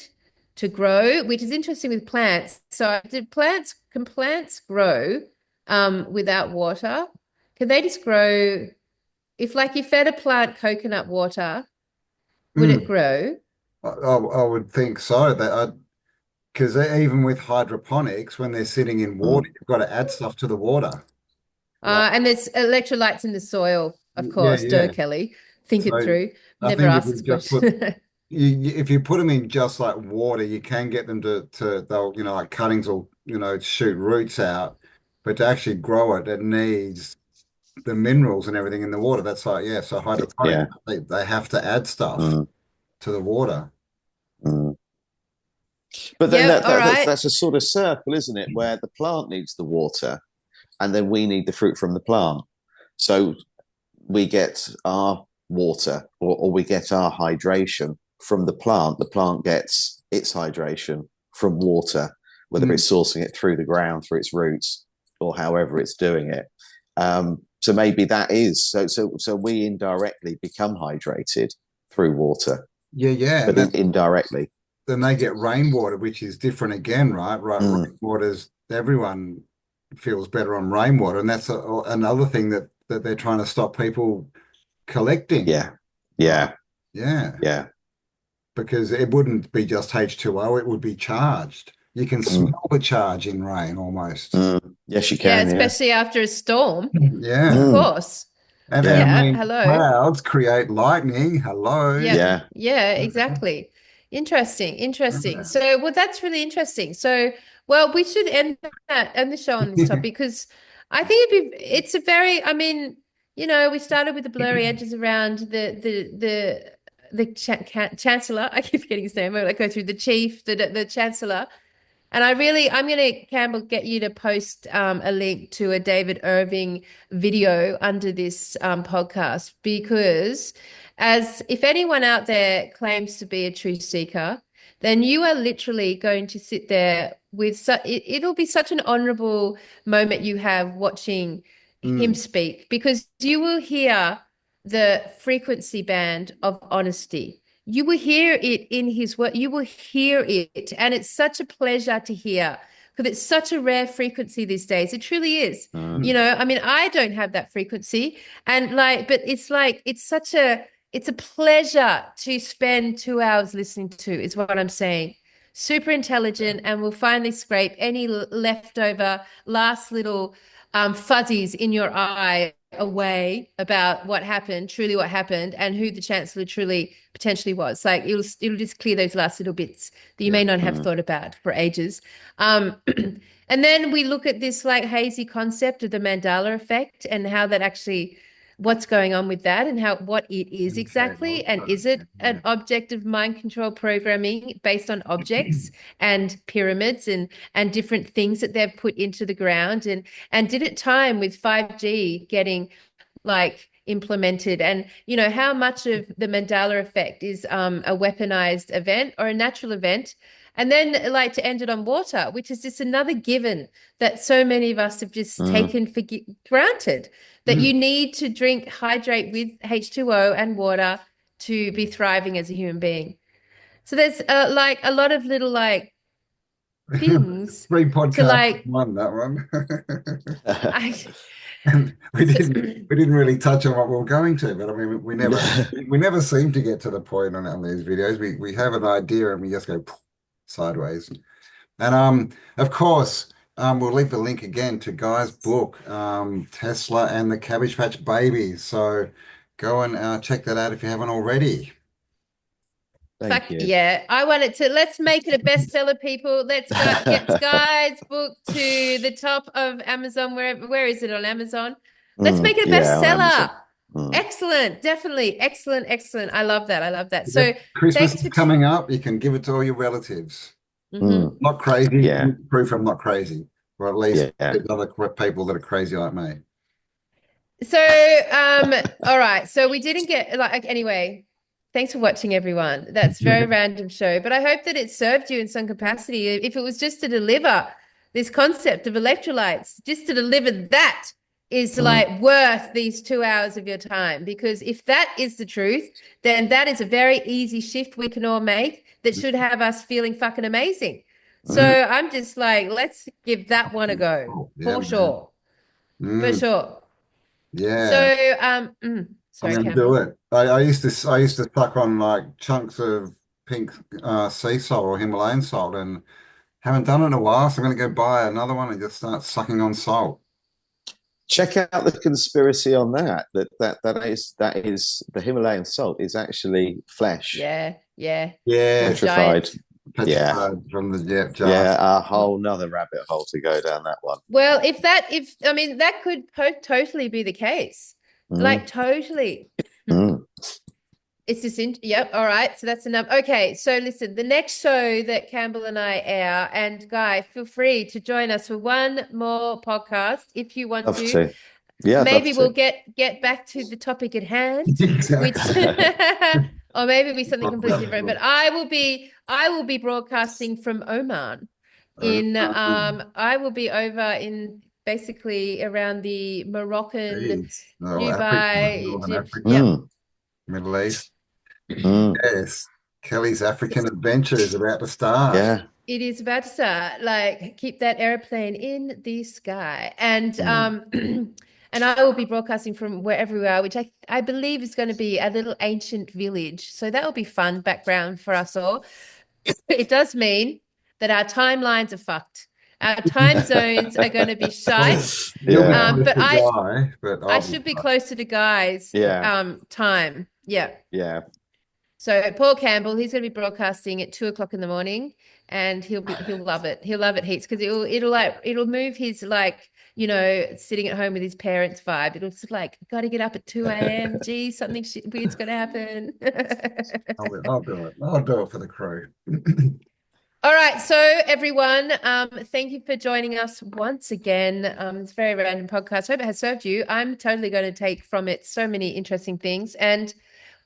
to grow, which is interesting with plants. So can plants grow without water? Can they just grow if like you fed a plant coconut water, would it Mm. grow? I would think so. That because even with hydroponics, when they're sitting in water, mm. you've got to add stuff to the water. Like, And there's electrolytes in the soil, of yeah, course. Duh, yeah. Kelly. Think it So through. I Never think if asked you this just put question. if you put them in just like water, you can get them to they'll like cuttings will shoot roots out, but to actually grow it, it needs the minerals and everything in the water. That's like yeah. So hydroponics, Yeah. they have to add stuff Mm, to the water. mm. But then Yep, all right. that's a sort of circle, isn't it? Where the plant needs the water, and then we need the fruit from the plant. So we get our water or we get our hydration from the plant. The plant gets its hydration from water, whether it's sourcing it through the ground, through its roots, or however it's doing it. So maybe that is so we indirectly become hydrated through water, Yeah. but indirectly. Then they get rainwater, which is different again, right? Rainwater's, everyone feels better on rainwater, and that's another thing that they're trying to stop people collecting. Yeah. Right? Yeah. Yeah. Because it wouldn't be just H2O, it would be charged. You can smell the charge in rain almost. Yes, you Yeah, can. especially after a storm. Yeah. Of course. And Yeah. I mean, Hello. clouds create lightning. Hello. Yeah, exactly. Interesting. So, well, that's really interesting. So, well, we should end the show on this topic because I think it's a very, I mean, we started with the blurry edges around the chancellor. I keep getting his name. I go through the chief, the chancellor. And I'm going to, Campbell, get you to post a link to a David Irving video under this podcast, because if anyone out there claims to be a truth seeker, then you are literally going to sit there with it'll be such an honorable moment you have watching him speak, because you will hear the frequency band of honesty. You will hear it in his work. You will hear it. And it's such a pleasure to hear, because it's such a rare frequency these days. It truly is. I mean, I don't have that frequency. But it's it's a pleasure to spend 2 hours listening to, is what I'm saying. Super intelligent, and we'll finally scrape any leftover last little fuzzies in your eye away about what happened, truly what happened, and who the chancellor truly potentially was. Like it'll just clear those last little bits that you may not have thought about for ages. And then we look at this like hazy concept of the Mandela effect and how that actually, what's going on with that, and what it is exactly, and is it an object of mind control programming based on objects and pyramids and different things that they've put into the ground, and did it time with 5G getting like implemented, and how much of the Mandela effect is a weaponized event or a natural event. And then like to end it on water, which is just another given that so many of us have just taken for granted, that you need to hydrate with H2O and water to be thriving as a human being. So there's like a lot of little like things 3 podcasts to like one, that one. And we didn't really touch on what we were going to, but I mean, we never seem to get to the point on these videos. We have an idea and we just go sideways. And of course, we'll leave the link again to Guy's book, Tesla and the Cabbage Patch Babies. So go and check that out if you haven't already. Thank you. Yeah, I want it to, let's make it a bestseller, people. Let's get Guy's book to the top of Amazon. Where is it on Amazon? Let's make it a bestseller. Excellent, definitely. Excellent. I love that. So Christmas is coming up. You can give it to all your relatives. Not crazy. Yeah. Proof I'm not crazy. Or at least other people that are crazy like me. So, all right. So we didn't get anyway. Thanks for watching, everyone. That's a very random show, but I hope that it served you in some capacity. If it was just to deliver this concept of electrolytes, just to deliver that is like worth these 2 hours of your time. Because if that is the truth, then that is a very easy shift we can all make that should have us feeling fucking amazing. So I'm just like, let's give that one a go. For sure. For sure. Yeah. So, sorry, I'm gonna do it. I used to suck on like chunks of pink sea salt or Himalayan salt, and haven't done it in a while, so I'm gonna go buy another one and just start sucking on salt. Check out the conspiracy on that. That is the Himalayan salt is actually flesh. Yeah. Petrified. Petrified from the jar. Yeah, a whole nother rabbit hole to go down that one. Well, I mean, that could totally be the case. Like totally. It's just yep. All right. So that's enough. Okay. So listen, the next show that Campbell and I air, and Guy, feel free to join us for one more podcast if you want to. Yeah, I'd love maybe we'll to. get back to the topic at hand, which Exactly. or maybe it'll be something completely different. But I will be broadcasting from Oman. I will be over in basically around the Moroccan, Jeez. Oh, Africa, Dubai, Northern Egypt. Africa, Yep. Mm, Middle East. mm, Yes. Kelly's African adventure is about to start. yeah. It is about to start. Like, keep that airplane in the sky. And and I will be broadcasting from wherever we are, which I believe is going to be a little ancient village. So that will be fun background for us all. It does mean that our timelines are fucked. Our time zones are going to be shite. You'll be Yeah. close But to Guy, but I I'll be should be fine. closer to Guy's Yeah. time. Yeah. Yeah. So Paul Campbell, he's going to be broadcasting at 2 o'clock in the morning, and he'll love it. He'll love it heaps because it'll move his, like, sitting at home with his parents vibe. It'll just like, got to get up at 2 a.m. Gee, something weird's going to happen. I'll do it. I'll do it for the crew. All right, so everyone, thank you for joining us once again. It's a very random podcast. Hope it has served you. I'm totally going to take from it so many interesting things, and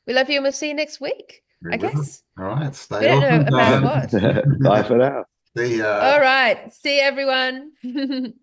we love you, and we'll see you next week, We I will. guess. All right. We Stay don't know awesome, about guys. what. Bye for now. See ya. All right, see everyone.